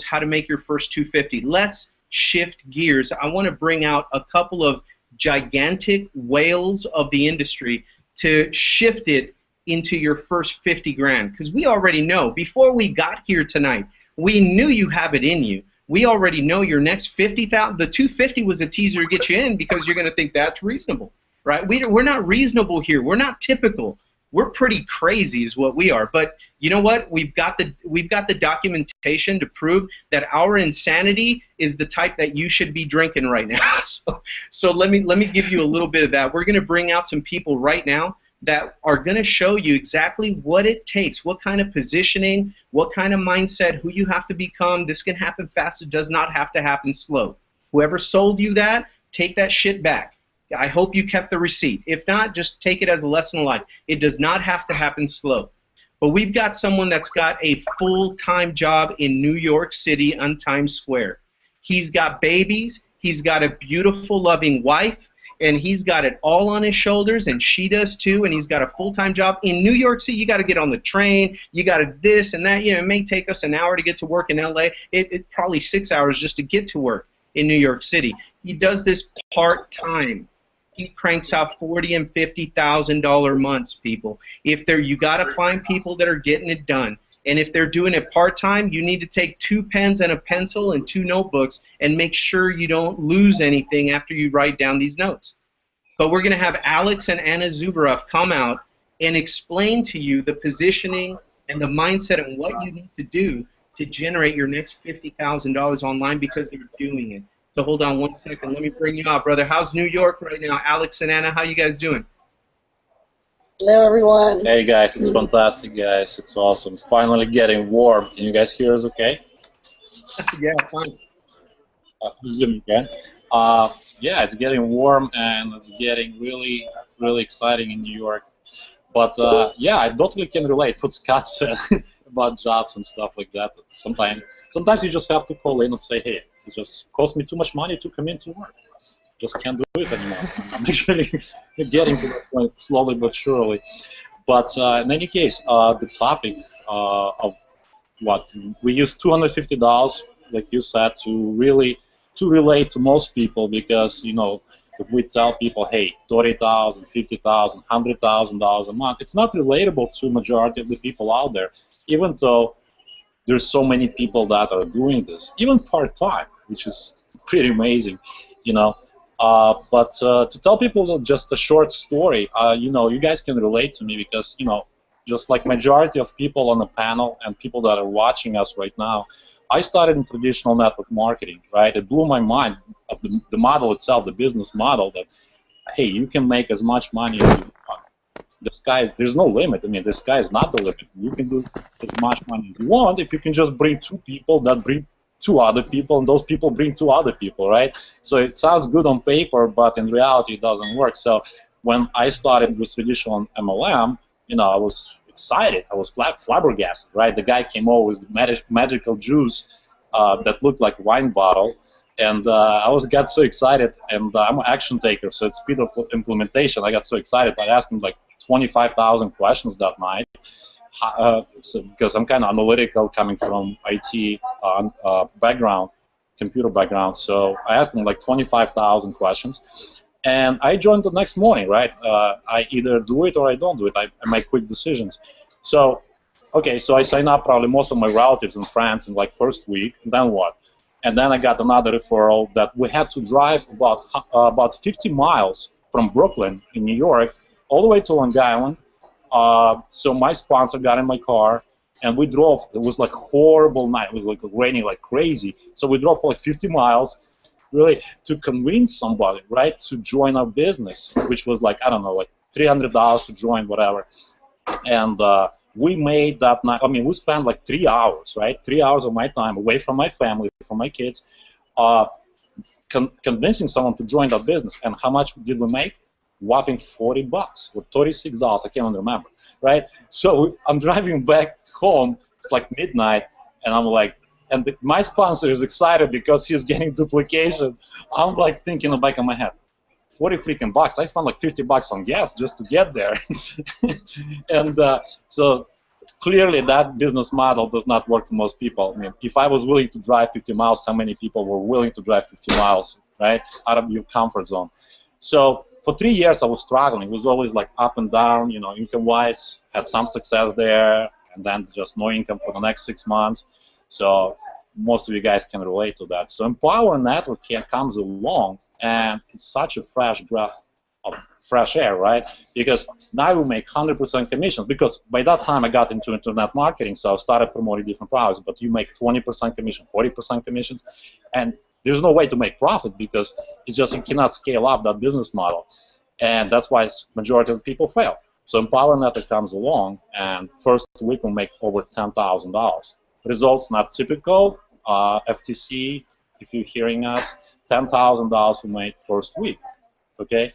how to make your first 250. Let's shift gears. I want to bring out a couple of gigantic whales of the industry to shift it into your first 50 grand, because we already know, before we got here tonight, we knew you have it in you. We already know your next 50,000. The 250 was a teaser to get you in because you're going to think that's reasonable, right? We're not reasonable here. We're not typical. We're pretty crazy is what we are. But you know what? We've got the documentation to prove that our insanity is the type that you should be drinking right now. So let me give you a little bit of that. We're going to bring out some people right now that are going to show you exactly what it takes, what kind of positioning, what kind of mindset, who you have to become. This can happen fast. It does not have to happen slow. Whoever sold you that, take that shit back. I hope you kept the receipt. If not, just take it as a lesson in life. It does not have to happen slow. But we've got someone that's got a full-time job in New York City on Times Square. He's got babies. He's got a beautiful, loving wife. And he's got it all on his shoulders, and she does too, and he's got a full-time job. In New York City, you got to get on the train, you got to this and that. You know, it may take us an hour to get to work in LA. It probably 6 hours just to get to work in New York City. He does this part-time. He cranks out $40,000 and $50,000 months, people. You got to find people that are getting it done. And if they're doing it part-time, you need to take 2 pens and a pencil and 2 notebooks and make sure you don't lose anything after you write down these notes. But we're going to have Alex and Anna Zubaroff come out and explain to you the positioning and the mindset and what you need to do to generate your next $50,000 online because they're doing it. So hold on one second. Let me bring you out, brother. How's New York right now? Alex and Anna, how you guys doing? Hello, everyone. Hey, guys. It's fantastic, guys. It's awesome. It's finally getting warm. Can you guys hear us okay? Yeah, fine. Zoom again. Yeah, it's getting warm, and it's getting really, really exciting in New York. But, yeah, I totally can relate what Scott said about jobs and stuff like that. Sometimes you just have to call in and say, hey, it just cost me too much money to come into work. Just can't do it anymore. I'm actually getting to that point slowly but surely. But in any case, the topic of what we use $250, like you said, to relate to most people, because if we tell people, hey, $30,000, $50,000, $100,000 a month, it's not relatable to majority of the people out there, even though there's so many people that are doing this, even part-time, which is pretty amazing, But to tell people just a short story, you guys can relate to me because, just like majority of people on the panel and people that are watching us right now, I started in traditional network marketing, right? It blew my mind of the model itself, the business model, that, hey, you can make as much money as you want. There's no limit. I mean, the sky is not the limit. You can do as much money as you want if you can just bring 2 people that bring 2 other people, and those people bring 2 other people, right? So it sounds good on paper, but in reality it doesn't work. So when I started with traditional MLM, I was excited. I was flabbergasted, right? The guy came over with the magical juice that looked like a wine bottle, and I got so excited, and I'm an action taker, so at speed of implementation, I got so excited. I asked him like 25,000 questions that night. Because I'm kind of analytical, coming from IT background, computer background. So I asked him like 25,000 questions, and I joined the next morning, right? I either do it or I don't do it. I make quick decisions. So, okay, so I sign up probably most of my relatives and friends in like first week, and then what? And then I got another referral that we had to drive about 50 miles from Brooklyn in New York all the way to Long Island. So my sponsor got in my car, and we drove. It was like a horrible night. It was like raining like crazy. So we drove for like 50 miles, really, to convince somebody, right, to join our business, which was like, I don't know, like $300 to join, whatever. And we made that night, we spent like 3 hours, right, 3 hours of my time away from my family, from my kids, convincing someone to join that business. And how much did we make? Whopping $40 or $36, I can't remember, right? So I'm driving back home, it's like midnight, and I'm like, my sponsor is excited because he's getting duplication. I'm like thinking in the back of my head, 40 freaking bucks. I spent like $50 on gas just to get there. And so clearly that business model does not work for most people. I mean, if I was willing to drive 50 miles, how many people were willing to drive 50 miles, right, out of your comfort zone? So for 3 years I was struggling. It was always like up and down, income-wise. Had some success there, and then just no income for the next 6 months. So most of you guys can relate to that. So Empower Network comes along, and it's such a fresh breath of fresh air, right? Because now we make 100% commission. Because by that time I got into internet marketing, so I started promoting different products. But you make 20% commission, 40% commissions, and there's no way to make profit because it's just you cannot scale up that business model, and that's why majority of people fail. So Empower Network comes along, and first week we make over $10,000. Results not typical. FTC, if you're hearing us, $10,000 we made first week. Okay.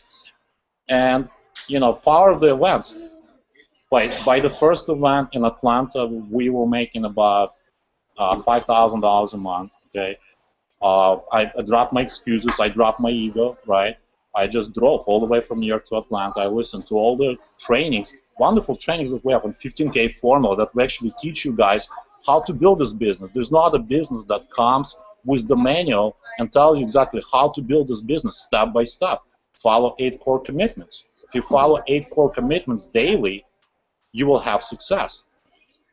And, you know, power of the events. By the first event in Atlanta, we were making about $5,000 a month, okay? I dropped my excuses, I dropped my ego, right? I just drove all the way from New York to Atlanta. I listened to all the trainings, wonderful trainings that we have on 15K formula that we actually teach you guys how to build this business. There's no other business that comes with the manual and tells you exactly how to build this business step by step. Follow 8 core commitments. If you follow 8 core commitments daily, you will have success.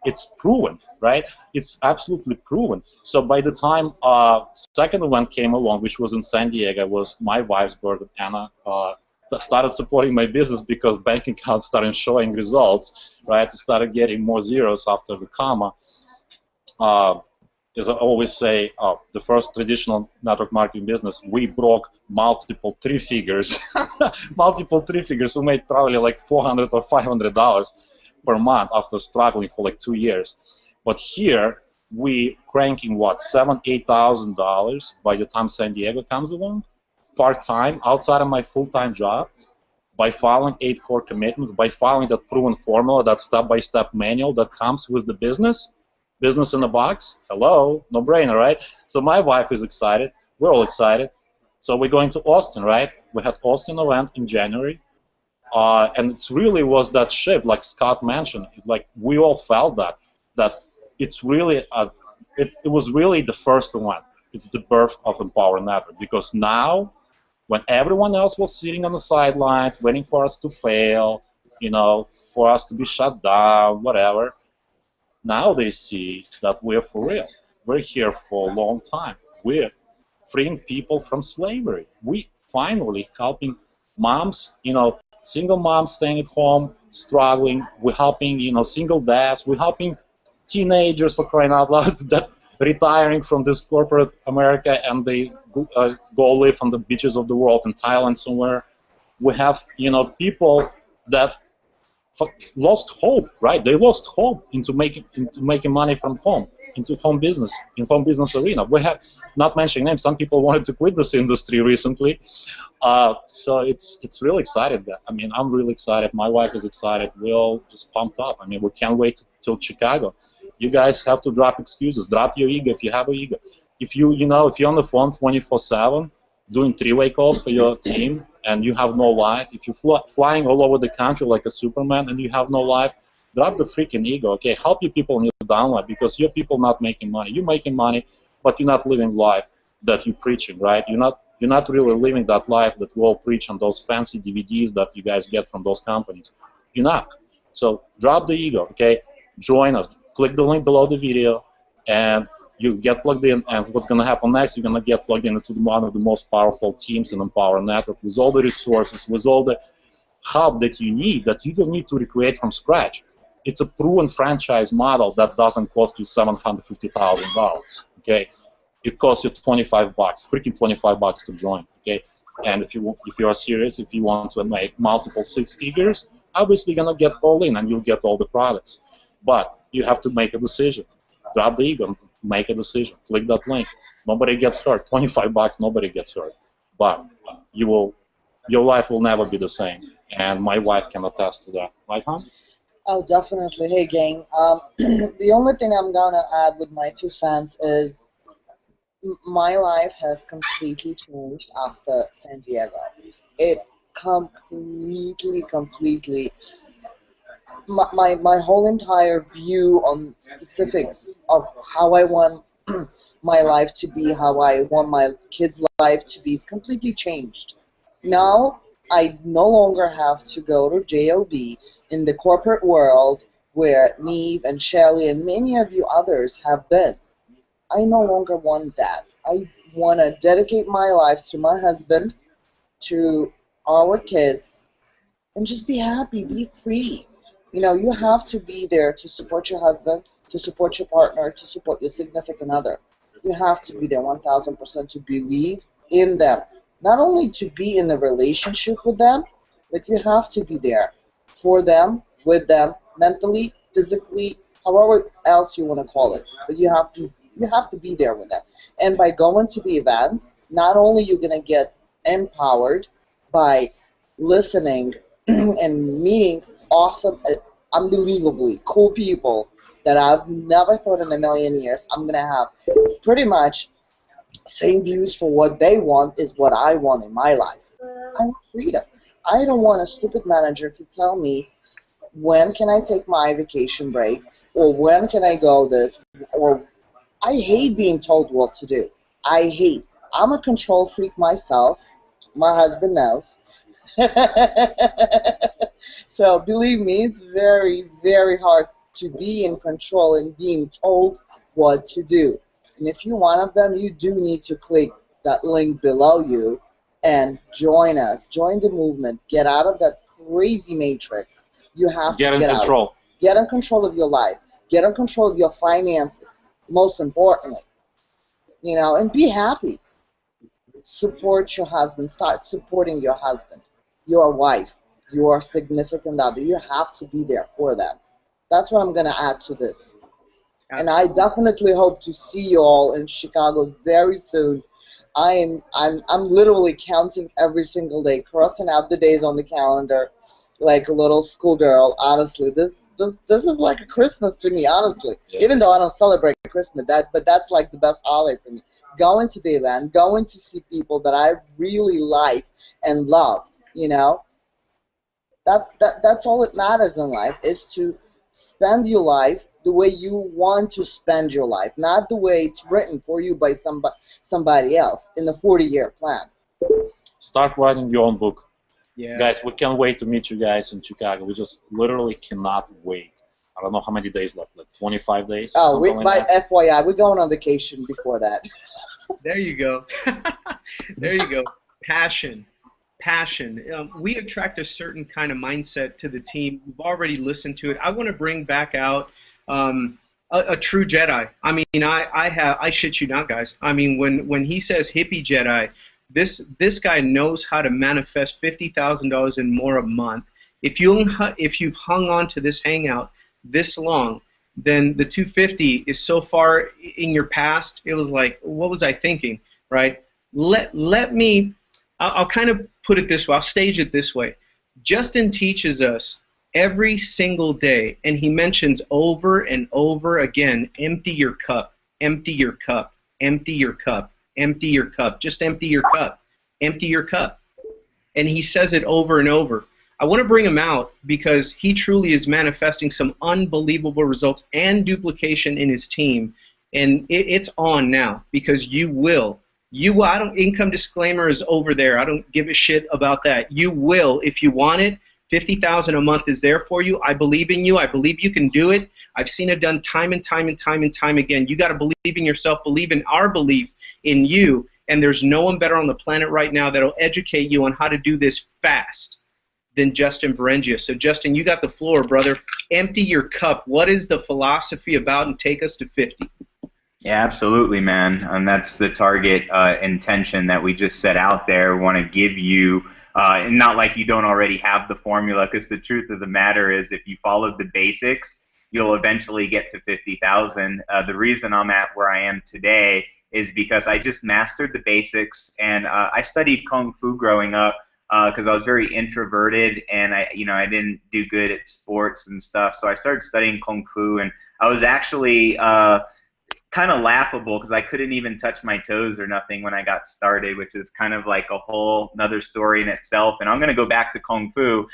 It's proven, right? It's absolutely proven. So by the time second event came along, which was in San Diego, was my wife's birthday, Anna, started supporting my business because bank accounts started showing results, right? Started getting more zeros after the comma. As I always say, the first traditional network marketing business, we broke multiple 3 figures. Multiple 3 figures. We made probably like $400 or $500 per month after struggling for like 2 years. But here, we cranking what, $7,000, $8,000 by the time San Diego comes along, part-time, outside of my full-time job, by following 8 core commitments, by following that proven formula, that step-by-step manual that comes with the business. Business in a box, hello, no brainer, right? So my wife is excited, we're all excited. So we're going to Austin, right? We had Austin event in January, and it really was that shift, like Scott mentioned, like we all felt that it's really, it was really the first one. It's the birth of Empower Network, because now, when everyone else was sitting on the sidelines, waiting for us to fail, you know, for us to be shut down, whatever, now they see that we're for real. We're here for a long time. We're freeing people from slavery. We finally helping moms, you know, single moms staying at home, struggling. We're helping, you know, single dads. We're helping teenagers, for crying out loud, that retiring from this corporate America and they go live on the beaches of the world in Thailand somewhere. We have, you know, people that lost hope, right? They lost hope into making money from home, into home business, in home business arena. We have, not mentioning names, some people wanted to quit this industry recently. So it's really excited. I mean, I'm really excited. My wife is excited. We're all just pumped up. I mean, we can't wait till Chicago. You guys have to drop excuses. Drop your ego if you have an ego. If if you're on the phone 24/7, doing 3-way calls for your team and you have no life, if you're flying all over the country like a Superman and you have no life, drop the freaking ego, okay? Help your people in your downline, because your people not making money. You're making money, but you're not living life that you're preaching, right? You're not really living that life that we all preach on those fancy DVDs that you guys get from those companies. You're not. So drop the ego, okay? Join us. Click the link below the video and you get plugged in, and what's going to happen next, you're going to get plugged into one of the most powerful teams in Empower Network with all the resources, with all the hub that you need, that you don't need to recreate from scratch. It's a proven franchise model that doesn't cost you $750,000, okay? It costs you $25, freaking $25 to join, okay? And if you are serious, if you want to make multiple 6 figures, obviously you're going to get all in and you'll get all the products. But you have to make a decision. Drop the ego. Make a decision. Click that link. Nobody gets hurt. $25, nobody gets hurt. But your life will never be the same. And my wife can attest to that. Right, hon? Oh, definitely. Hey, gang. The only thing I'm gonna add with my 2 cents is my life has completely changed after San Diego. It completely. My whole entire view on specifics of how I want my life to be, how I want my kids' life to be, is completely changed. Now, I no longer have to go to JOB in the corporate world where Neve and Shelly and many of you others have been. I no longer want that. I want to dedicate my life to my husband, to our kids, and just be happy, be free. You know, you have to be there to support your husband, to support your partner, to support your significant other. You have to be there 1,000% to believe in them. Not only to be in a relationship with them, but you have to be there for them, with them, mentally, physically, however else you want to call it. But you have to be there with them. And by going to the events, not only you're going to get empowered by listening and meeting awesome, unbelievably cool people that I've never thought in a million years I'm going to have pretty much same views for what they want is what I want in my life. I want freedom. I don't want a stupid manager to tell me when can I take my vacation break or when can I go this, or I hate being told what to do. I hate. I'm a control freak myself. My husband knows. So believe me, it's very, very hard to be in control and being told what to do. And if you're one of them, you do need to click that link below you and join us. Join the movement. Get out of that crazy matrix. You have to get in control. Out. Get in control of your life. Get in control of your finances, most importantly. You know, and be happy. Support your husband. Start supporting your husband, your wife, your significant other. You have to be there for them. That's what I'm going to add to this. And I definitely hope to see you all in Chicago very soon. I'm literally counting every single day, crossing out the days on the calendar like a little schoolgirl. Honestly, this is like a Christmas to me. Honestly, even though I don't celebrate Christmas, but that's like the best holiday for me. Going to the event, going to see people that I really like and love. You know, that's all that matters in life, is to spend your life the way you want to spend your life, not the way it's written for you by somebody else in the 40-year plan. Start writing your own book. Yeah. Guys, we can't wait to meet you guys in Chicago. We just literally cannot wait. I don't know how many days left, like 25 days? Oh, FYI, we're going on vacation before that. There you go. There you go. Passion. We attract a certain kind of mindset to the team. We've already listened to it. I want to bring back out a true Jedi. I mean, I shit you not, guys. I mean, when he says hippie Jedi, this guy knows how to manifest $50,000 and more a month. If you've hung on to this hangout this long, then the 250 is so far in your past. It was like, what was I thinking, right? Let me. I'll kind of put it this way. I'll stage it this way. Justin teaches us every single day, and he mentions over and over again, empty your cup, empty your cup, empty your cup, empty your cup. Just empty your cup, empty your cup. And he says it over and over. I want to bring him out because he truly is manifesting some unbelievable results and duplication in his team. And it's on now because you will. I don't, income disclaimer is over there. I don't give a shit about that. You will, if you want it. $50,000 a month is there for you. I believe in you. I believe you can do it. I've seen it done time and time and time and time again. You got to believe in yourself, believe in our belief in you, and there's no one better on the planet right now that'll educate you on how to do this fast than Justin Varengia. So Justin, you got the floor, brother. Empty your cup. What is the philosophy about, and take us to 50? Yeah, absolutely, man. And that's the target intention that we just set out there. We want to give you, and not like you don't already have the formula, because the truth of the matter is if you followed the basics, you'll eventually get to 50,000. The reason I'm at where I am today is because I just mastered the basics, and I studied Kung Fu growing up because I was very introverted, and I didn't do good at sports and stuff. So I started studying Kung Fu, and I was actually kind of laughable because I couldn't even touch my toes or nothing when I got started, which is kind of like a whole another story in itself. And I'm going to go back to Kung Fu.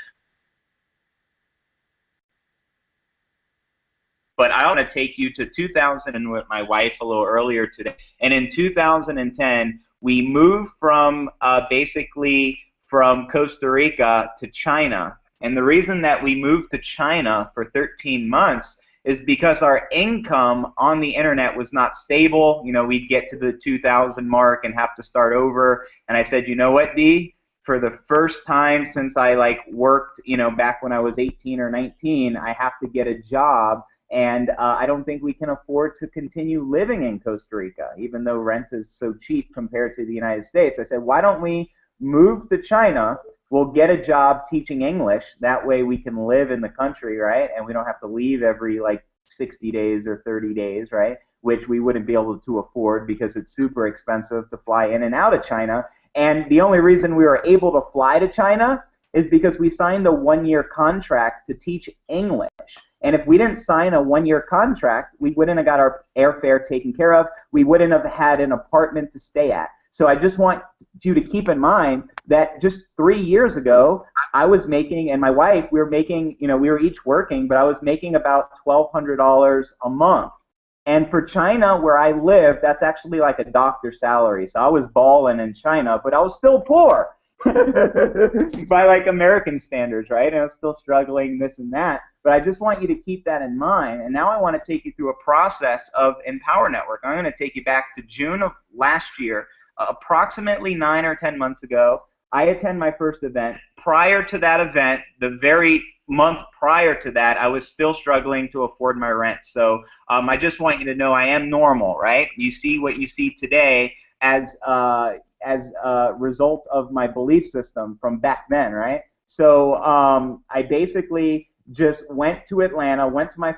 But I want to take you to 2000 with my wife a little earlier today. And in 2010, we moved from basically from Costa Rica to China. And the reason that we moved to China for 13 months is because our income on the internet was not stable. You know, we'd get to the 2,000 mark and have to start over. And I said, you know what, D? For the first time since I like worked, you know, back when I was 18 or 19, I have to get a job. And I don't think we can afford to continue living in Costa Rica, even though rent is so cheap compared to the United States. I said, why don't we move to China? We'll get a job teaching English. That way we can live in the country, right? And we don't have to leave every like 60 days or 30 days, right? Which we wouldn't be able to afford because it's super expensive to fly in and out of China. And the only reason we were able to fly to China is because we signed a 1-year contract to teach English. And if we didn't sign a 1-year contract, we wouldn't have got our airfare taken care of. We wouldn't have had an apartment to stay at. So I just want you to keep in mind that just 3 years ago, I was making, and my wife, we were making, you know, we were each working, but I was making about $1,200 a month. And for China, where I live, that's actually like a doctor's salary. So I was balling in China, but I was still poor by like American standards, right? And I was still struggling, this and that. But I just want you to keep that in mind. And now I want to take you through a process of Empower Network. I'm going to take you back to June of last year, approximately 9 or 10 months ago. I attend my first event. Prior to that event, the very month prior to that, I was still struggling to afford my rent. So I just want you to know I am normal, right? You see what you see today as a result of my belief system from back then, right? So I basically just went to Atlanta, went to my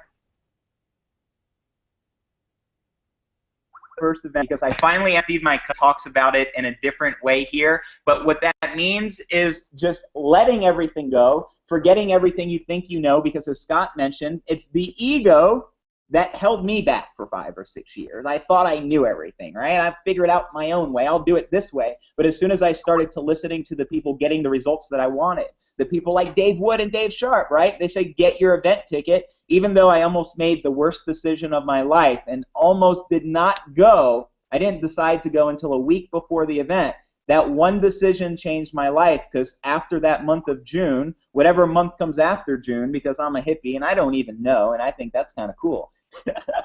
first event because I finally emptied my cup. Talks about it in a different way here, but what that means is just letting everything go, forgetting everything you think you know, because as Scott mentioned, it's the ego that held me back for 5 or 6 years. I thought I knew everything, right? I figured out my own way. I'll do it this way. But as soon as I started to listening to the people getting the results that I wanted, the people like Dave Wood and Dave Sharp, right? They say, get your event ticket, even though I almost made the worst decision of my life and almost did not go. I didn't decide to go until a week before the event. That one decision changed my life, because after that month of June, whatever month comes after June, because I'm a hippie and I don't even know, and I think that's kind of cool.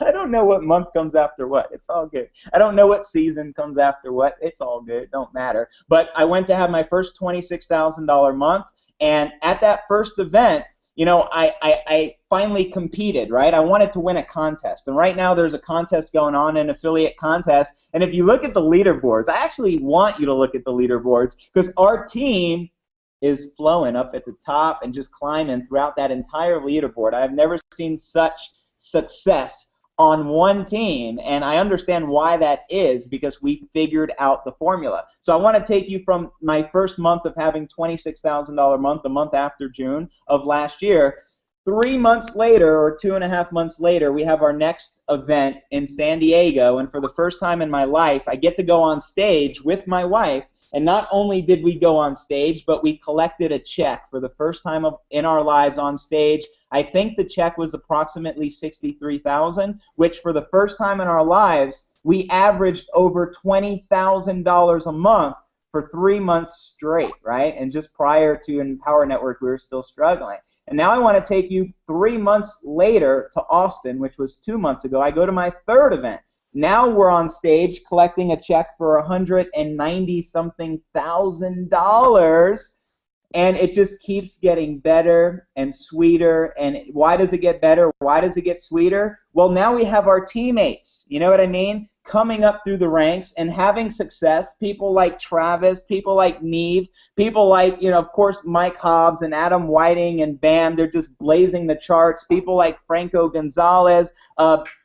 I don't know what month comes after what. It's all good. I don't know what season comes after what. It's all good. It don't matter. But I went to have my first $26,000 month, and at that first event, you know, I finally competed, right? I wanted to win a contest. And right now there's a contest going on, an affiliate contest. And if you look at the leaderboards, I actually want you to look at the leaderboards, because our team is flowing up at the top and just climbing throughout that entire leaderboard. I've never seen such success on one team, and I understand why that is, because we figured out the formula. So I want to take you from my first month of having $26,000 month, the month after June of last year. 3 months later, or 2.5 months later, we have our next event in San Diego, and for the first time in my life, I get to go on stage with my wife. And not only did we go on stage, but we collected a check for the first time in our lives on stage. I think the check was approximately $63,000, which for the first time in our lives, we averaged over $20,000 a month for 3 months straight, right? And just prior to Empower Network, we were still struggling. And now I want to take you 3 months later to Austin, which was 2 months ago. I go to my third event. Now we're on stage collecting a check for $190-something thousand, and it just keeps getting better and sweeter. And why does it get better? Why does it get sweeter? Well, now we have our teammates, you know what I mean, coming up through the ranks and having success. People like Travis, people like Neve, people like, you know, of course, Mike Hobbs and Adam Whiting and Bam. They're just blazing the charts. People like Franco Gonzalez,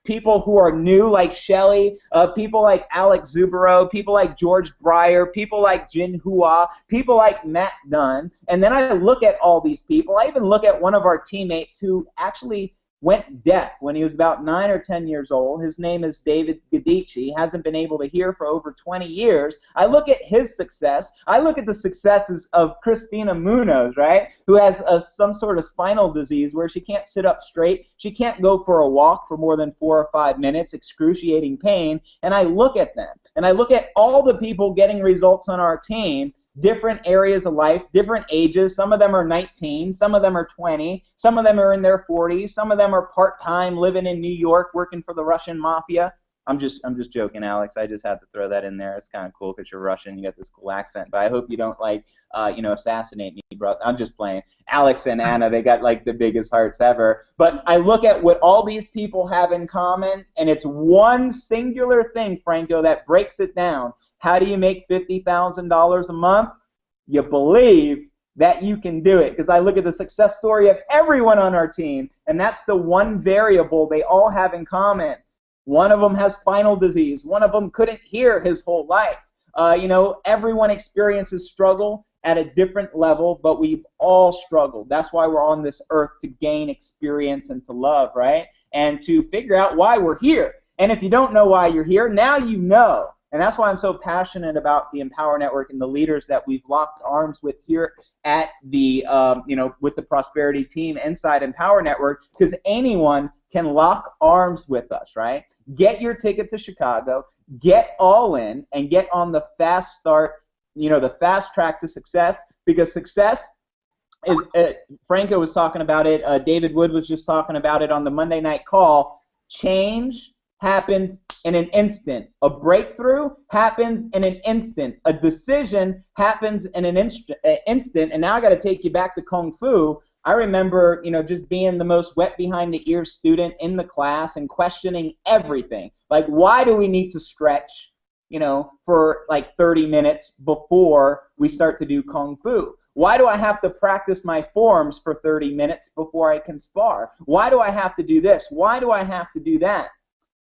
people who are new like Shelly, people like Alex Zubero, people like George Breyer, people like Jin Hua, people like Matt Dunn. And then I look at all these people. I even look at one of our teammates who actually went deaf when he was about 9 or 10 years old. His name is David Gadici. He hasn't been able to hear for over 20 years. I look at his success. I look at the successes of Christina Munoz, right, who has some sort of spinal disease where she can't sit up straight. She can't go for a walk for more than 4 or 5 minutes, excruciating pain. And I look at them, and I look at all the people getting results on our team, different areas of life, different ages. Some of them are 19, some of them are 20, some of them are in their 40s, some of them are part-time living in New York working for the Russian mafia. I'm just joking, Alex. I just had to throw that in there. It's kind of cool because you're Russian. You got this cool accent. But I hope you don't assassinate me, bro. I'm just playing. Alex and Anna, they got like the biggest hearts ever. But I look at what all these people have in common, and it's one singular thing, Franco, that breaks it down. How do you make $50,000 a month? You believe that you can do it. Because I look at the success story of everyone on our team, and that's the one variable they all have in common. One of them has spinal disease. One of them couldn't hear his whole life. Everyone experiences struggle at a different level, but we've all struggled. That's why we're on this earth, to gain experience and to love, right? And to figure out why we're here. And if you don't know why you're here, now you know. And that's why I'm so passionate about the Empower Network and the leaders that we've locked arms with here at the, with the Prosperity team inside Empower Network, because anyone can lock arms with us, right? Get your ticket to Chicago, get all in, and get on the fast start, the fast track to success, because success is, Franco was talking about it, David Wood was just talking about it on the Monday night call. Change happens in an instant. A breakthrough happens in an instant. A decision happens in an instant. And now I got to take you back to Kung Fu. I remember, just being the most wet behind the ears student in the class and questioning everything. Like, why do we need to stretch, for like 30 minutes before we start to do Kung Fu? Why do I have to practice my forms for 30 minutes before I can spar? Why do I have to do this? Why do I have to do that?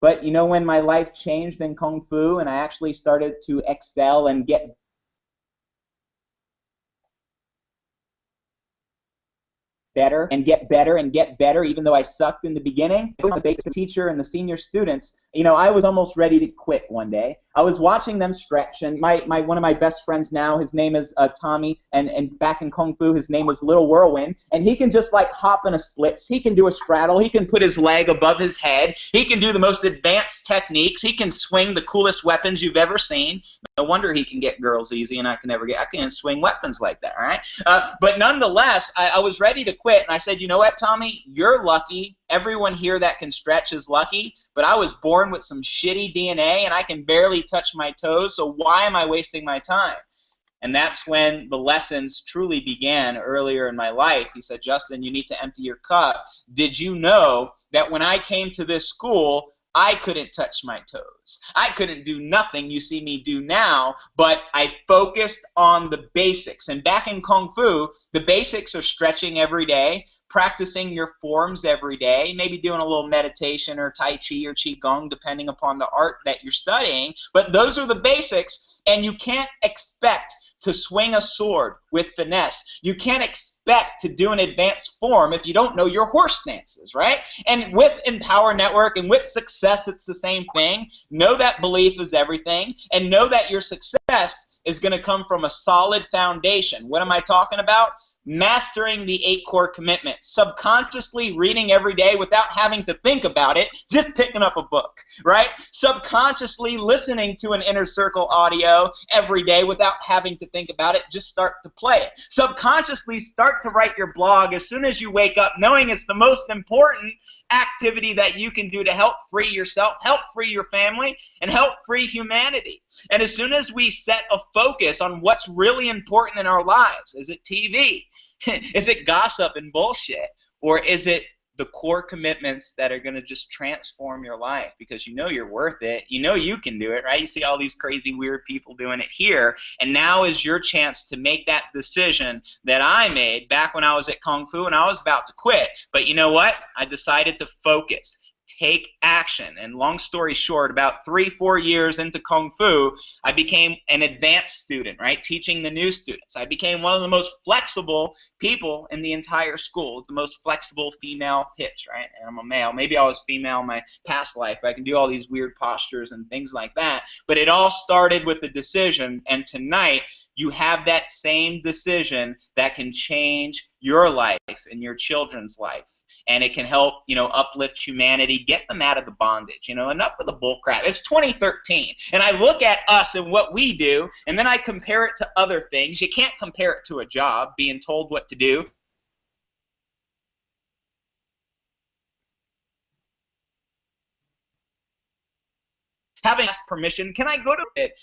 But when my life changed in Kung Fu and I actually started to excel and get better and get better and get better, even though I sucked in the beginning, the basic teacher and the senior students, I was almost ready to quit one day. I was watching them stretch, and one of my best friends now, his name is Tommy, and back in Kung Fu, his name was Little Whirlwind, and he can just like hop in a splits, he can do a straddle, he can put his leg above his head, he can do the most advanced techniques, he can swing the coolest weapons you've ever seen. No wonder he can get girls easy, and I can't swing weapons like that, right? But nonetheless, I was ready to quit, and I said, you know what, Tommy, you're lucky. Everyone here that can stretch is lucky, but I was born with some shitty DNA, and I can barely touch my toes, so why am I wasting my time? And that's when the lessons truly began earlier in my life. He said, Justin, you need to empty your cup. Did you know that when I came to this school, I couldn't touch my toes. I couldn't do nothing you see me do now, but I focused on the basics. And back in Kung Fu, the basics are stretching every day, practicing your forms every day, maybe doing a little meditation or Tai Chi or Qigong, depending upon the art that you're studying. But those are the basics, and you can't expect to swing a sword with finesse. You can't expect to do an advanced form if you don't know your horse stances, right? And with Empower Network and with success, it's the same thing. Know that belief is everything, and know that your success is going to come from a solid foundation. What am I talking about? Mastering the 8 core commitments, subconsciously reading every day without having to think about it, just picking up a book, right? Subconsciously listening to an Inner Circle audio every day without having to think about it, just start to play it. Subconsciously start to write your blog as soon as you wake up, knowing it's the most important activity that you can do to help free yourself, help free your family, and help free humanity. And as soon as we set a focus on what's really important in our lives, is it TV? Is it gossip and bullshit? Or is it the core commitments that are going to just transform your life because you know you're worth it, you know you can do it, right? You see all these crazy, weird people doing it here, and now is your chance to make that decision that I made back when I was at Kung Fu and I was about to quit. But you know what? I decided to focus. Take action. And long story short, about 3-4 years into Kung Fu, I became an advanced student, right? Teaching the new students. I became one of the most flexible people in the entire school, the most flexible female hips, right? And I'm a male. Maybe I was female in my past life, but I can do all these weird postures and things like that. But it all started with a decision, and tonight, you have that same decision that can change your life and your children's life. And it can help, uplift humanity, get them out of the bondage. Enough with the bull crap. It's 2013, and I look at us and what we do, and then I compare it to other things. You can't compare it to a job, being told what to do. Having asked permission, can I go to it?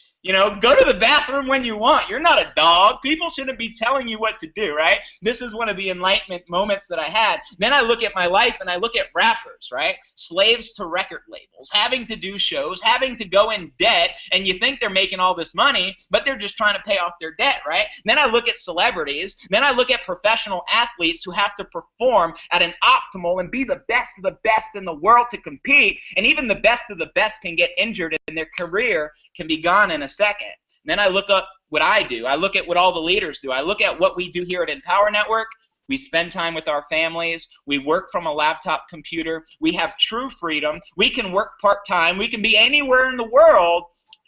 Go to the bathroom when you want. You're not a dog. People shouldn't be telling you what to do, right? This is one of the enlightenment moments that I had. Then I look at my life and I look at rappers, right? Slaves to record labels, having to do shows, having to go in debt, and you think they're making all this money, but they're just trying to pay off their debt, right? Then I look at celebrities. Then I look at professional athletes who have to perform at an optimal and be the best of the best in the world to compete, and even the best of the best can get injured and their career can be gone in a second. And then I look up what I do. I look at what all the leaders do. I look at what we do here at Empower Network. We spend time with our families. We work from a laptop computer. We have true freedom. We can work part-time. We can be anywhere in the world.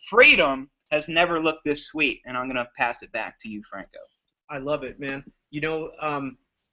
Freedom has never looked this sweet. And I'm going to pass it back to you, Franco. I love it, man.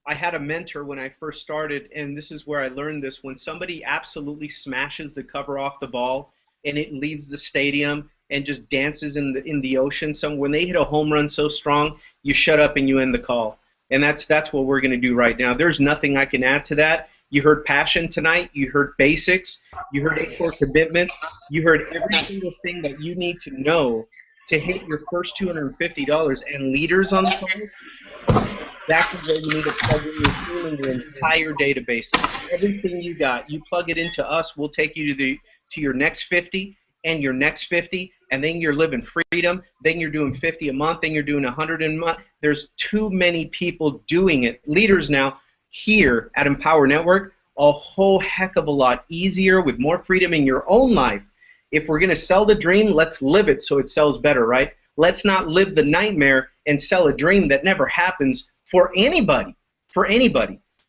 I had a mentor when I first started, and this is where I learned this. When somebody absolutely smashes the cover off the ball and it leaves the stadium and just dances in the ocean, so when they hit a home run so strong, you shut up and you end the call. And that's what we're going to do right now. There's nothing I can add to that. You heard passion tonight. You heard basics. You heard 8 core commitments. You heard every single thing that you need to know to hit your first $250. And leaders on the call, exactly where you need to plug in your team and your entire database. Everything you got, you plug it into us. We'll take you to your next 50 and your next 50, and then you're living freedom. Then you're doing 50 a month. Then you're doing 100 a month. There's too many people doing it. Leaders now here at Empower Network, a whole heck of a lot easier with more freedom in your own life. If we're going to sell the dream, let's live it so it sells better, right? Let's not live the nightmare and sell a dream that never happens for anybody,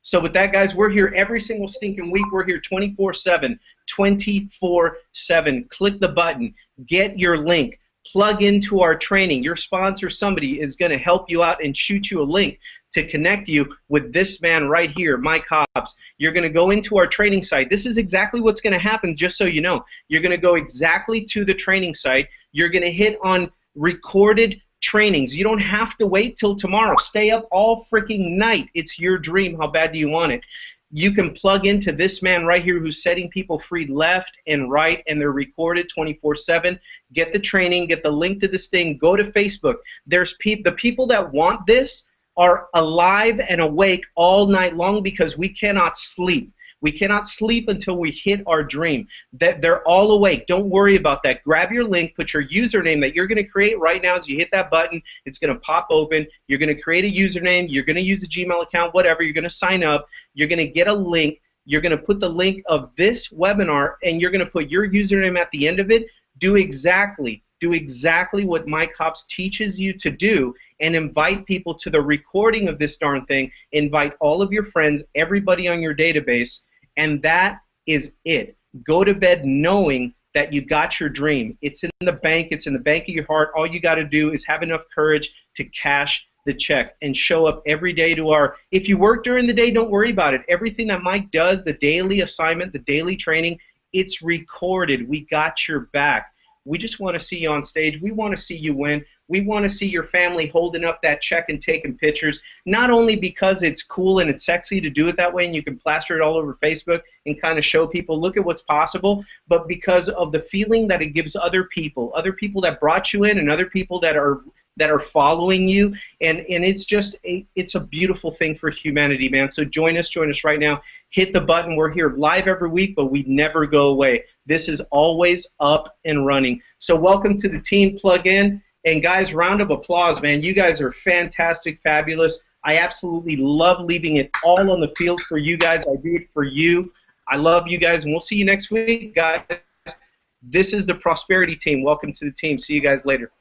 So with that, guys, we're here every single stinking week. We're here 24/7, 24/7. Click the button. Get your link. Plug into our training. Your sponsor, somebody, is going to help you out and shoot you a link to connect you with this man right here, Mike Hobbs. You're going to go into our training site. This is exactly what's going to happen, just so you know. You're going to go exactly to the training site. You're going to hit on recorded trainings. You don't have to wait till tomorrow. Stay up all freaking night. It's your dream. How bad do you want it? You can plug into this man right here who's setting people free left and right, and they're recorded 24/7. Get the training, get the link to this thing, go to Facebook. There's the people that want this are alive and awake all night long because we cannot sleep. We cannot sleep until we hit our dream. That they're all awake. Don't worry about that. Grab your link, put your username that you're going to create right now. As you hit that button, it's going to pop open. You're going to create a username. You're going to use a Gmail account, whatever. You're going to sign up. You're going to get a link. You're going to put the link of this webinar, and you're going to put your username at the end of it. Do exactly what Mike Hobbs teaches you to do, and invite people to the recording of this darn thing. Invite all of your friends, everybody on your database. And that is it. Go to bed knowing that you got your dream. It's in the bank. It's in the bank of your heart. All you got to do is have enough courage to cash the check and show up every day to our, if you work during the day, don't worry about it. Everything that Mike does, the daily assignment, the daily training, it's recorded. We got your back. We just want to see you on stage. We want to see you win. We want to see your family holding up that check and taking pictures, not only because it's cool and it's sexy to do it that way and you can plaster it all over Facebook and kind of show people, look at what's possible, but because of the feeling that it gives other people that brought you in and other people that are following you, and it's just it's a beautiful thing for humanity, man. So join us right now. Hit the button. We're here live every week, but we never go away. This is always up and running. So welcome to the team. Plug in. And guys, round of applause, man. You guys are fantastic, fabulous. I absolutely love leaving it all on the field for you guys. I do it for you. I love you guys, and we'll see you next week, guys. This is the Prosperity Team. Welcome to the team. See you guys later.